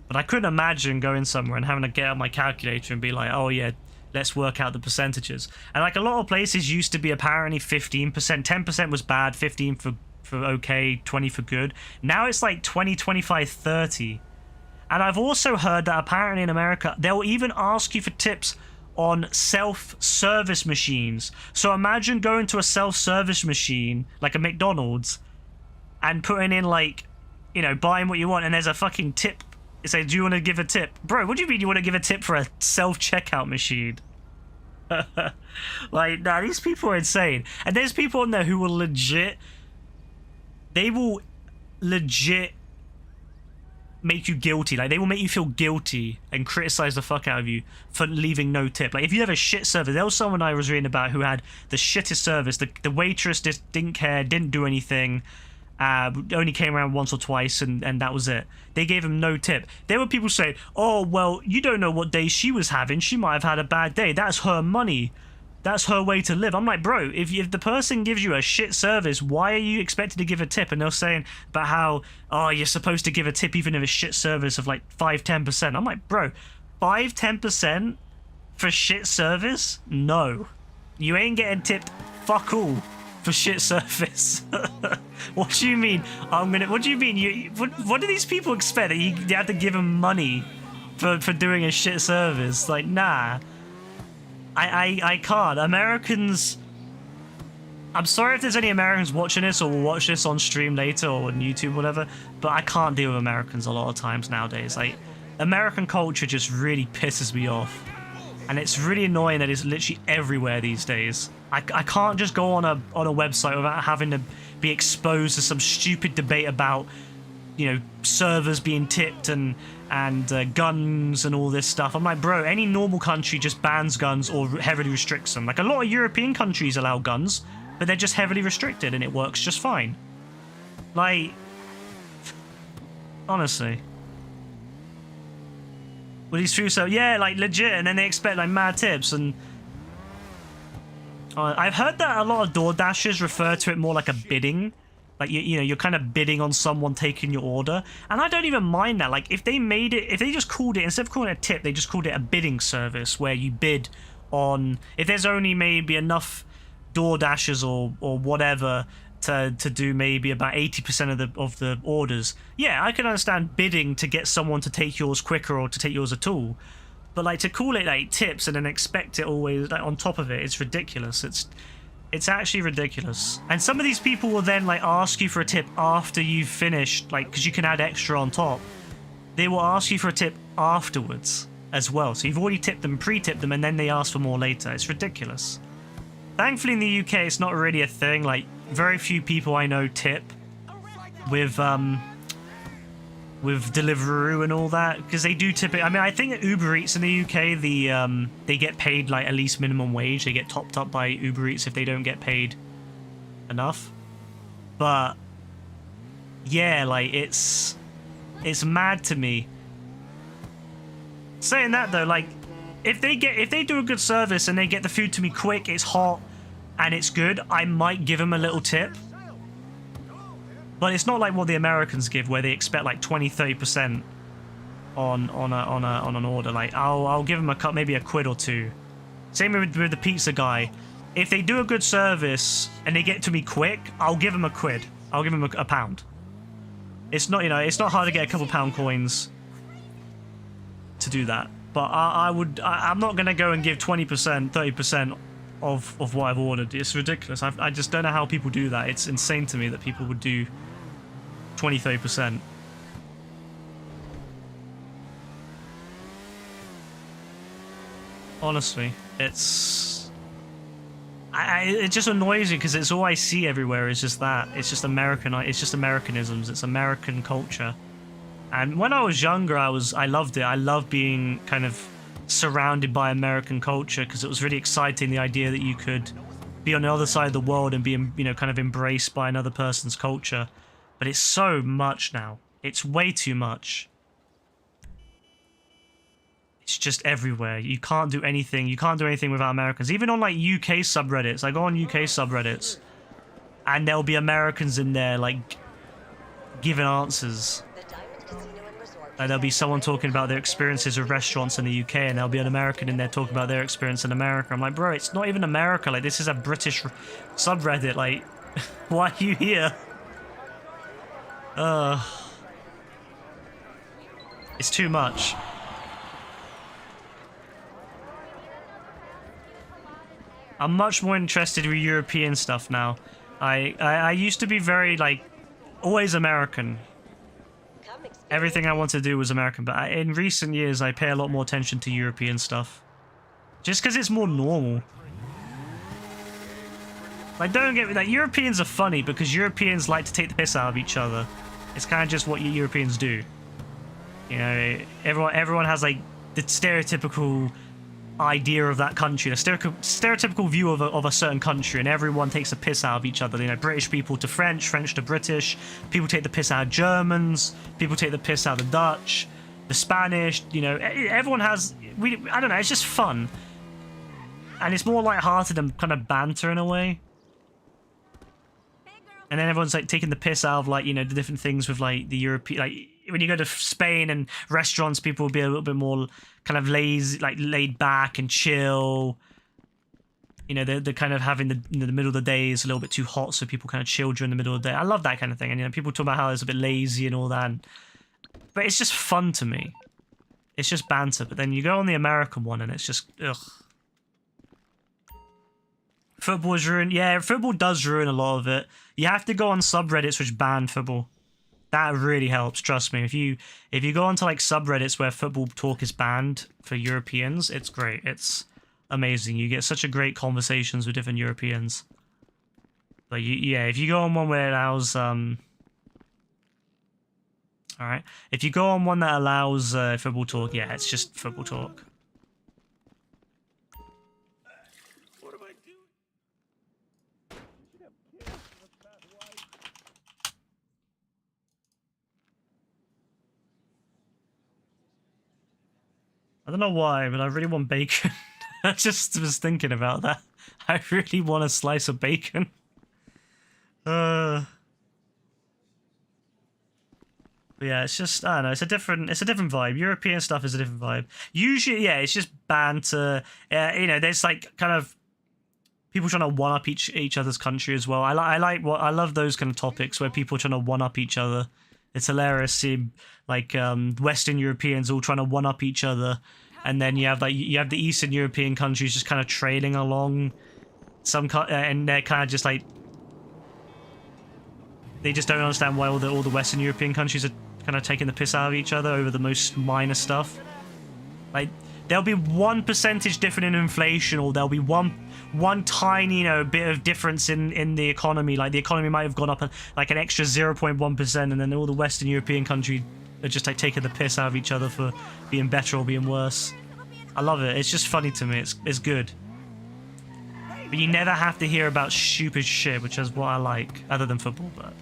But I couldn't imagine going somewhere and having to get out my calculator and be like, oh yeah, let's work out the percentages. And like a lot of places used to be apparently 15%, 10% was bad, 15 for okay, 20 for good. Now it's like 20, 25, 30. And I've also heard that apparently in America, they'll even ask you for tips on self-service machines. So imagine going to a self-service machine, like a McDonald's, and putting in like, you know, buying what you want, and there's a fucking tip. It says, do you want to give a tip? Bro, what do you mean you want to give a tip for a self-checkout machine? Like, nah, these people are insane. And there's people on there who will legit, they will legit make you guilty. Like, they will make you feel guilty and criticize the fuck out of you for leaving no tip. Like, if you have a shit service, there was someone I was reading about who had the shittest service. The waitress just didn't care, didn't do anything, only came around once or twice, and that was it. They gave him no tip. There were people saying, oh, well, you don't know what day she was having. She might have had a bad day. That's her money. That's her way to live. I'm like, bro, if the person gives you a shit service, why are you expected to give a tip? And they're saying about how, oh, you're supposed to give a tip even if it's shit service of like 5-10%. I'm like, bro, 5-10% for shit service? No. You ain't getting tipped fuck all for shit service. What do you mean? What do you mean? What do these people expect? That you have to give them money for doing a shit service? Like, nah. I can't. Americans... I'm sorry if there's any Americans watching this or will watch this on stream later or on YouTube or whatever, but I can't deal with Americans a lot of times nowadays. Like, American culture just really pisses me off. And it's really annoying that it's literally everywhere these days. I can't just go on a website without having to be exposed to some stupid debate about, you know, servers being tipped and guns and all this stuff. I'm like, bro, any normal country just bans guns or heavily restricts them. Like, a lot of European countries allow guns, but they're just heavily restricted and it works just fine. Like, honestly. Well, these few, so yeah, like legit, and then they expect like mad tips. And I've heard that a lot of door dashers refer to it more like a bidding. Like, you know, you're kind of bidding on someone taking your order. And I don't even mind that. Like, if they made it, if they just called it, instead of calling it a tip, they just called it a bidding service where you bid on, if there's only maybe enough door dashers or whatever to do maybe about 80% of the orders. Yeah, I can understand bidding to get someone to take yours quicker or to take yours at all. But like, to call it like tips and then expect it always like on top of it, it's ridiculous. It's actually ridiculous. And some of these people will then like ask you for a tip after you've finished, like, because you can add extra on top. They will ask you for a tip afterwards as well. So you've already tipped them, pre-tipped them, and then they ask for more later. It's ridiculous. Thankfully in the UK it's not really a thing. Like, very few people I know tip with Deliveroo and all that, because they do tip it. I mean, I think at Uber Eats in the UK, they get paid like at least minimum wage. They get topped up by Uber Eats if they don't get paid enough. But yeah, like, it's mad to me. Saying that though, like, if they do a good service and they get the food to me quick, it's hot and it's good, I might give them a little tip. But it's not like what the Americans give, where they expect like 20-30% on an order. Like, I'll give them maybe a quid or two. Same with the pizza guy. If they do a good service and they get to me quick, I'll give them a quid. I'll give them a pound. It's not, you know, it's not hard to get a couple pound coins to do that. But I'm not gonna go and give 20%, 30% of what I've ordered. It's ridiculous. I just don't know how people do that. It's insane to me that people would do 20-30%. Honestly, it just annoys me because it's all I see everywhere is just that. It's just Americanisms. It's American culture. And when I was younger, I loved it. I loved being kind of surrounded by American culture because it was really exciting, the idea that you could be on the other side of the world and be, you know, kind of embraced by another person's culture. But it's so much now. It's way too much. It's just everywhere. You can't do anything. You can't do anything without Americans. Even on like UK subreddits. I go on UK subreddits and there'll be Americans in there like giving answers. The Diamond Casino and Resort Like there'll be someone talking about their experiences of restaurants in the UK, and there'll be an American in there talking about their experience in America. I'm like, bro, it's not even America. Like, this is a British subreddit. Like, why are you here? It's too much. I'm much more interested in European stuff now. I used to be very, like, always American. Everything I want to do was American, but in recent years I pay a lot more attention to European stuff. Just because it's more normal. Like, don't get me, like, Europeans are funny because Europeans like to take the piss out of each other. It's kind of just what Europeans do. You know, everyone has, like, the stereotypical idea of that country, the stereotypical view of a certain country, and everyone takes a piss out of each other. You know, British people to French, French to British, people take the piss out of Germans, people take the piss out of the Dutch, the Spanish, you know, everyone has, I don't know, it's just fun. And it's more lighthearted and kind of banter in a way. And then everyone's like taking the piss out of, like, you know, the different things with, like, the European, like, when you go to Spain and restaurants, people will be a little bit more kind of lazy, like laid back and chill. You know, they're kind of having the middle of the day is a little bit too hot, so people kind of chill during the middle of the day. I love that kind of thing. And, you know, people talk about how it's a bit lazy and all that. But it's just fun to me. It's just banter. But then you go on the American one and it's just, ugh. Football is ruined. Yeah, football does ruin a lot of it. You have to go on subreddits which ban football. That really helps, trust me. If you go onto, like, subreddits where football talk is banned for Europeans, it's great. It's amazing. You get such a great conversations with different Europeans. But yeah, if you go on one where it allows alright. If you go on one that allows football talk, yeah, it's just football talk. I don't know why, but I really want bacon. I just was thinking about that. I really want a slice of bacon. But yeah, it's just, I don't know, it's a different vibe. European stuff is a different vibe. Usually, yeah, it's just banter. You know, there's, like, kind of people trying to one up each other's country as well. I love those kind of topics where people are trying to one up each other. It's hilarious seeing, like, Western Europeans all trying to one up each other, and then you have the Eastern European countries just kind of trailing along and they're kind of just like, they just don't understand why all the Western European countries are kind of taking the piss out of each other over the most minor stuff. Like, there'll be 1% different in inflation, or there'll be one tiny, you know, bit of difference in the economy. Like, the economy might have gone up like an extra 0.1%, and then all the Western European countries are just, like, taking the piss out of each other for being better or being worse. I love it. It's just funny to me. It's good. But you never have to hear about stupid shit, which is what I like, other than football, but...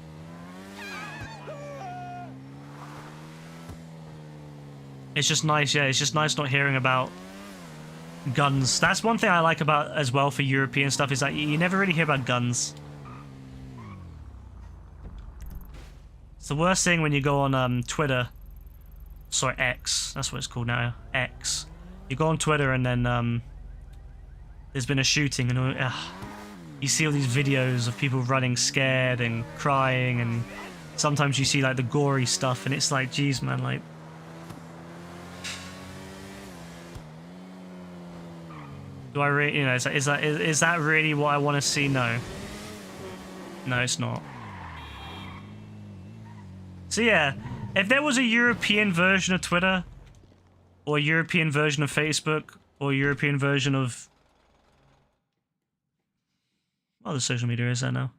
It's just nice, yeah, it's just nice not hearing about guns. That's one thing I like about, as well, for European stuff, is that you never really hear about guns. It's the worst thing when you go on Twitter. Sorry, X. That's what it's called now. X. You go on Twitter and then there's been a shooting and you see all these videos of people running scared and crying, and sometimes you see, like, the gory stuff, and it's like, geez, man, like... Do I really, you know, is that really what I want to see? No. No, it's not. So yeah, if there was a European version of Twitter, or a European version of Facebook, or a European version of... What other social media is there now?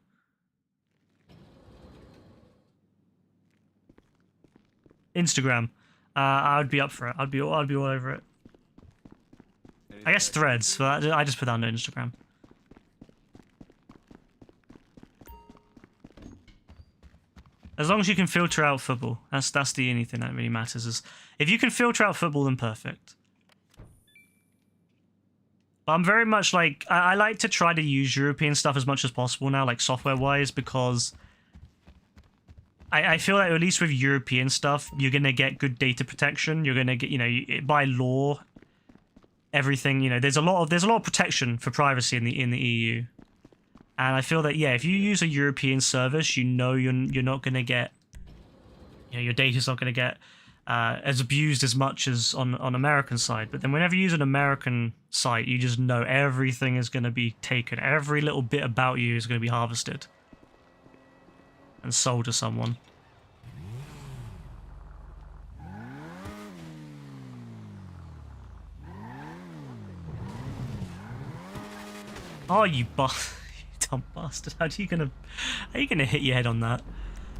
Instagram. I would be up for it. I'd be all over it. I guess Threads, but I just put that on Instagram. As long as you can filter out football, that's the only thing that really matters. Is if you can filter out football, then perfect. But I'm very much like, I like to try to use European stuff as much as possible now, like software-wise, because I feel like at least with European stuff, you're gonna get good data protection. You're gonna get, you know, by law, everything. You know, there's a lot of protection for privacy in the EU. And I feel that, yeah, if you use a European service, you know you're not gonna get, you know, your data's not gonna get as abused as much as on American side. But then whenever you use an American site, you just know everything is gonna be taken. Every little bit about you is gonna be harvested and sold to someone. Oh, you dumb bastard! How are you gonna hit your head on that?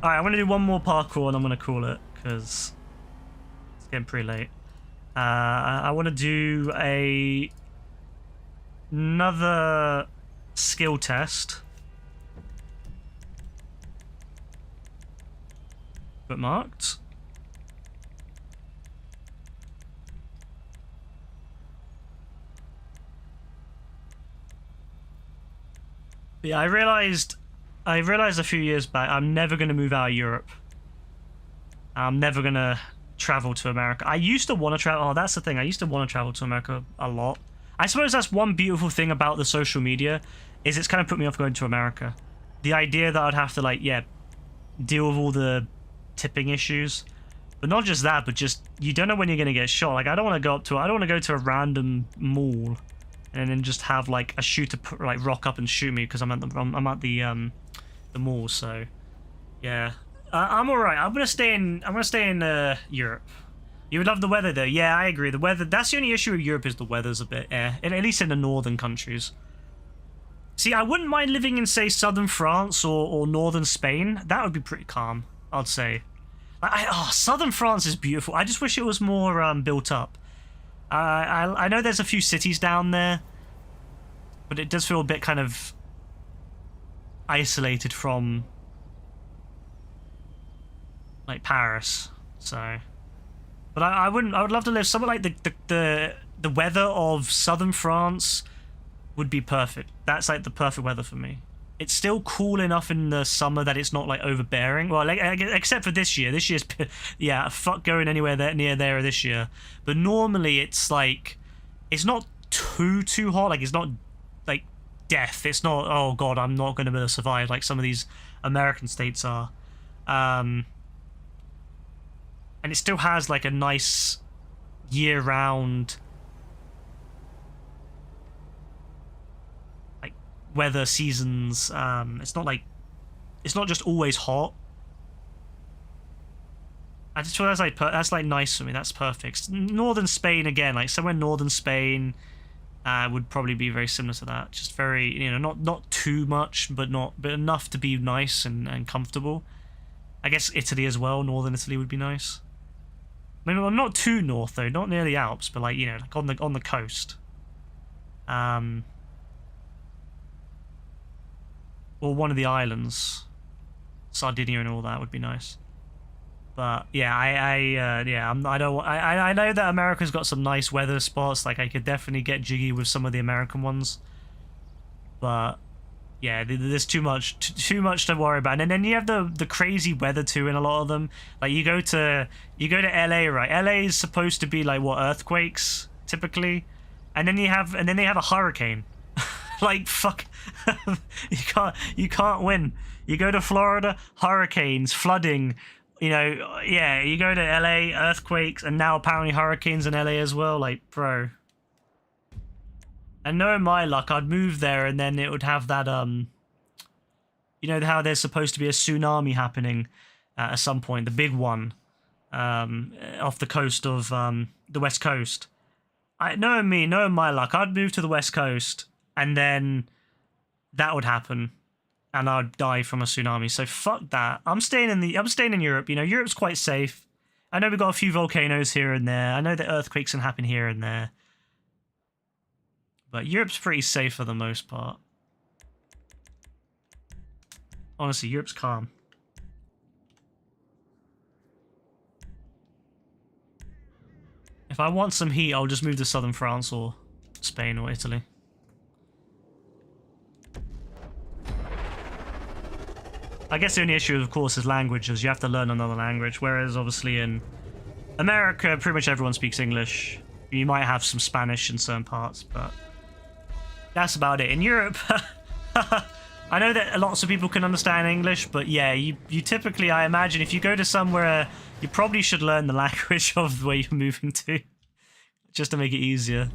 All right, I'm gonna do one more parkour and I'm gonna call it because it's getting pretty late. I want to do another skill test. Bookmarked. Yeah, I realized a few years back I'm never going to move out of Europe. I'm never going to travel to America. I used to want to travel. Oh, that's the thing. I used to want to travel to America a lot. I suppose that's one beautiful thing about the social media is it's kind of put me off going to America. The idea that I'd have to, like, yeah, deal with all the tipping issues, but not just that, but just you don't know when you're going to get shot. Like, I don't want to go to a random mall and then just have like a shooter like rock up and shoot me because I'm at the mall. So yeah, I'm all right. I'm gonna stay in Europe. You would love the weather though. Yeah, I agree. The weather. That's the only issue with Europe is the weather's a bit at least in the northern countries. See, I wouldn't mind living in, say, southern France or northern Spain. That would be pretty calm, I'd say. Southern France is beautiful. I just wish it was more built up. I know there's a few cities down there, but it does feel a bit kind of isolated from, like, Paris. So, but I would love to live somewhere like the weather of southern France would be perfect. That's like the perfect weather for me. It's still cool enough in the summer that it's not like overbearing. Well, like, except for this year. This year's, yeah, fuck going anywhere near there this year. But normally it's like, it's not too hot. Like, it's not like death. It's not, oh god, I'm not going to be able to survive like some of these American states are. And it still has like a nice year-round weather seasons. It's not just always hot. I just feel that's like nice for me. That's perfect. Northern Spain again, like somewhere in northern Spain would probably be very similar to that. Just very, you know, not too much, but enough to be nice and comfortable. I guess Italy as well. Northern Italy would be nice. I mean, well, not too north though, not near the Alps, but like, you know, like on the coast. Or one of the islands, Sardinia and all that would be nice. But yeah, I know that America's got some nice weather spots. Like I could definitely get jiggy with some of the American ones. But yeah, there's too much to worry about. And then you have the crazy weather too in a lot of them. Like you go to LA, right? LA is supposed to be like what, earthquakes typically, and then they have a hurricane. Like fuck, you can't win. You go to Florida, hurricanes, flooding. You know, yeah. You go to LA, earthquakes, and now apparently hurricanes in LA as well. Like, bro. And knowing my luck, I'd move there, and then it would have that you know how there's supposed to be a tsunami happening at some point, the big one, off the coast of the West Coast. Knowing my luck, I'd move to the West Coast. And then that would happen, and I'd die from a tsunami. So fuck that. I'm staying in Europe. You know, Europe's quite safe. I know we've got a few volcanoes here and there. I know that earthquakes can happen here and there, but Europe's pretty safe for the most part. Honestly, Europe's calm. If I want some heat, I'll just move to southern France or Spain or Italy. I guess the only issue, of course, is languages. You have to learn another language, whereas obviously in America, pretty much everyone speaks English. You might have some Spanish in certain parts, but that's about it. In Europe, I know that lots of people can understand English, but yeah, you typically, I imagine, if you go to somewhere, you probably should learn the language of where you're moving to, just to make it easier.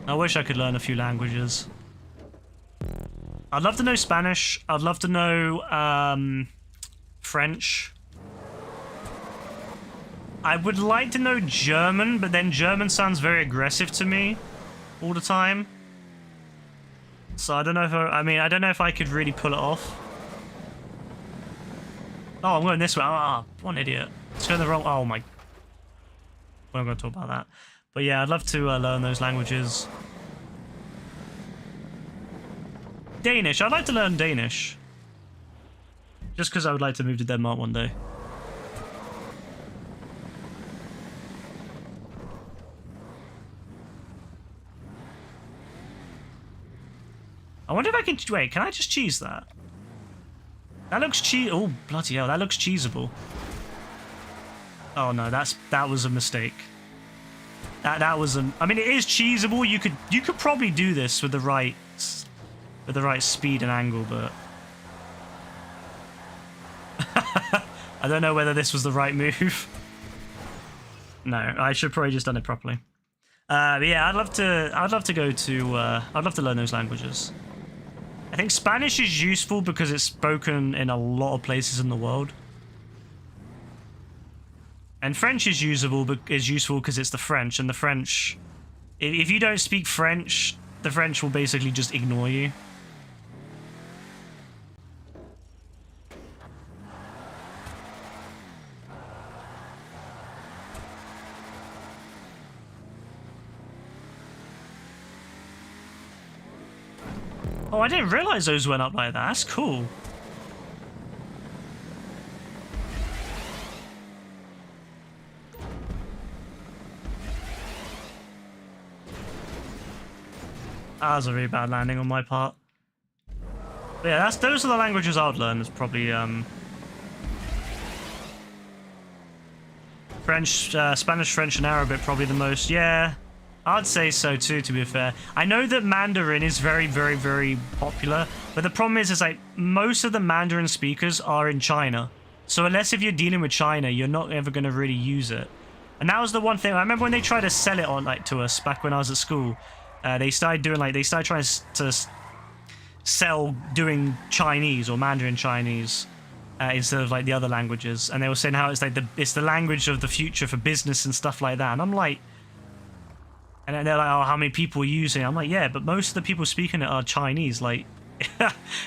I wish I could learn a few languages. I'd love to know Spanish. I'd love to know French. I would like to know German, but then German sounds very aggressive to me all the time. So I don't know if I don't know if I could really pull it off. Oh, I'm going this way. Ah, what an idiot. It's going the wrong... Oh my... We're not going to talk about that. But yeah, I'd love to learn those languages. Danish. I'd like to learn Danish. Just because I would like to move to Denmark one day. I wonder if I can... Wait, can I just cheese that? That looks cheese... Oh, bloody hell. That looks cheesable. Oh no, that was a mistake. That was I mean, it is cheesable. You could probably do this with the right speed and angle, but I don't know whether this was the right move. No, I should probably just done it properly. But yeah, I'd love to go to I'd love to learn those languages. I think Spanish is useful because it's spoken in a lot of places in the world. And French is useful because it's the French, and the French... If you don't speak French, the French will basically just ignore you. Oh, I didn't realize those went up like that. That's cool. That was a really bad landing on my part. But yeah, those are the languages I would learn. It's probably French, Spanish, French, and Arabic probably the most. Yeah, I'd say so too, to be fair. I know that Mandarin is very, very, very popular, but the problem is like most of the Mandarin speakers are in China. So unless if you're dealing with China, you're not ever going to really use it. And that was the one thing I remember when they tried to sell it on to us back when I was at school. They started trying to sell doing Chinese or Mandarin Chinese instead of like the other languages, and they were saying how it's like it's the language of the future for business and stuff like that. And I'm like, and they're like, oh, how many people are using it? I'm like, yeah, but most of the people speaking it are Chinese. Like,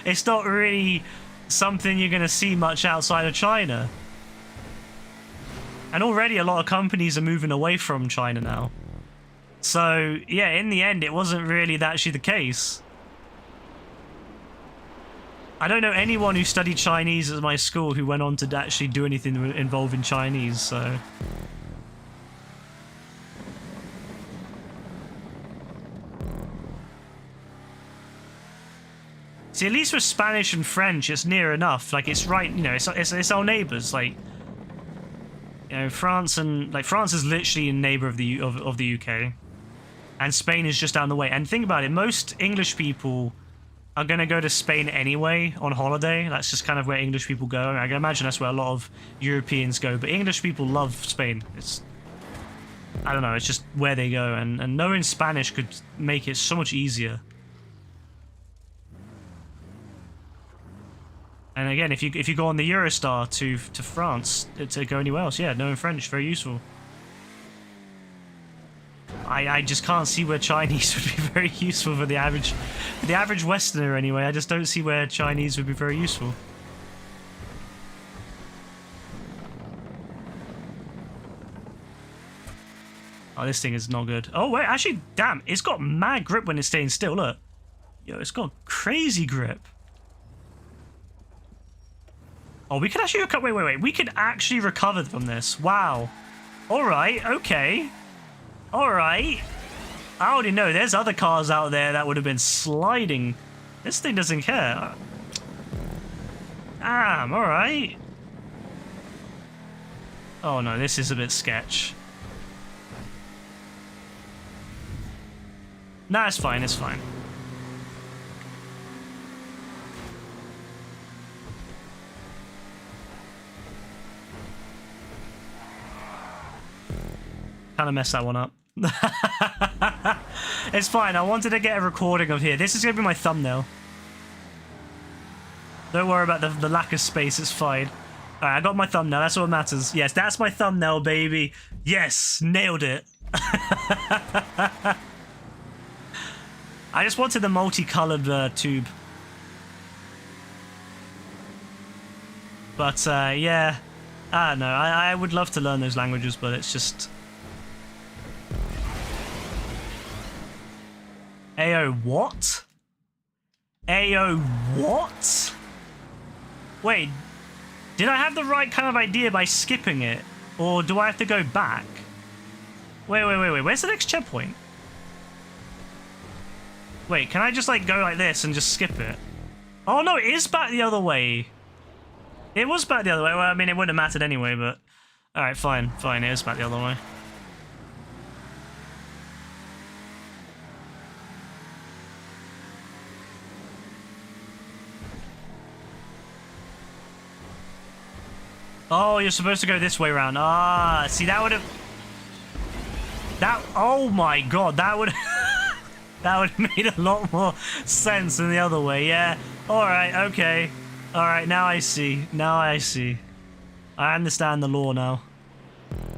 it's not really something you're gonna see much outside of China. And already a lot of companies are moving away from China now. So, yeah, in the end, it wasn't really actually the case. I don't know anyone who studied Chinese at my school who went on to actually do anything involving Chinese, so... See, at least with Spanish and French, it's near enough. Like, it's right, you know, it's our neighbours, like... You know, France is literally a neighbour of the UK. And Spain is just down the way. And think about it, most English people are going to go to Spain anyway on holiday. That's just kind of where English people go. I can imagine that's where a lot of Europeans go. But English people love Spain. I don't know, it's just where they go. And knowing Spanish could make it so much easier. And again, if you go on the Eurostar to France, to go anywhere else, yeah, knowing French, very useful. I just can't see where Chinese would be very useful for the average Westerner anyway. I just don't see where Chinese would be very useful. Oh, this thing is not good. Oh wait, actually, damn, it's got mad grip when it's staying still. Look, yo, it's got crazy grip. Oh, we could actually recover. Wait. We could actually recover from this. Wow. All right. Okay. All right. I already know there's other cars out there that would have been sliding. This thing doesn't care. Damn. All right. Oh no, this is a bit sketch. Nah, it's fine. It's fine. Kind of messed that one up. It's fine. I wanted to get a recording of here. This is going to be my thumbnail. Don't worry about the lack of space. It's fine. All right, I got my thumbnail. That's what matters. Yes, that's my thumbnail, baby. Yes, nailed it. I just wanted the multicolored tube. But, yeah. I don't know. I would love to learn those languages, but it's just... Ayo, what? Ayo, what? Wait, did I have the right kind of idea by skipping it? Or do I have to go back? Wait. Where's the next checkpoint? Wait, can I just, like, go like this and just skip it? Oh, no, it is back the other way. It was back the other way. Well, I mean, it wouldn't have mattered anyway, but... Alright, fine. It is back the other way. Oh, you're supposed to go this way around. Ah, see, that would have... That... Oh my god, that would... that would have made a lot more sense than the other way, yeah. Alright, okay. Alright, now I see. I understand the law now.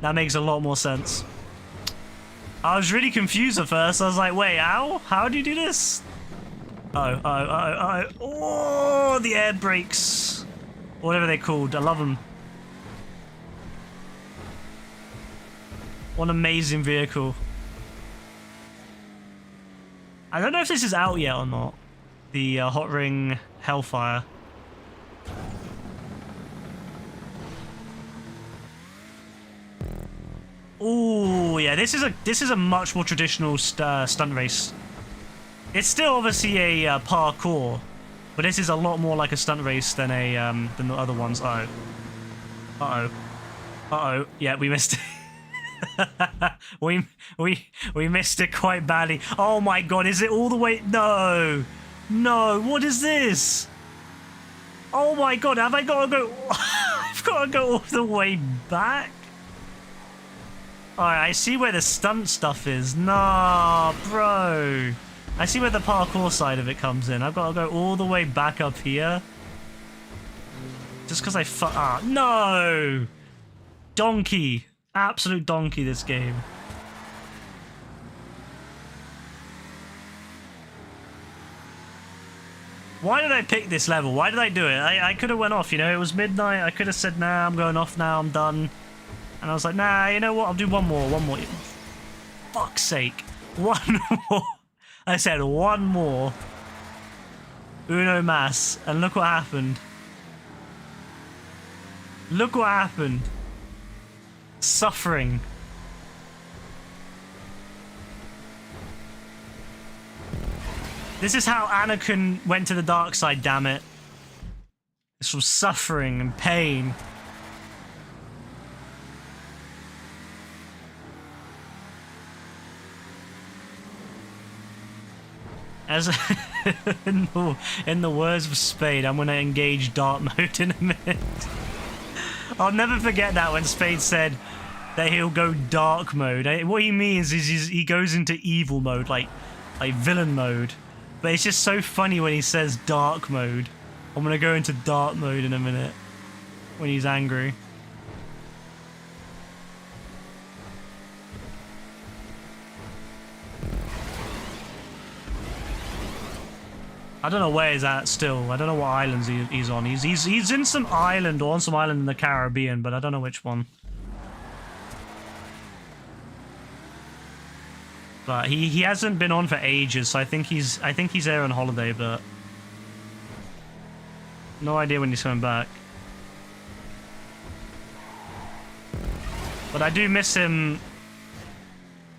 That makes a lot more sense. I was really confused at first. I was like, wait, how do you do this? Oh, the air brakes. Whatever they're called. I love them. What an amazing vehicle. I don't know if this is out yet or not. The Hot Ring Hellfire. Oh yeah, this is a much more traditional stunt race. It's still obviously a parkour, but this is a lot more like a stunt race than than the other ones. Uh oh. Yeah, we missed it. we missed it quite badly. Oh my god, is it all the way? No, what is this? Oh my god, have I got to go? I've got to go all the way back. Alright, I see where the stunt stuff is. Nah, bro. I see where the parkour side of it comes in. I've got to go all the way back up here. Just because I no! Donkey. Absolute donkey, this game. Why did I pick this level? Why did I do it? I could have went off, you know? It was midnight. I could have said, nah, I'm going off now. I'm done. And I was like, nah, you know what? I'll do one more. Fuck's sake. One more. I said one more. Uno mas. And look what happened. Look what happened. Suffering. This is how Anakin went to the dark side, damn it. It's from suffering and pain. As in the words of Spade, I'm going to engage dark mode in a minute. I'll never forget that when Spade said that he'll go dark mode. What he means is he goes into evil mode, like villain mode. But it's just so funny when he says dark mode. I'm going to go into dark mode in a minute when he's angry. I don't know where he's at still. I don't know what islands he's on. He's in some island or on some island in the Caribbean, but I don't know which one. But he hasn't been on for ages, so I think he's there on holiday, but no idea when he's coming back. But I do miss him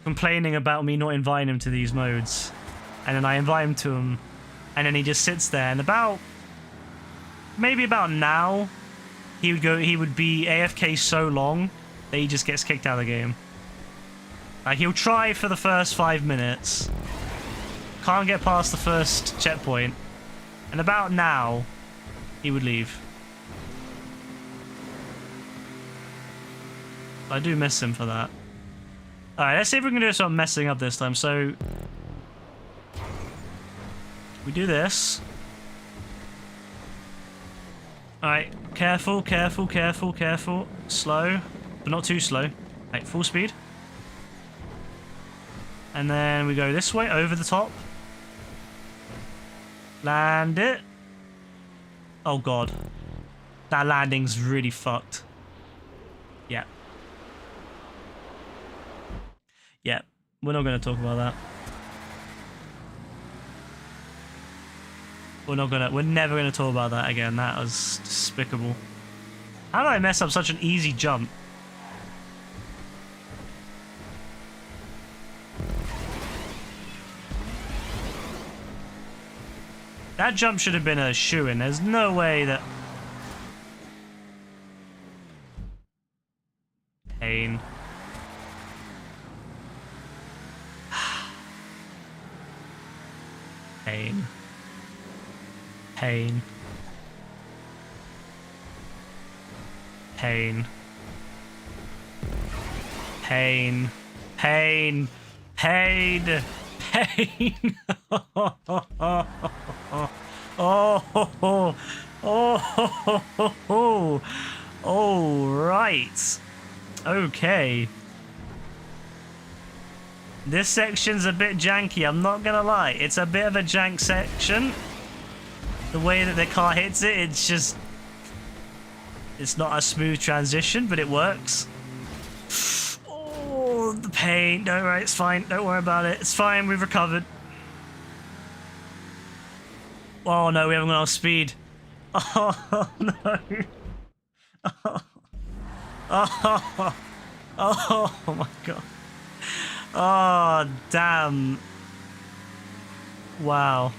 complaining about me not inviting him to these modes. And then I invite him to them, and then he just sits there. And maybe about now, he would be AFK so long that he just gets kicked out of the game. Like, he'll try for the first 5 minutes, can't get past the first checkpoint, and about now, he would leave. I do miss him for that. Alright, let's see if we can do something messing up this time. So, we do this. Alright, careful, careful, careful, careful. Slow, but not too slow. Like, full speed. And then we go this way, over the top. Land it. Oh god. That landing's really fucked. Yeah. Yeah, we're not going to talk about that. We're never going to talk about that again. That was despicable. How did I mess up such an easy jump? That jump should have been a shoo-in. There's no way that... Pain. Pain. Pain. Pain. Pain. Pain. Pain. Pain. Oh. Oh. Right. Okay. This section's a bit janky, I'm not gonna lie. It's a bit of a jank section. The way that the car hits it, it's just... It's not a smooth transition, but it works. Oh, the pain. Don't worry, it's fine. Don't worry about it. It's fine, we've recovered. Oh no, we haven't got enough speed. Oh no. Oh my god. Oh, damn. Wow.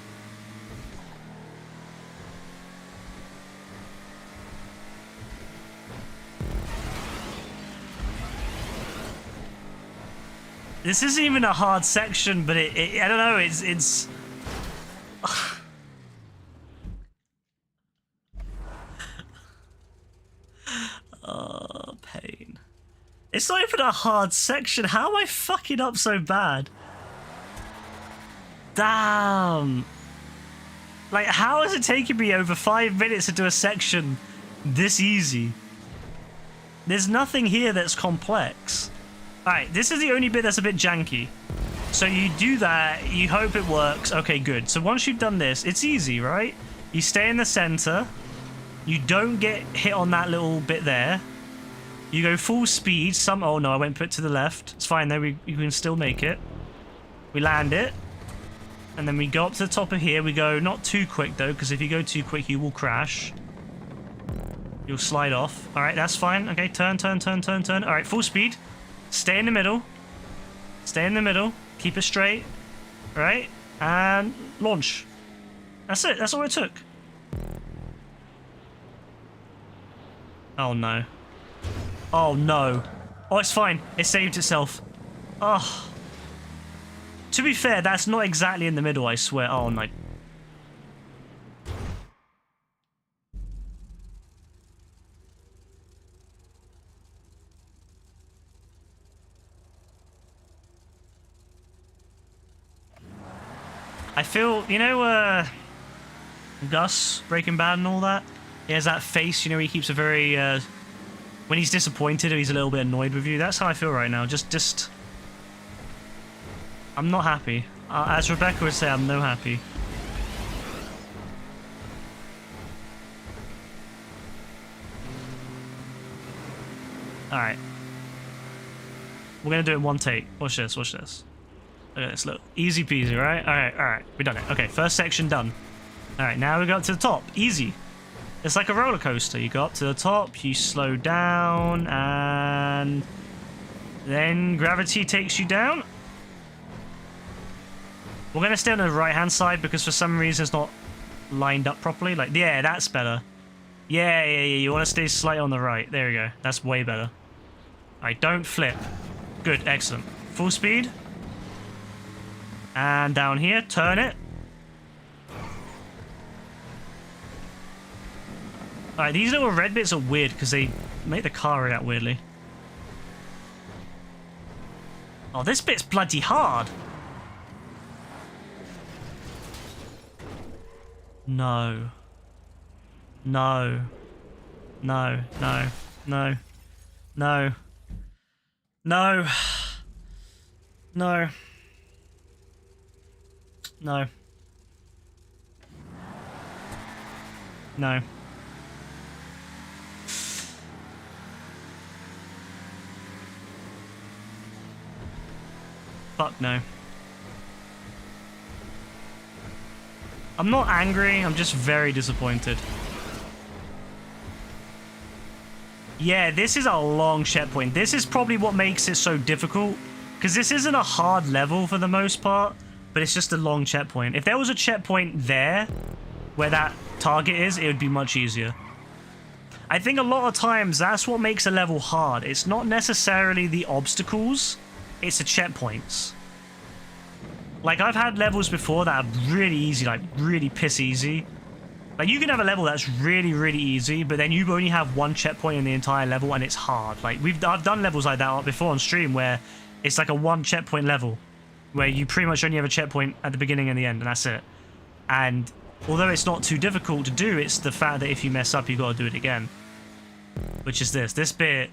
This isn't even a hard section, but it I don't know, it's... Oh, pain. It's not even a hard section. How am I fucking up so bad? Damn. Like, how is it taking me over 5 minutes to do a section this easy? There's nothing here that's complex. Alright, this is the only bit that's a bit janky. So you do that, you hope it works. Okay, good. So once you've done this, it's easy, right? You stay in the center. You don't get hit on that little bit there. You go full speed. Oh no, I went put to the left. It's fine though, you can still make it. We land it. And then we go up to the top of here. We go not too quick though, because if you go too quick, you will crash. You'll slide off. Alright, that's fine. Okay, turn. Alright, full speed. Stay in the middle. Stay in the middle. Keep it straight. Alright, and launch. That's it. That's all it took. Oh no. Oh no. Oh, it's fine. It saved itself. Oh. To be fair, that's not exactly in the middle, I swear. Oh no. I feel, you know, Gus, Breaking Bad and all that? He has that face, you know, he keeps a very, when he's disappointed or he's a little bit annoyed with you. That's how I feel right now. Just... I'm not happy. As Rebecca would say, I'm no happy. Alright. We're gonna do it in one take. Watch this, watch this. Look at this, look. Easy peasy, right? Alright, we done it. Okay, first section done. Alright, now we go up to the top. Easy. It's like a roller coaster. You go up to the top, you slow down, and Then gravity takes you down. We're going to stay on the right-hand side because for some reason it's not lined up properly. Like, yeah, that's better. Yeah. You want to stay slightly on the right. There we go. That's way better. Alright, don't flip. Good, excellent. Full speed. And down here, turn it. Alright, these little red bits are weird because they make the car react weirdly. Oh, this bit's bloody hard. No. No. No. No. No. No. No. No. No. No. Fuck no. I'm not angry, I'm just very disappointed. Yeah, this is a long checkpoint. This is probably what makes it so difficult. Because this isn't a hard level for the most part, but it's just a long checkpoint. If there was a checkpoint there, where that target is, it would be much easier. I think a lot of times that's what makes a level hard. It's not necessarily the obstacles, it's the checkpoints. Like, I've had levels before that are really easy, like really piss easy. Like, you can have a level that's really, really easy, but then you only have one checkpoint in the entire level and it's hard. Like, I've done levels like that before on stream where it's like a one checkpoint level where you pretty much only have a checkpoint at the beginning and the end, and that's it. And although it's not too difficult to do, it's the fact that if you mess up, you got to do it again. Which is this. This bit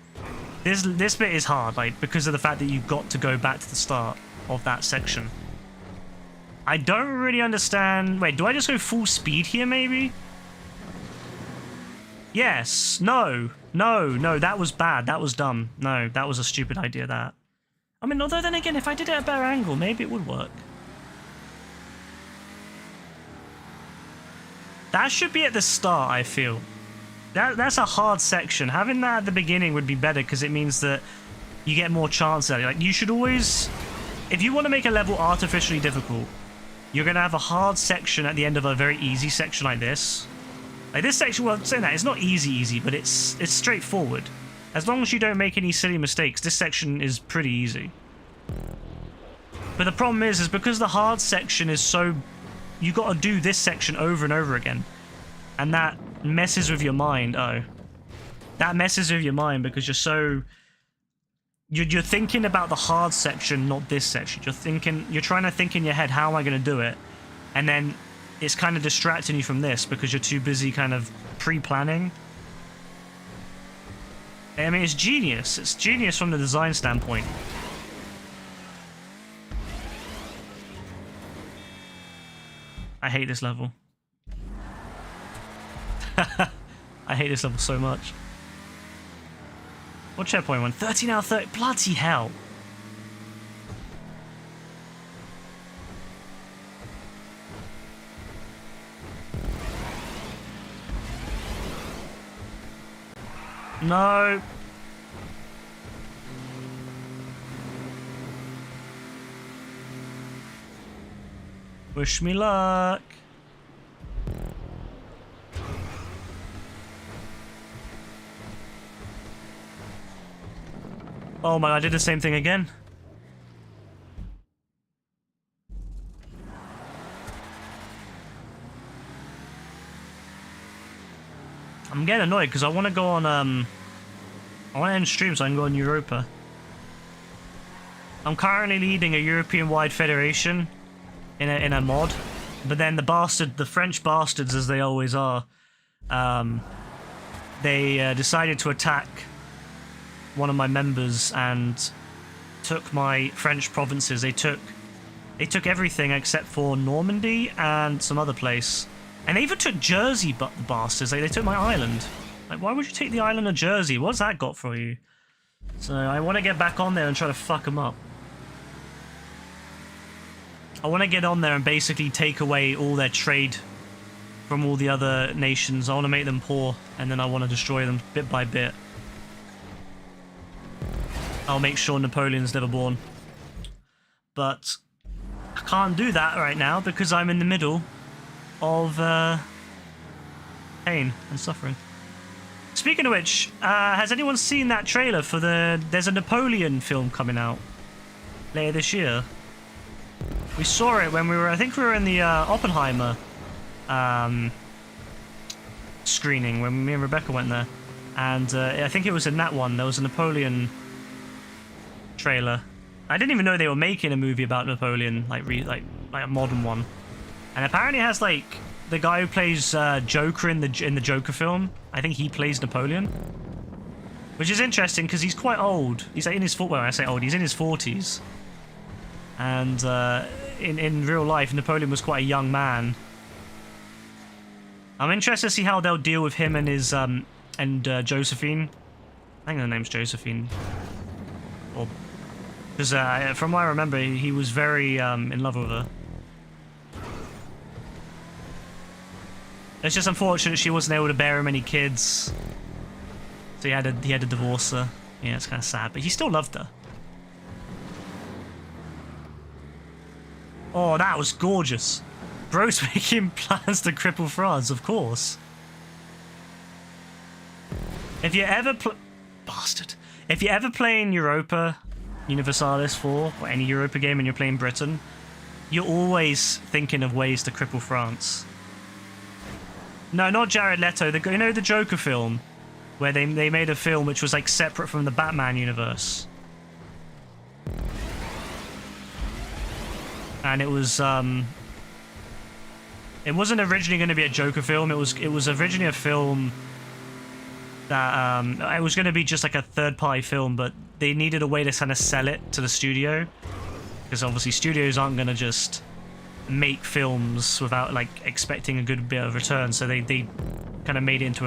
is hard, like, because of the fact that you've got to go back to the start of that section. I don't really understand. Wait, do I just go full speed here, maybe? Yes. No. No, that was bad. That was dumb. No, that was a stupid idea, that. I mean, although then again, if I did it at a better angle, maybe it would work. That should be at the start, I feel. That's a hard section. Having that at the beginning would be better because it means that you get more chance at it. Like, you should always... If you want to make a level artificially difficult, you're going to have a hard section at the end of a very easy section like this. Like, this section, well, I'm saying that, it's not easy, but it's straightforward. As long as you don't make any silly mistakes, this section is pretty easy. But the problem is because the hard section is so... You got to do this section over and over again. And that messes with your mind. Oh. That messes with your mind because you're so... You're thinking about the hard section, not this section. You're trying to think in your head, how am I going to do it? And then it's kind of distracting you from this because you're too busy kind of pre-planning. I mean, it's genius. It's genius from the design standpoint. I hate this level. I hate this level so much. What checkpoint one? 13 out of 30. Bloody hell. No. Wish me luck. Oh my, I did the same thing again. I'm getting annoyed because I want to go on, I want to end stream so I can go on Europa. I'm currently leading a European-wide federation in a mod, but then the French bastards, as they always are, they decided to attack one of my members and took my French provinces. They took everything except for Normandy and some other place. And they even took Jersey, but the bastards. Like, they took my island. Like, why would you take the island of Jersey? What's that got for you? So I want to get back on there and try to fuck them up. I want to get on there and basically take away all their trade from all the other nations. I want to make them poor, and then I want to destroy them bit by bit. I'll make sure Napoleon's never born. But I can't do that right now because I'm in the middle of pain and suffering. Speaking of which, has anyone seen that trailer for there's a Napoleon film coming out later this year? We saw it when I think we were in the Oppenheimer screening when me and Rebecca went there. And I think it was in that one, there was a Napoleon trailer. I didn't even know they were making a movie about Napoleon, like a modern one. And apparently it has like the guy who plays Joker in the Joker film. I think he plays Napoleon, which is interesting because he's quite old. He's like in his when I say old, he's in his 40s. And in real life, Napoleon was quite a young man. I'm interested to see how they'll deal with him and his Josephine. I think her name's Josephine. Or because from what I remember, he was very in love with her. It's just unfortunate she wasn't able to bear him any kids, so he had to divorce her. Yeah, it's kind of sad, but he still loved her. Oh, that was gorgeous. Bro's making plans to cripple France, of course. If you ever bastard. If you ever play in Europa Universalis 4 or any Europa game and you're playing Britain, you're always thinking of ways to cripple France. No, not Jared Leto. You know the Joker film, where they made a film which was like separate from the Batman universe, and it was it wasn't originally going to be a Joker film. It was originally a film that it was going to be just like a third-party film, but they needed a way to kind of sell it to the studio, because obviously studios aren't going to just make films without like expecting a good bit of return, so they kind of made it into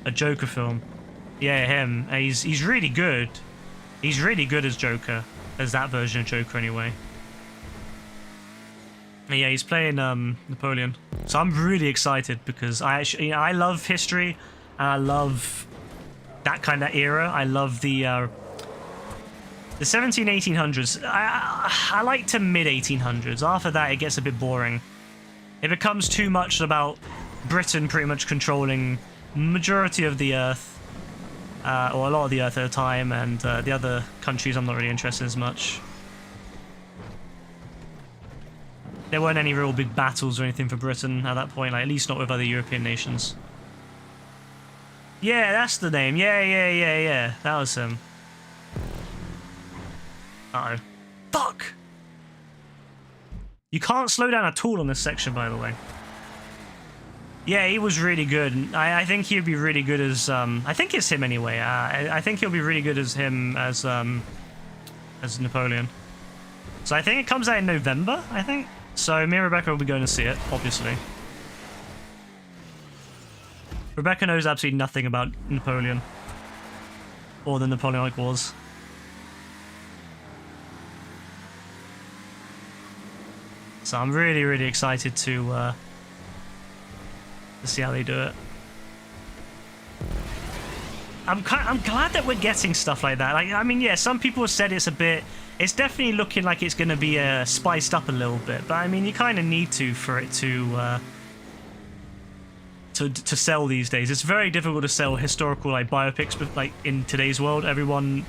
a Joker film. Yeah, him. He's really good. He's really good as Joker, as that version of Joker anyway. And yeah, he's playing Napoleon, so I'm really excited because I love history and I love that kind of era. I love the 1700s, 1800s. I like to mid 1800s. After that, it gets a bit boring. It becomes too much about Britain pretty much controlling majority of the Earth, or a lot of the Earth at a time, and the other countries I'm not really interested in as much. There weren't any real big battles or anything for Britain at that point, like at least not with other European nations. Yeah, that's the name. Yeah. That was him. Uh-oh. Fuck! You can't slow down at all on this section, by the way. Yeah, he was really good. I think he'd be really good as... I think it's him anyway. I think he'll be really good as him as Napoleon. So I think it comes out in November, I think. So me and Rebecca will be going to see it, obviously. Rebecca knows absolutely nothing about Napoleon. Or the Napoleonic Wars. So I'm really, really excited to see how they do it. I'm glad that we're getting stuff like that. Like, I mean, yeah, some people have said it's definitely looking like it's going to be spiced up a little bit. But I mean, you kind of need to for it to sell these days. It's very difficult to sell historical like biopics, but like in today's world, everyone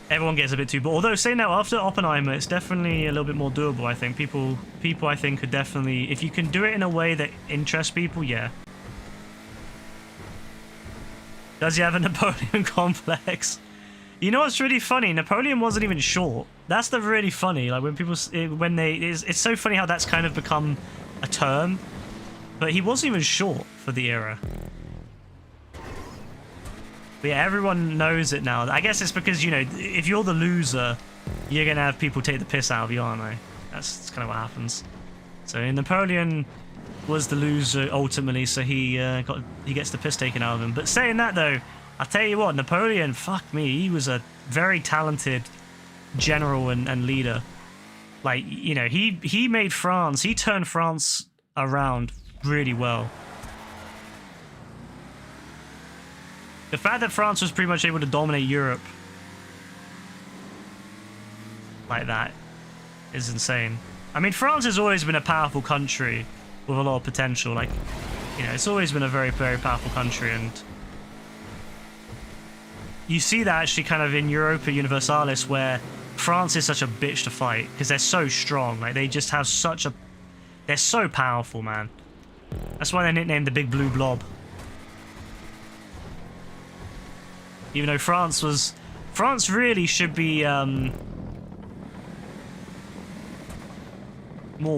gets a bit too. But although saying that, after Oppenheimer, it's definitely a little bit more doable. I think people I think could definitely, if you can do it in a way that interests people, yeah. Does he have a Napoleon complex? You know what's really funny? Napoleon wasn't even short. That's the really funny. Like when people, it's so funny how that's kind of become a term. But he wasn't even short for the era. But yeah, everyone knows it now. I guess it's because, you know, if you're the loser, you're going to have people take the piss out of you, aren't they? That's kind of what happens. So Napoleon was the loser ultimately, so he gets the piss taken out of him. But saying that though, I'll tell you what, Napoleon, fuck me, he was a very talented general and leader. Like, you know, he made France, he turned France around really well. The fact that France was pretty much able to dominate Europe like that is insane. I mean, France has always been a powerful country with a lot of potential. Like, you know, it's always been a very, very powerful country, and you see that actually kind of in Europa Universalis, where France is such a bitch to fight because they're so strong. Like, they just have such a... They're so powerful, man. That's why they're nicknamed the Big Blue Blob. Even though France really should be more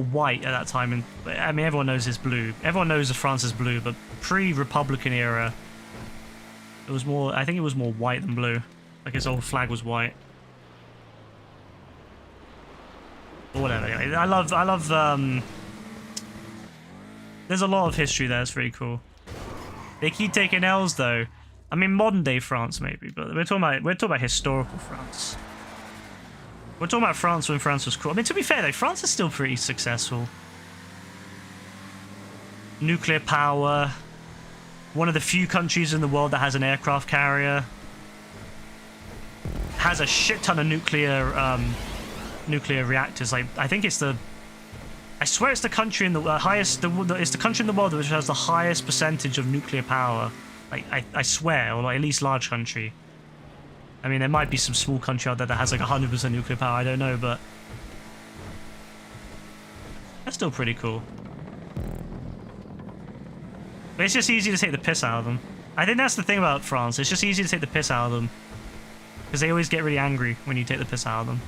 white at that time. And I mean, everyone knows it's blue. Everyone knows that France is blue, but pre-Republican era, it was more... I think it was more white than blue. Like, its old flag was white. But whatever. Anyway, I love. There's a lot of history there. It's pretty cool. They keep taking L's though. I mean, modern day France maybe, but we're talking about historical France. We're talking about France when France was cool. I mean, to be fair though, France is still pretty successful. Nuclear power. One of the few countries in the world that has an aircraft carrier. Has a shit ton of nuclear reactors. Like, I think it's the... I swear it's the country in the highest... it's the country in the world which has the highest percentage of nuclear power. Like, I swear, or like at least large country. I mean, there might be some small country out there that has like 100% nuclear power, I don't know, but... That's still pretty cool. But it's just easy to take the piss out of them. I think that's the thing about France, it's just easy to take the piss out of them. Because they always get really angry when you take the piss out of them.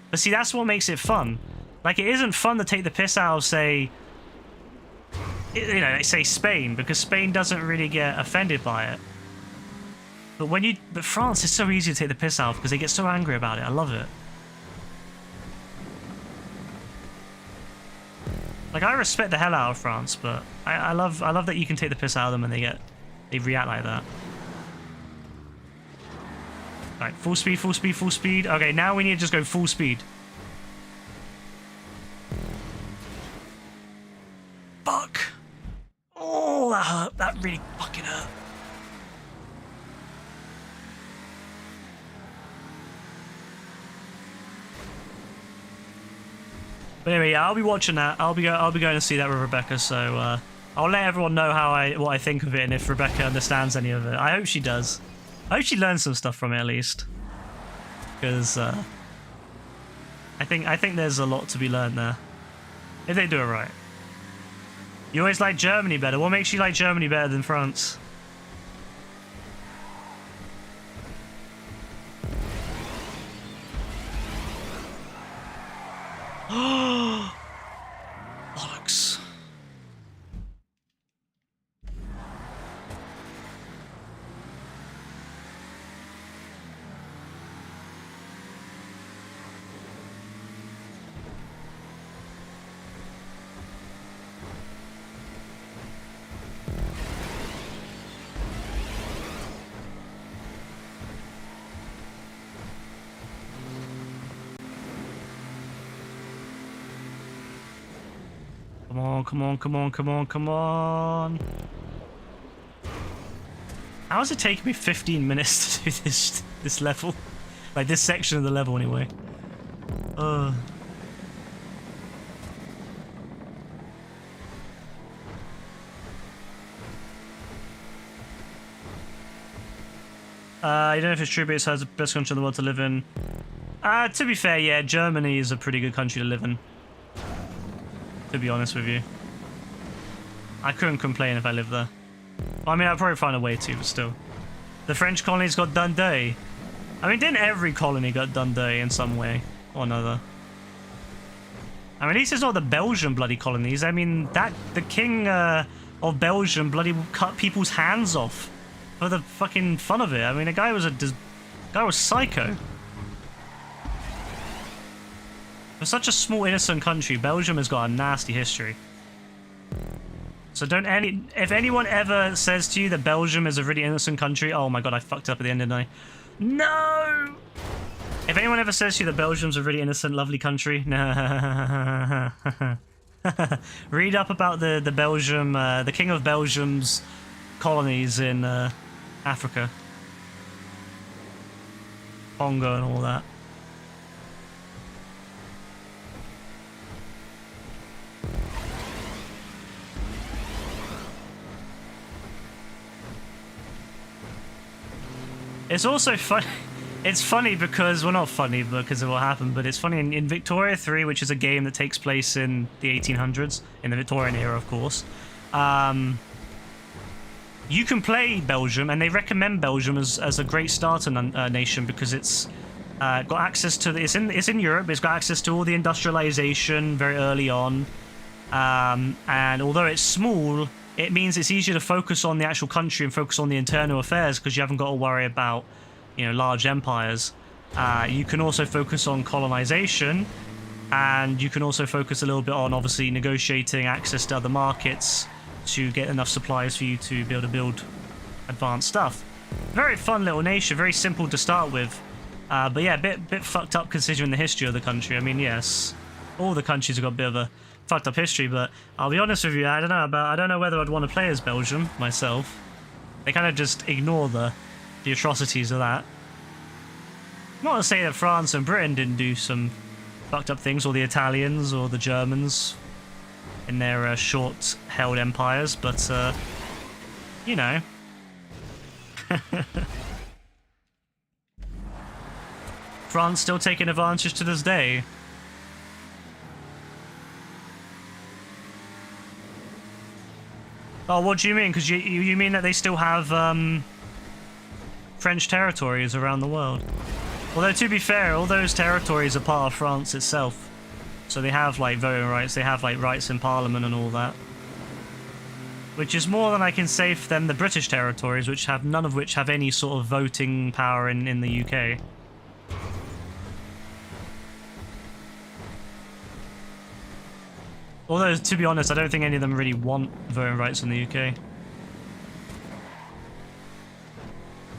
But see, that's what makes it fun. Like, it isn't fun to take the piss out of, say... You know, say Spain, because Spain doesn't really get offended by it. But France is so easy to take the piss out of because they get so angry about it. I love it. Like, I respect the hell out of France, but I love that you can take the piss out of them and they react like that. Right, full speed, full speed, full speed. Okay, now we need to just go full speed. Fuck! Oh, that hurt. That really fucking hurt. But anyway, yeah, I'll be watching that. I'll be going to see that with Rebecca. So I'll let everyone know what I think of it and if Rebecca understands any of it. I hope she does. I hope she learns some stuff from it at least, because I think there's a lot to be learned there if they do it right. You always like Germany better. What makes you like Germany better than France? Bollocks. Come on, come on, come on, come on, come on. How is it taking me 15 minutes to do this level? Like, this section of the level, anyway. You don't know if it's true, but it has the best country in the world to live in. To be fair, yeah, Germany is a pretty good country to live in. To be honest with you. I couldn't complain if I lived there. I mean, I'd probably find a way to, but still. The French colonies got done dirty. I mean, didn't every colony got done dirty in some way or another? I mean, at least it's not the Belgian bloody colonies. I mean, the king of Belgium bloody cut people's hands off for the fucking fun of it. I mean, the guy was psycho. For such a small, innocent country, Belgium has got a nasty history. So if anyone ever says to you that Belgium is a really innocent country, oh my god, I fucked up at the end, didn't I? No! If anyone ever says to you that Belgium's a really innocent, lovely country, read up about the Belgium, the King of Belgium's colonies in Africa. Congo and all that. It's also fun. It's funny because, well, not funny because of what happened, but it's funny in Victoria 3, which is a game that takes place in the 1800s, in the Victorian era, of course. You can play Belgium, and they recommend Belgium as a great starter nation because it's got access to it's in Europe. It's got access to all the industrialization very early on, and although it's small, it means it's easier to focus on the actual country and focus on the internal affairs because you haven't got to worry about, you know, large empires. You can also focus on colonization, and you can also focus a little bit on obviously negotiating access to other markets to get enough supplies for you to be able to build advanced stuff. Very fun little nation, very simple to start with, but yeah, a bit fucked up considering the history of the country. I mean, yes, all the countries have got a bit of a fucked up history, but I'll be honest with you, I don't know whether I'd want to play as Belgium myself. They kind of just ignore the atrocities of that. Not to say that France and Britain didn't do some fucked up things, or the Italians or the Germans in their short-held empires, but you know. France still taking advantage to this day. Oh, what do you mean? Because you mean that they still have French territories around the world? Although, to be fair, all those territories are part of France itself. So they have, like, voting rights, they have, like, rights in Parliament and all that. Which is more than I can say for them, the British territories, which have none of which have any sort of voting power in the UK. Although, to be honest, I don't think any of them really want voting rights in the UK.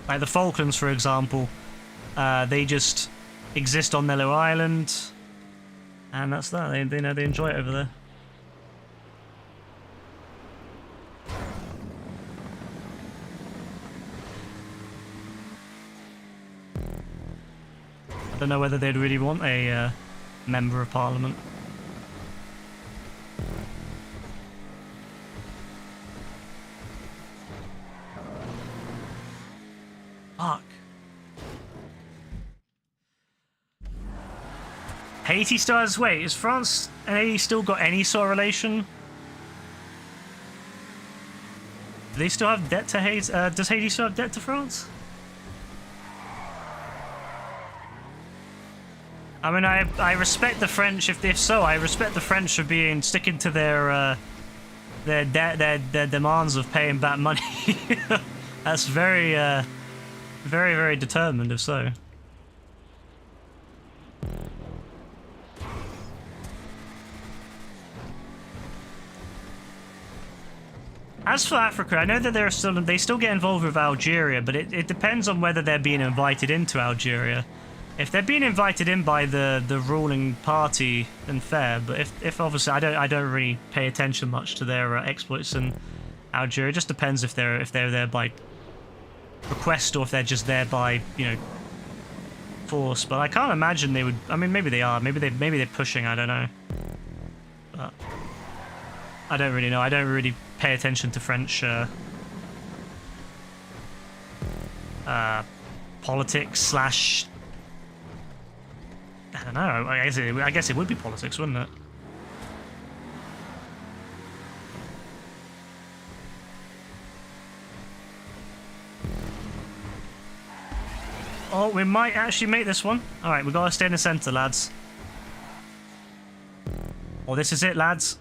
Like the Falklands, for example, they just exist on their little island, and that's that. They know they enjoy it over there. I don't know whether they'd really want a member of Parliament. Fuck. Haiti still has... Wait, is France and Haiti still got any sort of relation? Do they still have debt to Haiti? Does Haiti still have debt to France? I mean, I respect the French. If so, I respect the French for sticking to their demands of paying back money. That's very very determined, if so. As for Africa, I know that they still get involved with Algeria, but it depends on whether they're being invited into Algeria. If they're being invited in by the ruling party, then fair. But if obviously I don't really pay attention much to their exploits in Algeria. It just depends if they're there by request or if they're just there by, you know, force. But I can't imagine they would. I mean, maybe they are. Maybe they're pushing. I don't know. But I don't really know. I don't really pay attention to French politics slash. I don't know. I guess it would be politics, wouldn't it? Oh, we might actually make this one. Alright, we've got to stay in the centre, lads. Oh, this is it, lads.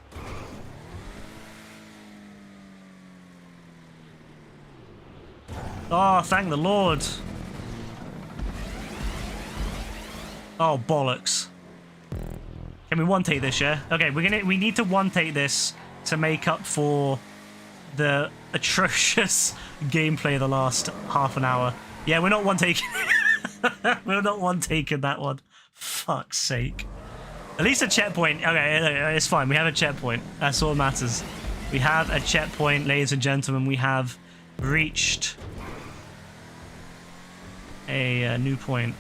Oh, thank the Lord. Oh, bollocks. Can we one-take this, yeah? Okay, we need to one-take this to make up for the atrocious gameplay of the last half an hour. Yeah, we're not one-taking it. We're not one-taking that one. Fuck's sake. At least a checkpoint. Okay, it's fine. We have a checkpoint. That's all that matters. We have a checkpoint, ladies and gentlemen. We have reached a new point.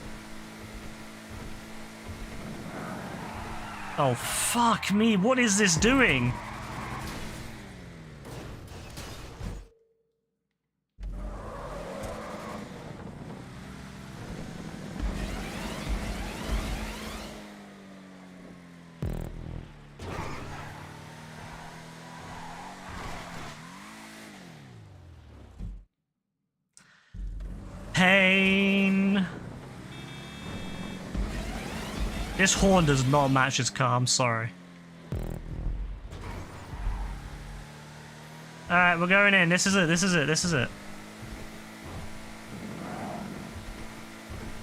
Oh, fuck me. What is this doing? Pain. This horn does not match his car, I'm sorry. Alright, we're going in. This is it, this is it, this is it.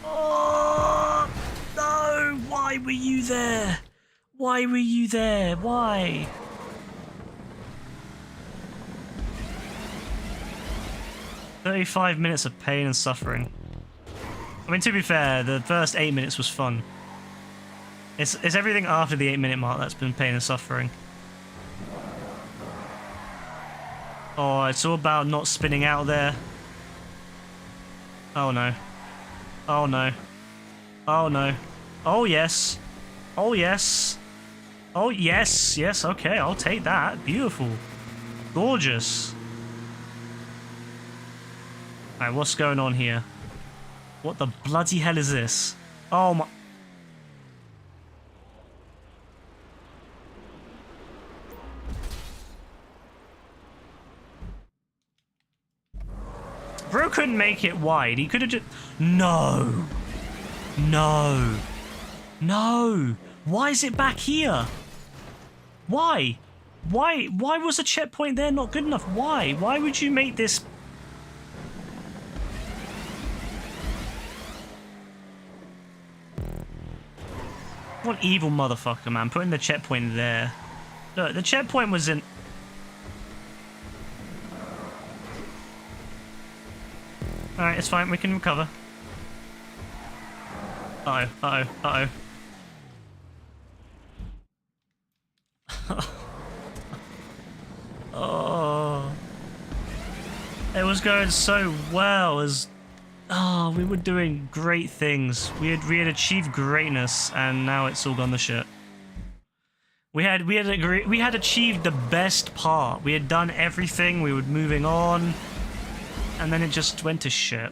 Oh, no! Why were you there? Why were you there? Why? "35 minutes of pain and suffering." I mean, to be fair, the first 8 minutes was fun. It's everything after the 8-minute mark that's been pain and suffering. Oh, it's all about not spinning out there. Oh no. Oh no. Oh no. Oh yes. Oh yes. Oh yes. Yes, okay, I'll take that. Beautiful. Gorgeous. Alright, what's going on here? What the bloody hell is this? Oh my... Bro couldn't make it wide. He could have just... No. No. No. Why is it back here? Why? Why was the checkpoint there not good enough? Why? Why would you make this... What evil motherfucker, man. Putting the checkpoint there. Look, the checkpoint was in... Alright, it's fine. We can recover. Uh-oh. Uh-oh. Uh-oh. Oh. It was going so well as... Oh, we were doing great things. We had achieved greatness, and now it's all gone to shit. We had achieved the best part. We had done everything. We were moving on, and then it just went to shit.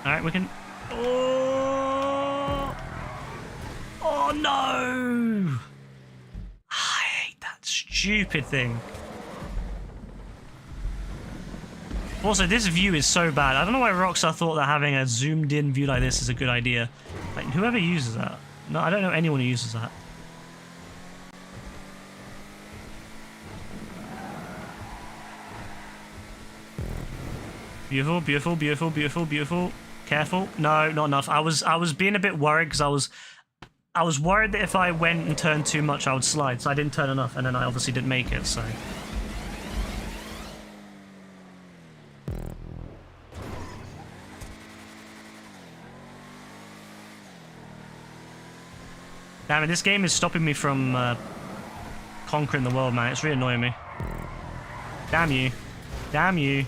All right, we can. Oh! Oh no! I hate that stupid thing. Also, this view is so bad. I don't know why Rockstar thought that having a zoomed in view like this is a good idea. Like, whoever uses that. No, I don't know anyone who uses that. Beautiful, beautiful, beautiful, beautiful, beautiful. Careful. No, not enough. I was being a bit worried because I was worried that if I went and turned too much, I would slide. So I didn't turn enough, and then I obviously didn't make it. So. Damn it! This game is stopping me from conquering the world, man. It's really annoying me. Damn you! Damn you!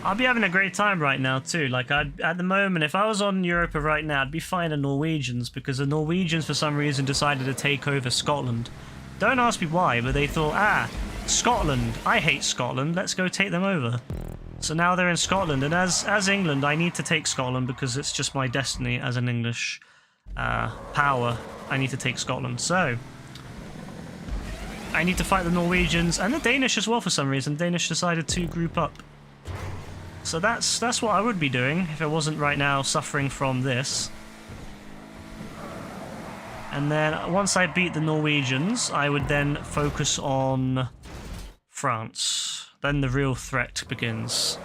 I'll be having a great time right now too. Like, at the moment, if I was on Europa right now, I'd be fighting the Norwegians because the Norwegians for some reason decided to take over Scotland. Don't ask me why, but they thought, Scotland, I hate Scotland, let's go take them over. So now they're in Scotland, and as England, I need to take Scotland because it's just my destiny as an English power. I need to take Scotland, so I need to fight the Norwegians and the Danish as well for some reason. The Danish decided to group up. So that's what I would be doing if I wasn't right now suffering from this. And then once I beat the Norwegians, I would then focus on France. Then the real threat begins.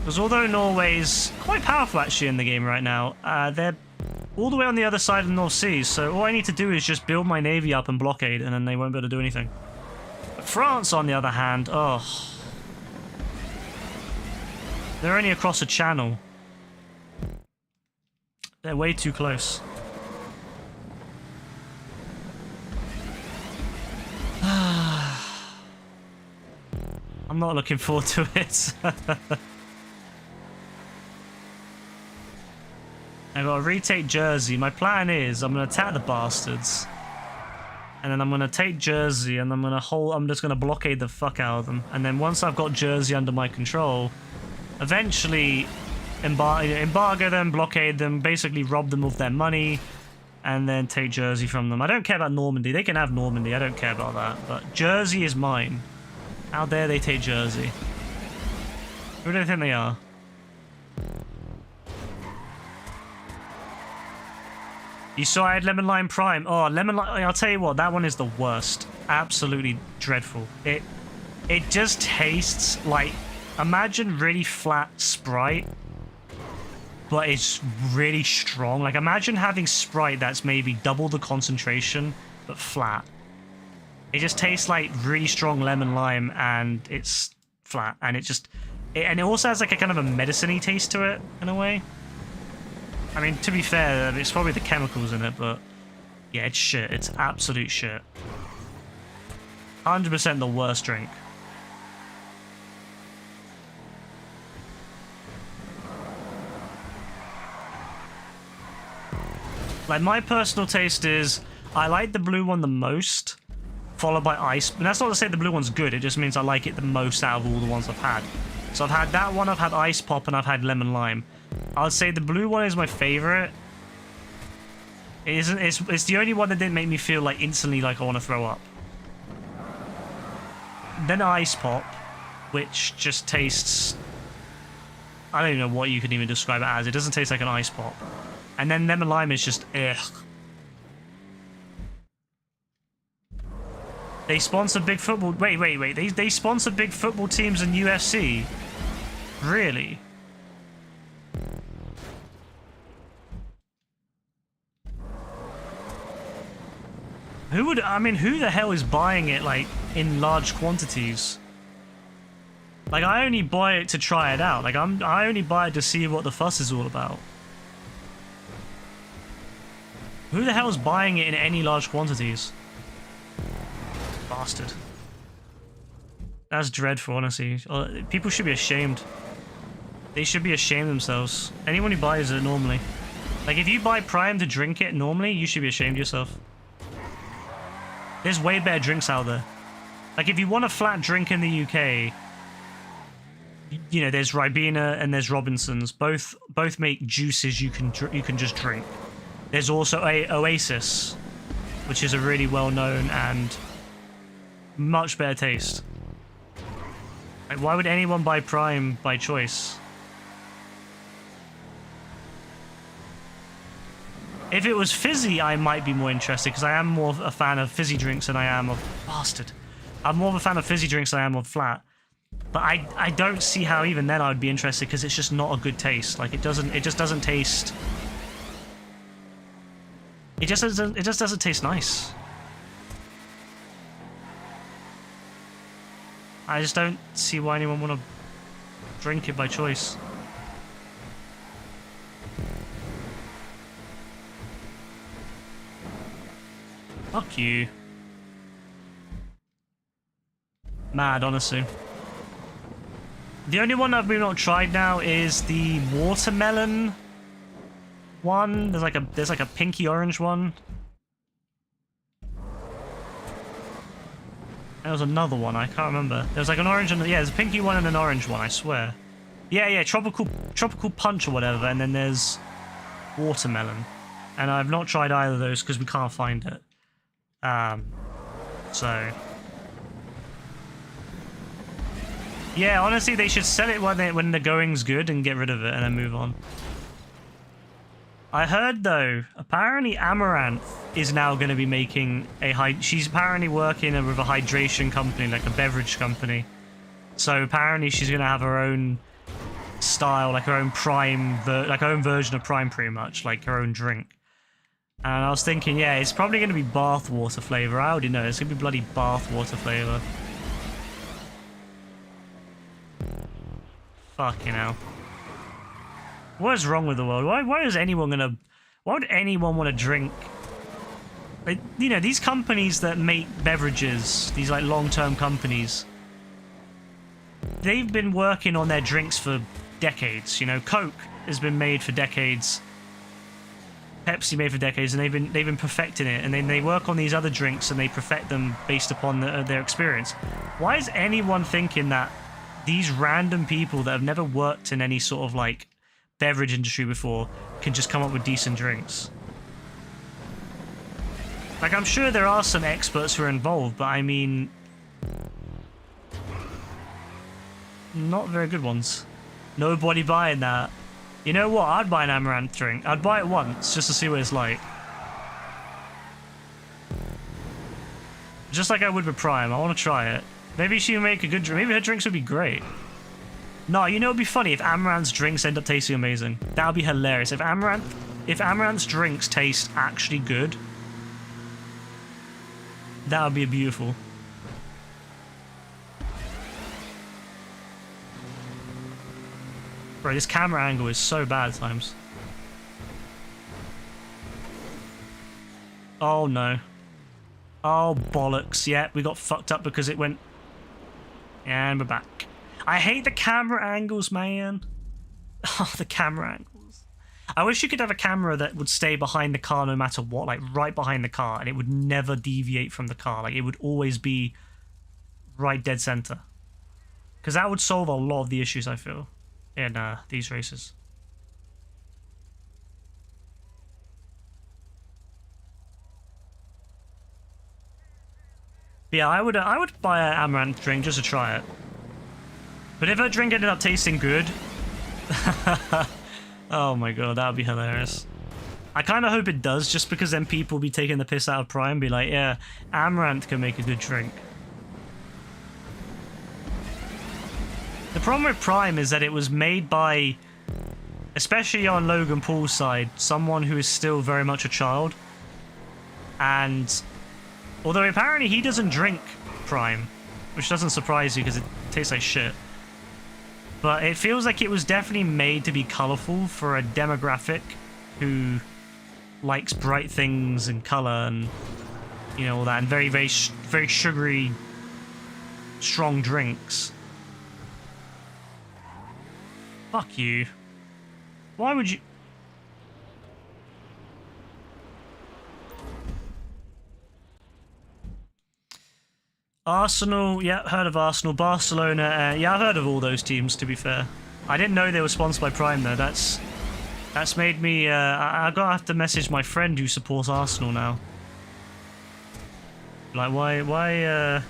Because although Norway's quite powerful actually in the game right now, they're all the way on the other side of the North Sea, so all I need to do is just build my navy up and blockade, and then they won't be able to do anything. But France, on the other hand, oh. They're only across a channel. They're way too close. I'm not looking forward to it. I gotta retake Jersey. My plan is I'm gonna attack the bastards. And then I'm gonna take Jersey and I'm just gonna blockade the fuck out of them. And then once I've got Jersey under my control, eventually embargo them, blockade them, basically rob them of their money, and then take Jersey from them. I don't care about Normandy. They can have Normandy. I don't care about that. But Jersey is mine. How dare they take Jersey? Who do they think they are? You saw I had Lemon Lime Prime. Oh, Lemon Lime. I'll tell you what, that one is the worst. Absolutely dreadful. It just tastes like, imagine really flat Sprite, but it's really strong. Like, imagine having Sprite that's maybe double the concentration, but flat. It just tastes like really strong lemon lime, and it's flat. And it also has like a kind of a medicine-y taste to it, in a way. I mean, to be fair, it's probably the chemicals in it, but yeah, it's shit. It's absolute shit. 100% the worst drink. Like, my personal taste is, I like the blue one the most, followed by ice. And that's not to say the blue one's good, it just means I like it the most out of all the ones I've had. So I've had that one, I've had ice pop, and I've had lemon lime. I would say the blue one is my favorite. It's the only one that didn't make me feel like instantly like I want to throw up. Then ice pop, which just tastes, I don't even know what you could even describe it as. It doesn't taste like an ice pop. And then lemon lime is just ugh. They sponsor big football. Wait. They sponsor big football teams in UFC. Really? Who the hell is buying it, like, in large quantities? Like, I only buy it to try it out. Like, I only buy it to see what the fuss is all about. Who the hell is buying it in any large quantities? Bastard. That's dreadful, honestly. People should be ashamed. They should be ashamed themselves. Anyone who buys it normally. Like, if you buy Prime to drink it normally, you should be ashamed of yourself. There's way better drinks out there. Like, if you want a flat drink in the UK, you know, there's Ribena and there's Robinson's. Both make juices you can just drink. There's also a Oasis, which is a really well-known and much better taste. Like, why would anyone buy Prime by choice? If it was fizzy, I might be more interested, because I am more of a fan of fizzy drinks than I am of... Bastard. I'm more of a fan of fizzy drinks than I am of flat. But I don't see how even then I would be interested, because it's just not a good taste. Like, it just doesn't taste... It just doesn't taste nice. I just don't see why anyone want to drink it by choice. Fuck you. Mad, honestly. The only one that we've not tried now is the watermelon one. There's like a pinky orange one. There was another one, I can't remember. There was like an orange and yeah, there's a pinky one and an orange one, I swear. Yeah, tropical punch or whatever, and then there's watermelon. And I've not tried either of those because we can't find it. So yeah, honestly, they should sell it when the going's good and get rid of it and then move on. I heard though, apparently Amaranth is now going to be making she's apparently working with a hydration company, like a beverage company. So apparently she's going to have her own style, like her own Prime, like her own version of Prime, pretty much, like her own drink. And I was thinking, yeah, it's probably going to be bathwater flavor. I already know it's going to be bloody bathwater flavor. Fucking hell. What is wrong with the world? Why is anyone gonna... Why would anyone want to drink... Like, you know, these companies that make beverages, these like long-term companies, they've been working on their drinks for decades. You know, Coke has been made for decades. Pepsi made for decades, and they've been perfecting it, and then they work on these other drinks and they perfect them based upon their experience. Why is anyone thinking that these random people that have never worked in any sort of like beverage industry before can just come up with decent drinks? Like, I'm sure there are some experts who are involved, but I mean, not very good ones. Nobody buying that. You know what? I'd buy an amaranth drink. I'd buy it once just to see what it's like. Just like I would with Prime. I want to try it. Maybe she would make a good drink. Maybe her drinks would be great. No, you know, it'd be funny if Amaranth's drinks end up tasting amazing. That would be hilarious. If Amaranth's drinks taste actually good, that would be beautiful. Bro, this camera angle is so bad at times. Oh no. Oh bollocks. Yeah, we got fucked up because it went... And we're back. I hate the camera angles, man. Oh, the camera angles. I wish you could have a camera that would stay behind the car no matter what, like right behind the car, and it would never deviate from the car. Like, it would always be right dead center. Because that would solve a lot of the issues, I feel, in these races. But yeah, I would buy an amaranth drink just to try it. But if her drink ended up tasting good, oh my god, that would be hilarious. I kind of hope it does, just because then people will be taking the piss out of Prime and be like, yeah, amaranth can make a good drink. The problem with Prime is that it was made by, especially on Logan Paul's side, someone who is still very much a child. And although apparently he doesn't drink Prime, which doesn't surprise you because it tastes like shit. But it feels like it was definitely made to be colorful for a demographic who likes bright things and color and, you know, all that, and very, very, very sugary, strong drinks. Fuck you. Why would you... Arsenal, yeah, heard of Arsenal. Barcelona, yeah, I've heard of all those teams, to be fair. I didn't know they were sponsored by Prime, though. That's made me, I've got to have to message my friend who supports Arsenal now. Like, why the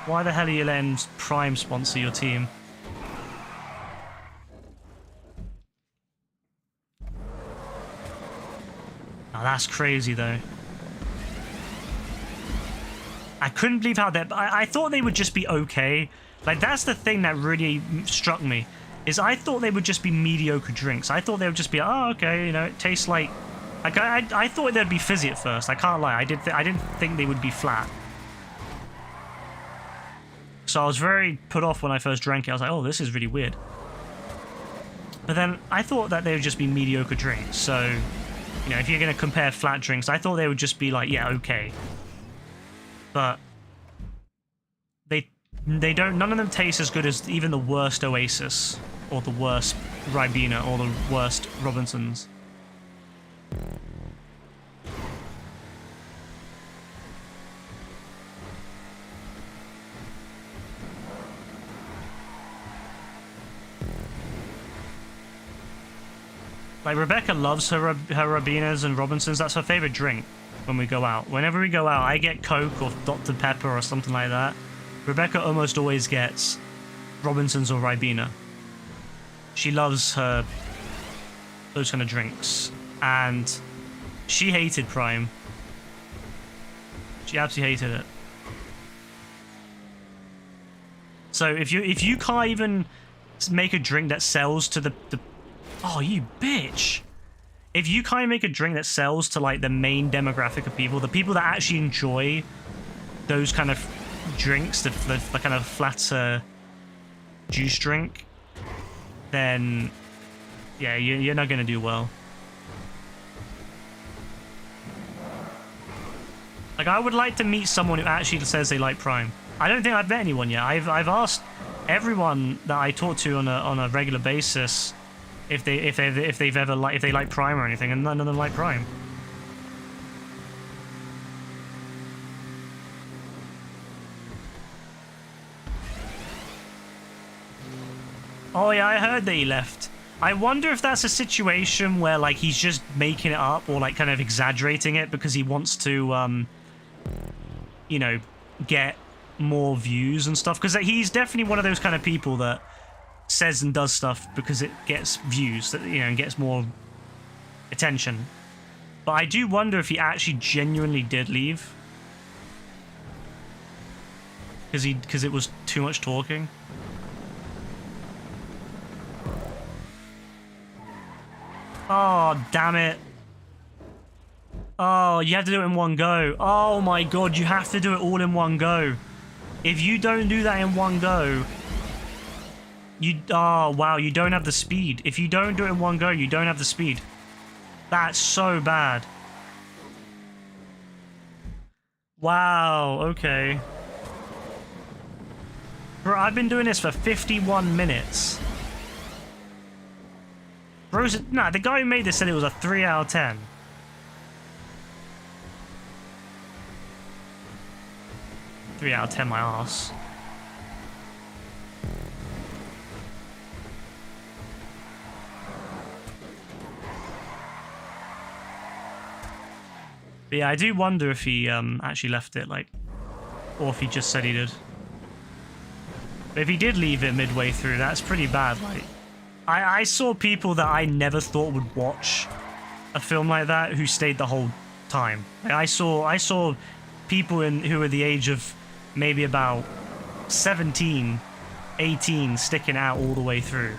hell are you letting Prime sponsor your team? Oh, that's crazy, though. I couldn't believe how that... I thought they would just be okay. Like, that's the thing that really struck me. Is I thought they would just be mediocre drinks. I thought they would just be, oh, okay, you know, it tastes like... Like, I thought they'd be fizzy at first. I can't lie. I didn't think they would be flat. So I was very put off when I first drank it. I was like, oh, this is really weird. But then I thought that they would just be mediocre drinks. So, you know, if you're going to compare flat drinks, I thought they would just be like, yeah, okay. But they don't, none of them taste as good as even the worst Oasis or the worst Ribena or the worst Robinsons. Like, Rebecca loves her Ribenas and Robinsons. That's her favorite drink when we go out. Whenever we go out, I get Coke or Dr. Pepper or something like that. Rebecca almost always gets Robinsons or Ribena. She loves her those kind of drinks. And she hated Prime. She absolutely hated it. So if you can't even make a drink that sells to the oh, you bitch. If you kind of make a drink that sells to like the main demographic of people, the people that actually enjoy those kind of drinks, the kind of flatter juice drink, then yeah, you're not gonna do well. Like, I would like to meet someone who actually says they like Prime. I don't think I've met anyone yet. I've asked everyone that I talk to on a regular basis if they like Prime or anything, and none of them like Prime. Oh yeah, I heard that he left. I wonder if that's a situation where like he's just making it up or like kind of exaggerating it because he wants to you know, get more views and stuff, because he's definitely one of those kind of people that says and does stuff because it gets views, that, you know, and gets more attention. But I do wonder if he actually genuinely did leave because it was too much talking. Oh, damn it. Oh, you have to do it in one go. Oh my god, you have to do it all in one go. If you don't do that in one go, oh wow, you don't have the speed. If you don't do it in one go, you don't have the speed. That's so bad. Wow, okay. Bro, I've been doing this for 51 minutes. Bro's, nah, the guy who made this said it was a 3 out of 10. Three out of 10 my ass. But yeah, I do wonder if he actually left it, like, or if he just said he did. But if he did leave it midway through, that's pretty bad. Like, I saw people that I never thought would watch a film like that who stayed the whole time. Like, I saw people who were the age of maybe about 17, 18 sticking out all the way through.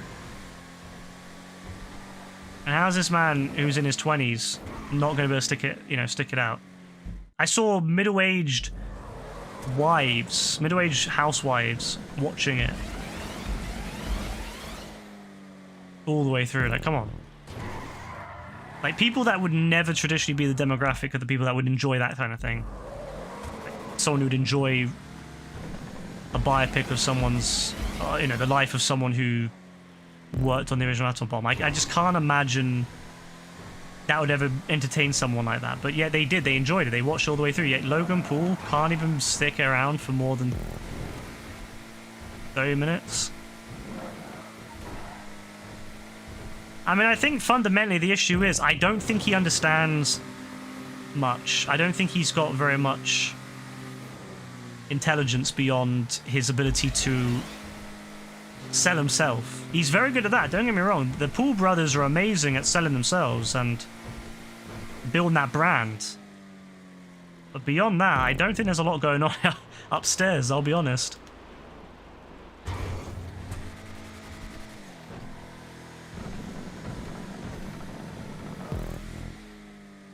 And how's this man who's in his 20s not going to be able to stick it out? I saw middle-aged housewives watching it all the way through. Like, come on. Like, people that would never traditionally be the demographic of the people that would enjoy that kind of thing. Like, someone who would enjoy a biopic of someone's, the life of someone who worked on the original atom bomb. I just can't imagine that would ever entertain someone like that. But yeah, they did. They enjoyed it. They watched all the way through. Yet Logan Paul can't even stick around for more than 30 minutes. I mean, I think fundamentally the issue is I don't think he understands much. I don't think he's got very much intelligence beyond his ability to sell himself. He's very good at that, don't get me wrong. The Paul brothers are amazing at selling themselves and building that brand. But beyond that, I don't think there's a lot going on upstairs, I'll be honest.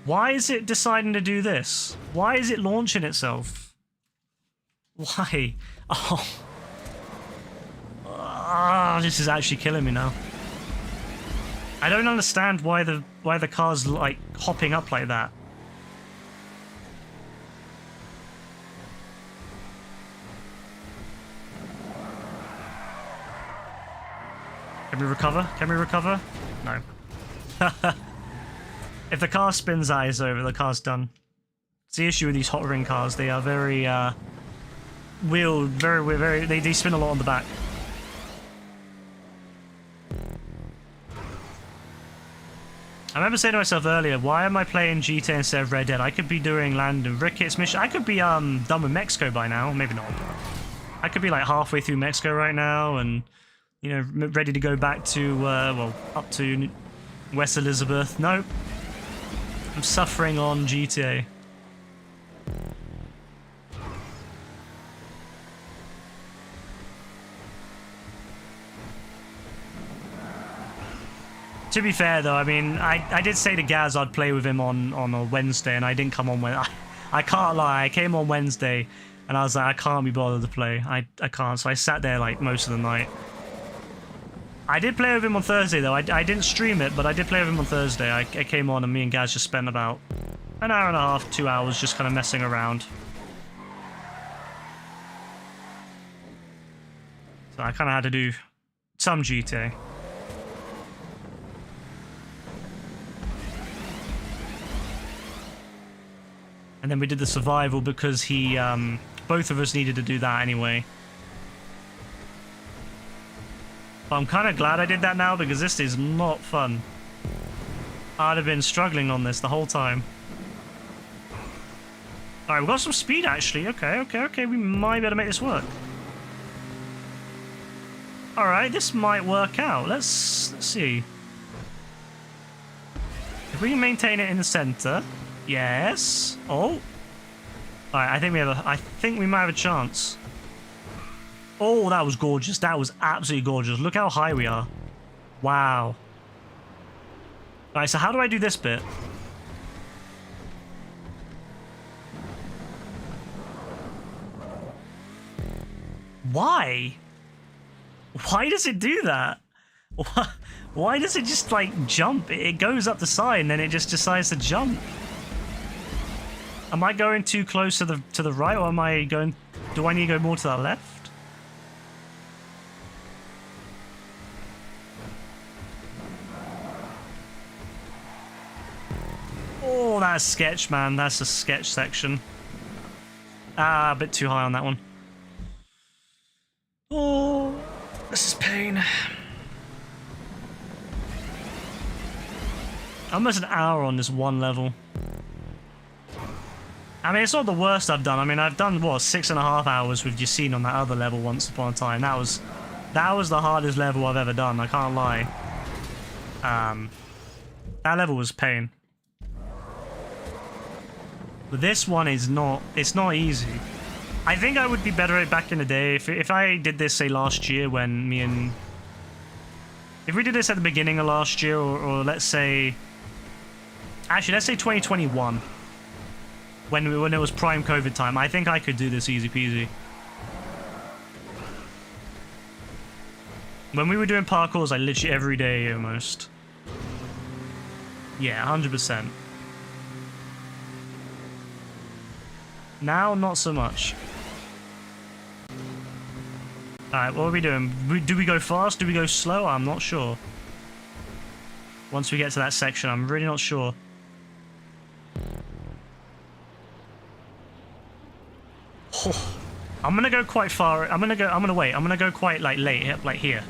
Why is it deciding to do this? Why is it launching itself? Why? Oh. This is actually killing me now. I don't understand why the car's like hopping up like that. Can we recover? Can we recover? No. If the car spins eyes over, the car's done. It's the issue with these hot ring cars. They are very they spin a lot on the back. I remember saying to myself earlier, why am I playing GTA instead of Red Dead? I could be doing Land and Ricketts mission. I could be done with Mexico by now. Maybe not. I could be like halfway through Mexico right now and, you know, ready to go back to, up to West Elizabeth. Nope. I'm suffering on GTA. To be fair, though, I mean, I did say to Gaz I'd play with him on a Wednesday, and I didn't come on Wednesday. I can't lie, I came on Wednesday, and I was like, I can't be bothered to play. I can't, so I sat there, like, most of the night. I did play with him on Thursday, though. I didn't stream it, but I did play with him on Thursday. I came on, and me and Gaz just spent about an hour and a half, 2 hours, just kind of messing around. So I kind of had to do some GTA. And then we did the survival because he, both of us needed to do that anyway. But I'm kind of glad I did that now because this is not fun. I'd have been struggling on this the whole time. Alright, we've got some speed actually. Okay. We might be able to make this work. Alright, this might work out. Let's see. If we can maintain it in the center. Yes. Oh. Alright, I think we might have a chance. Oh, that was gorgeous. That was absolutely gorgeous. Look how high we are. Wow. Alright, so how do I do this bit? Why? Why does it do that? Why does it just, like, jump? It goes up the side and then it just decides to jump. Am I going too close to the right, or am I going... Do I need to go more to the left? Oh, that's sketch, man. That's a sketch section. Ah, a bit too high on that one. Oh, this is pain. Almost an hour on this one level. I mean, it's not the worst I've done. I mean, I've done, what, 6.5 hours with Yassine on that other level once upon a time. That was the hardest level I've ever done, I can't lie. That level was pain. But this one is not, it's not easy. I think I would be better at it back in the day. If I did this, say, last year when me and... If we did this at the beginning of last year, or let's say... Actually, let's say 2021. When it was prime COVID time, I think I could do this easy peasy. When we were doing parkours, like literally every day almost. Yeah, 100%. Now, not so much. Alright, what are we doing? Do we go fast? Do we go slow? I'm not sure. Once we get to that section, I'm really not sure. Oh, I'm gonna go quite far. I'm gonna wait. I'm gonna go quite like late, like here.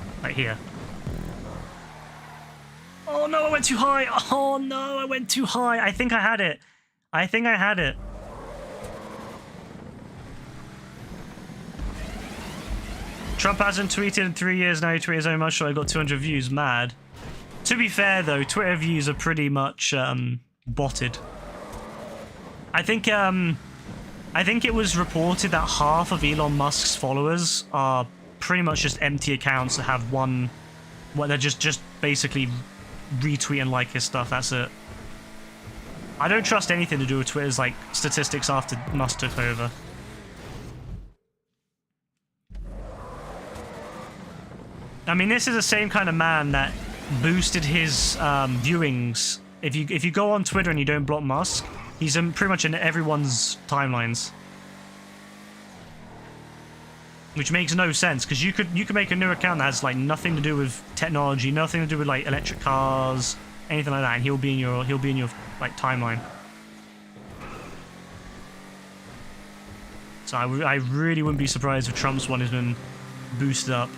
Oh no, I went too high. Oh no, I went too high. I think I had it. Trump hasn't tweeted in 3 years now. He tweeted so much, so I got 200 views. Mad. To be fair though, Twitter views are pretty much botted. I think it was reported that half of Elon Musk's followers are pretty much just empty accounts that have one... Well, they're just basically retweet and like his stuff, that's it. I don't trust anything to do with Twitter's, like, statistics after Musk took over. I mean, this is the same kind of man that boosted his viewings. If you go on Twitter and you don't block Musk, he's pretty much in everyone's timelines. Which makes no sense, because you could make a new account that has like nothing to do with technology, nothing to do with like electric cars, anything like that, and he'll be in your like timeline. So I really wouldn't be surprised if Trump's one has been boosted up.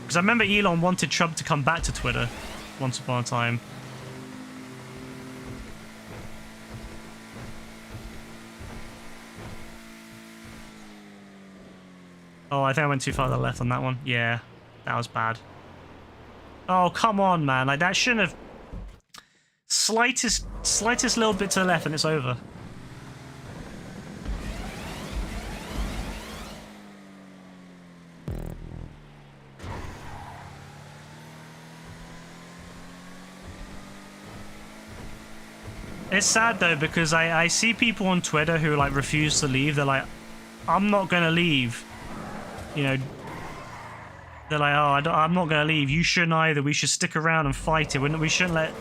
Because I remember Elon wanted Trump to come back to Twitter once upon a time. Oh, I think I went too far to the left on that one. Yeah, that was bad. Oh, come on, man. Like, that shouldn't have... Slightest little bit to the left and it's over. It's sad though, because I see people on Twitter who like refuse to leave. They're like, I'm not gonna leave. You know, they're like, oh, I'm not gonna leave. You shouldn't either. We should stick around and fight it. We shouldn't let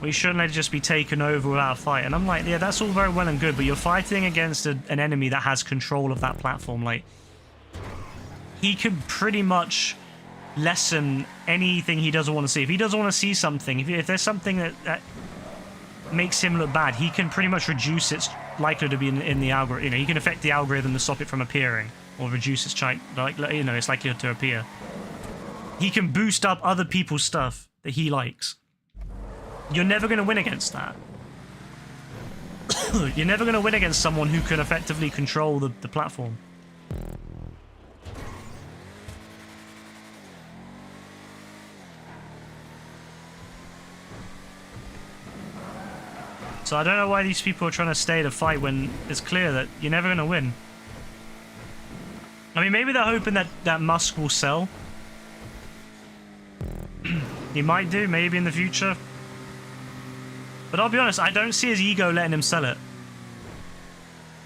it just be taken over without a fight. And I'm like, yeah, that's all very well and good, but you're fighting against an enemy that has control of that platform. Like, he can pretty much lessen anything he doesn't want to see. If he doesn't want to see something, if there's something that makes him look bad, he can pretty much reduce its likelihood to be in the algorithm. You know, he can affect the algorithm to stop it from appearing, or reduce its its likelihood to appear. He can boost up other people's stuff that he likes. You're never going to win against that. You're never going to win against someone who can effectively control the platform. So I don't know why these people are trying to stay to fight when it's clear that you're never going to win. I mean, maybe they're hoping that Musk will sell. He might do, maybe in the future. But I'll be honest, I don't see his ego letting him sell it.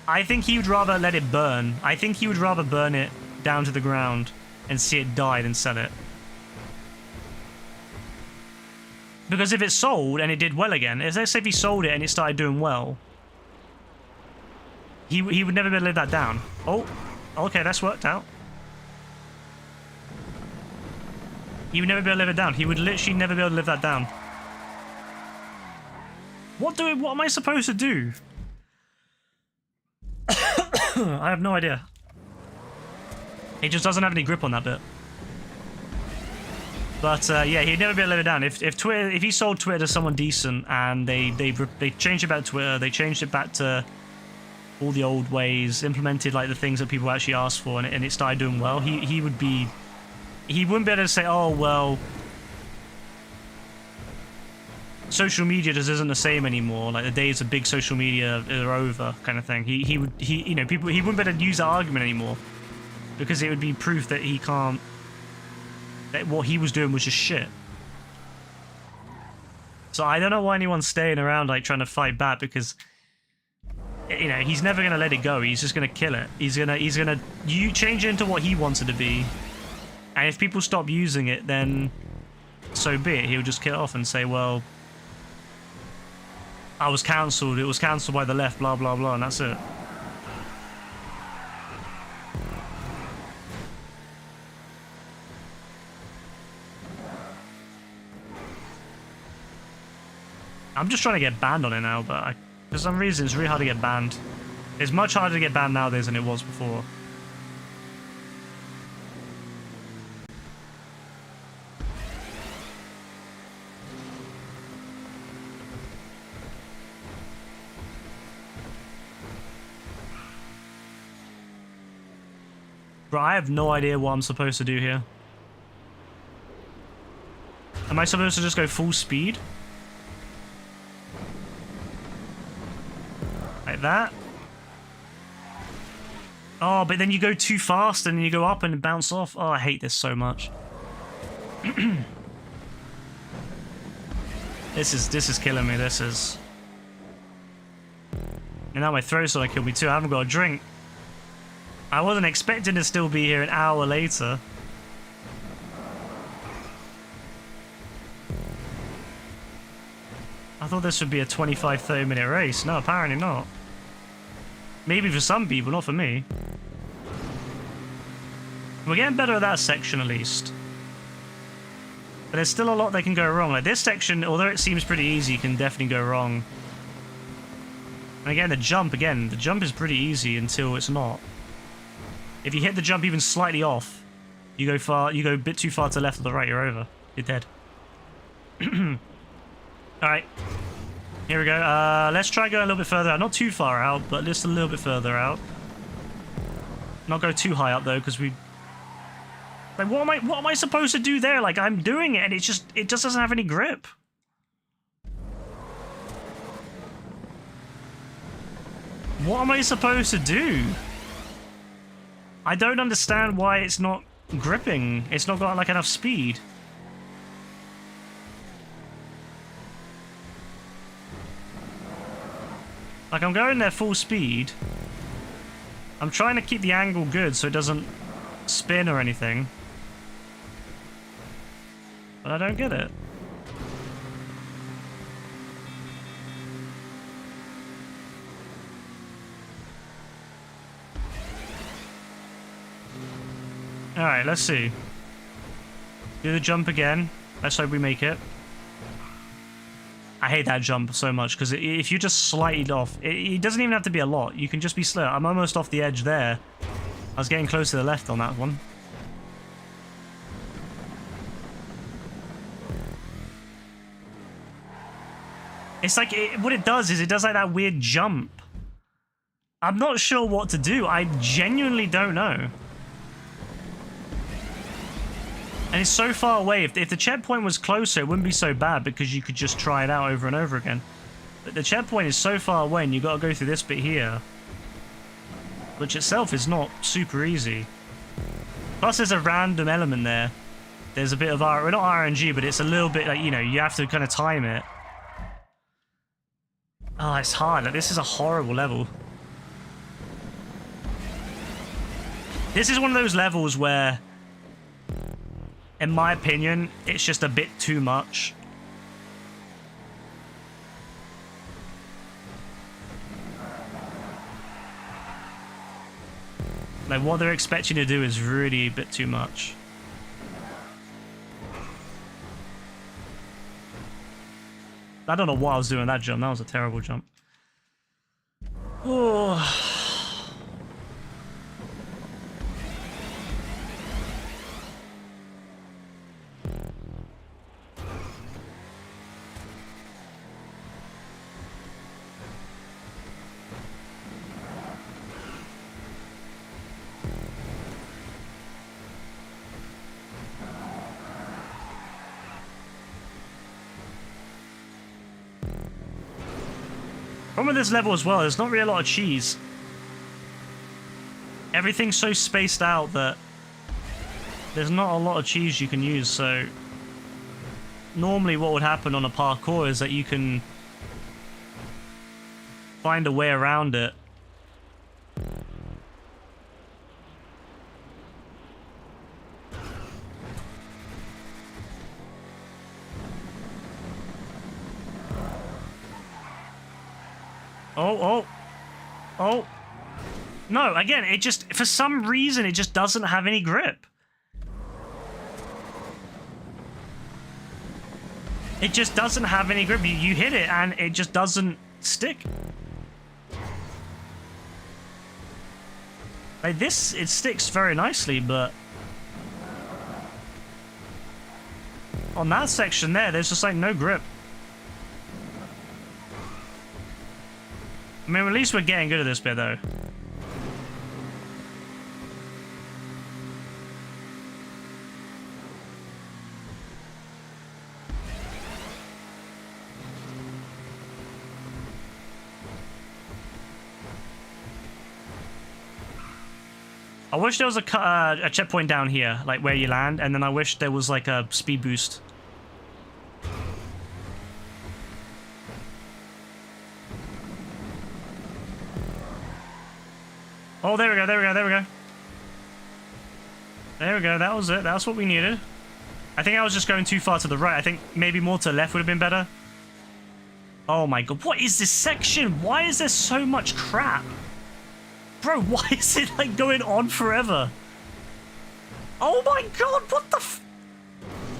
I think he would rather let it burn. I think he would rather burn it down to the ground and see it die than sell it. Because if it sold and it did well again, let's say if he sold it and it started doing well, he would never be able to live that down. Oh, okay, that's worked out. He would never be able to live it down. He would literally never be able to live that down. What am I supposed to do? I have no idea. He just doesn't have any grip on that bit. But yeah, he'd never be able to live it down. If he sold Twitter to someone decent and they changed it back to Twitter, they changed it back to all the old ways, implemented like the things that people actually asked for, and it started doing well, he wouldn't be able to say, oh well, social media just isn't the same anymore. Like the days of big social media are over, kind of thing. He wouldn't be able to use that argument anymore, because it would be proof that he can't. That what he was doing was just shit. So I don't know why anyone's staying around like trying to fight back, because you know he's never gonna let it go. He's just gonna kill it. He's gonna change it into what he wants it to be. And if people stop using it, then so be it. He'll just kill it off and say, well, I was cancelled. It was cancelled by the left, blah blah blah, and that's it. I'm just trying to get banned on it now, but for some reason it's really hard to get banned. It's much harder to get banned nowadays than it was before. Bro, I have no idea what I'm supposed to do here. Am I supposed to just go full speed? Like that? Oh, but then you go too fast and you go up and bounce off. Oh, I hate this so much. This is killing me. This is. And now my throat's gonna kill me too. I haven't got a drink. I wasn't expecting to still be here an hour later. I thought this would be a 25-30 minute race. No, apparently not. Maybe for some people, not for me. We're getting better at that section at least. But there's still a lot that can go wrong. Like this section, although it seems pretty easy, can definitely go wrong. And again, the jump is pretty easy until it's not. If you hit the jump even slightly off, you go a bit too far to the left or the right, you're over. You're dead. Alright. Here we go. Let's try going a little bit further out. Not too far out, but just a little bit further out. Not go too high up though, because we. Like, what am I supposed to do there? Like, I'm doing it, and it just doesn't have any grip. What am I supposed to do? I don't understand why it's not gripping. It's not got like enough speed. Like, I'm going there full speed. I'm trying to keep the angle good so it doesn't spin or anything. But I don't get it. Alright, let's see. Do the jump again. Let's hope we make it. I hate that jump so much, because if you just slightly off, it doesn't even have to be a lot. You can just be slow. I'm almost off the edge there. I was getting close to the left on that one. It's like, what it does is it does like that weird jump. I'm not sure what to do. I genuinely don't know. And it's so far away. If the checkpoint was closer, it wouldn't be so bad because you could just try it out over and over again. But the checkpoint is so far away and you got to go through this bit here. Which itself is not super easy. Plus there's a random element there. There's a bit of well, not RNG, but it's a little bit like, you know, you have to kind of time it. Oh, it's hard. Like, this is a horrible level. This is one of those levels where, in my opinion, it's just a bit too much. Like, what they're expecting you to do is really a bit too much. I don't know why I was doing that jump. That was a terrible jump. Oh. Problem with this level as well, there's not really a lot of cheese. Everything's so spaced out that there's not a lot of cheese you can use, so normally what would happen on a parkour is that you can find a way around it. Oh. No, again, it just, for some reason, it just doesn't have any grip. It just doesn't have any grip. You hit it and it just doesn't stick. Like this, it sticks very nicely, but on that section there's just like no grip. I mean, at least we're getting good at this bit, though. I wish there was a checkpoint down here, like where you land, and then I wish there was like a speed boost. Oh, there we go, there we go, there we go. There we go, that was it. That's what we needed. I think I was just going too far to the right. I think maybe more to the left would have been better. Oh my god, what is this section? Why is there so much crap? Bro, why is it like going on forever? Oh my god, what the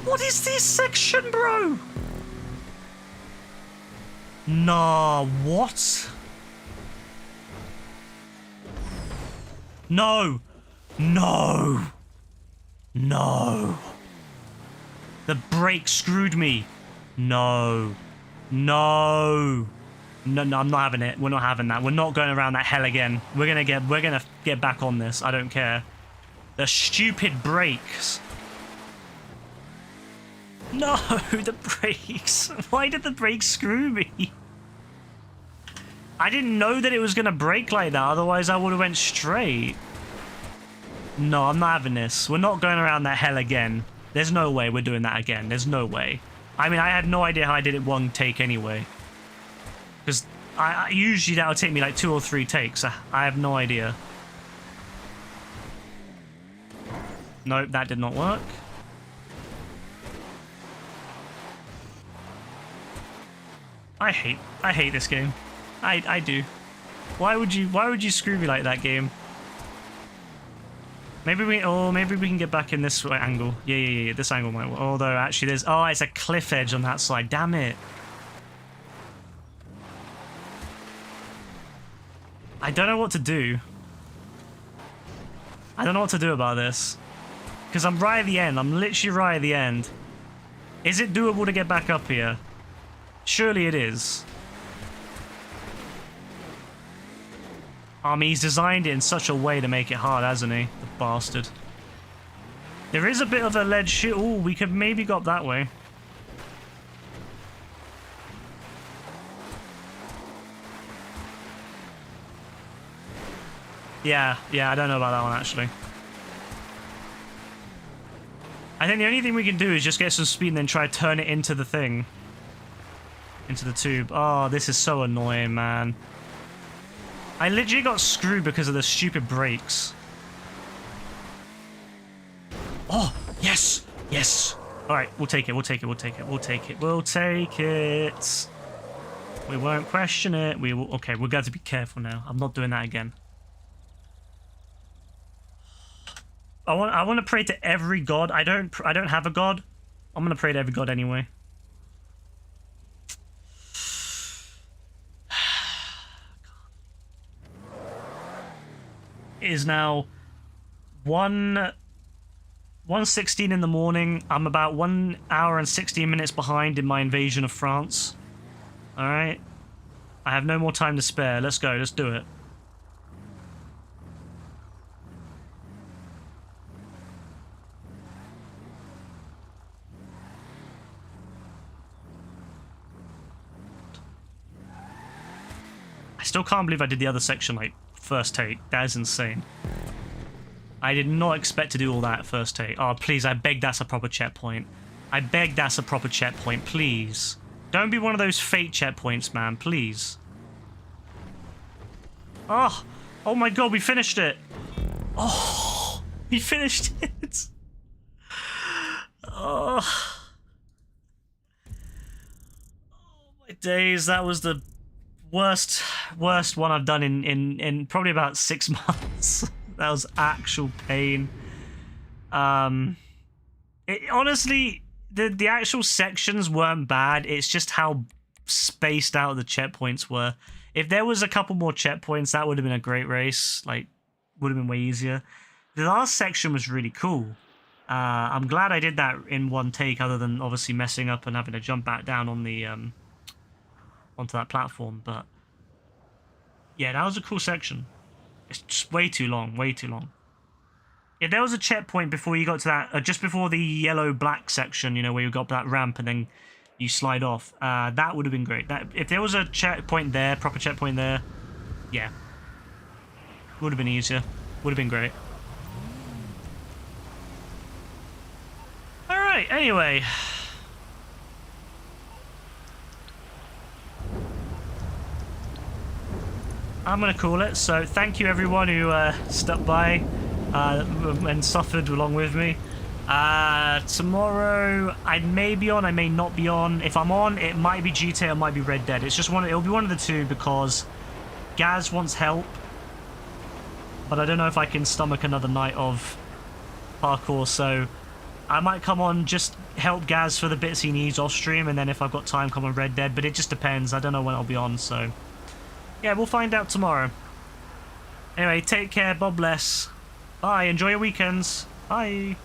what is this section, bro? Nah, what? No. No. No. The brake screwed me. No. No. No, no, I'm not having it. We're not having that. We're not going around that hell again. We're gonna get back on this. I don't care. The stupid brakes. No, the brakes. Why did the brakes screw me? I didn't know that it was gonna brake like that, otherwise I would have went straight. No, I'm not having this. We're not going around that hell again. There's no way we're doing that again. There's no way. I mean, I had no idea how I did it one take anyway. Because Usually that'll take me like 2 or 3 takes. I have no idea. Nope, that did not work. I hate this game. I do. Why would you screw me like that, game? Maybe we can get back in this angle. Yeah, this angle might work. Although actually it's a cliff edge on that side. Damn it. I don't know what to do. I don't know what to do about this. Because I'm right at the end. I'm literally right at the end. Is it doable to get back up here? Surely it is. I mean, he's designed it in such a way to make it hard, hasn't he? The bastard. There is a bit of a ledge shit. Oh, we could maybe go up that way. Yeah, I don't know about that one, actually. I think the only thing we can do is just get some speed and then try to turn it into the thing. Into the tube. Oh, this is so annoying, man. I literally got screwed because of the stupid brakes. Oh, yes! Yes! Alright, we'll take it, we'll take it, we'll take it, we'll take it, we'll take it. We won't question it. We will. Okay, we've got to be careful now. I'm not doing that again. I want to pray to every god. I don't have a god. I'm gonna pray to every god anyway. It is now 1:16 in the morning. I'm about 1 hour and 16 minutes behind in my invasion of France. All right, I have no more time to spare. Let's go. Let's do it. I still can't believe I did the other section like first take. That is insane. I did not expect to do all that first take. Oh, please, I beg that's a proper checkpoint. I beg that's a proper checkpoint, please. Don't be one of those fake checkpoints, man, please. Oh my god, we finished it. Oh, we finished it. Oh my days, that was the worst one I've done in probably about 6 months. That was actual pain. Honestly, the actual sections weren't bad. It's just how spaced out the checkpoints were. If there was a couple more checkpoints, that would have been a great race. Like, would have been way easier. The last section was really cool. I'm glad I did that in one take, other than obviously messing up and having to jump back down on the onto that platform. But yeah, that was a cool section. It's just way too long, way too long. If there was a checkpoint before you got to that, just before the yellow-black section, you know, where you got up that ramp and then you slide off, that would have been great. That if there was a checkpoint there, proper checkpoint there, yeah, would have been easier. Would have been great. All right. Anyway. I'm going to call it. So thank you everyone who stuck by and suffered along with me. Tomorrow I may be on, I may not be on. If I'm on, it might be GTA or it might be Red Dead. It's just it'll be one of the two because Gaz wants help. But I don't know if I can stomach another night of parkour, so I might come on, just help Gaz for the bits he needs off stream, and then if I've got time, come on Red Dead. But it just depends. I don't know when I'll be on, so yeah, we'll find out tomorrow. Anyway, take care, God bless. Bye, enjoy your weekends. Bye.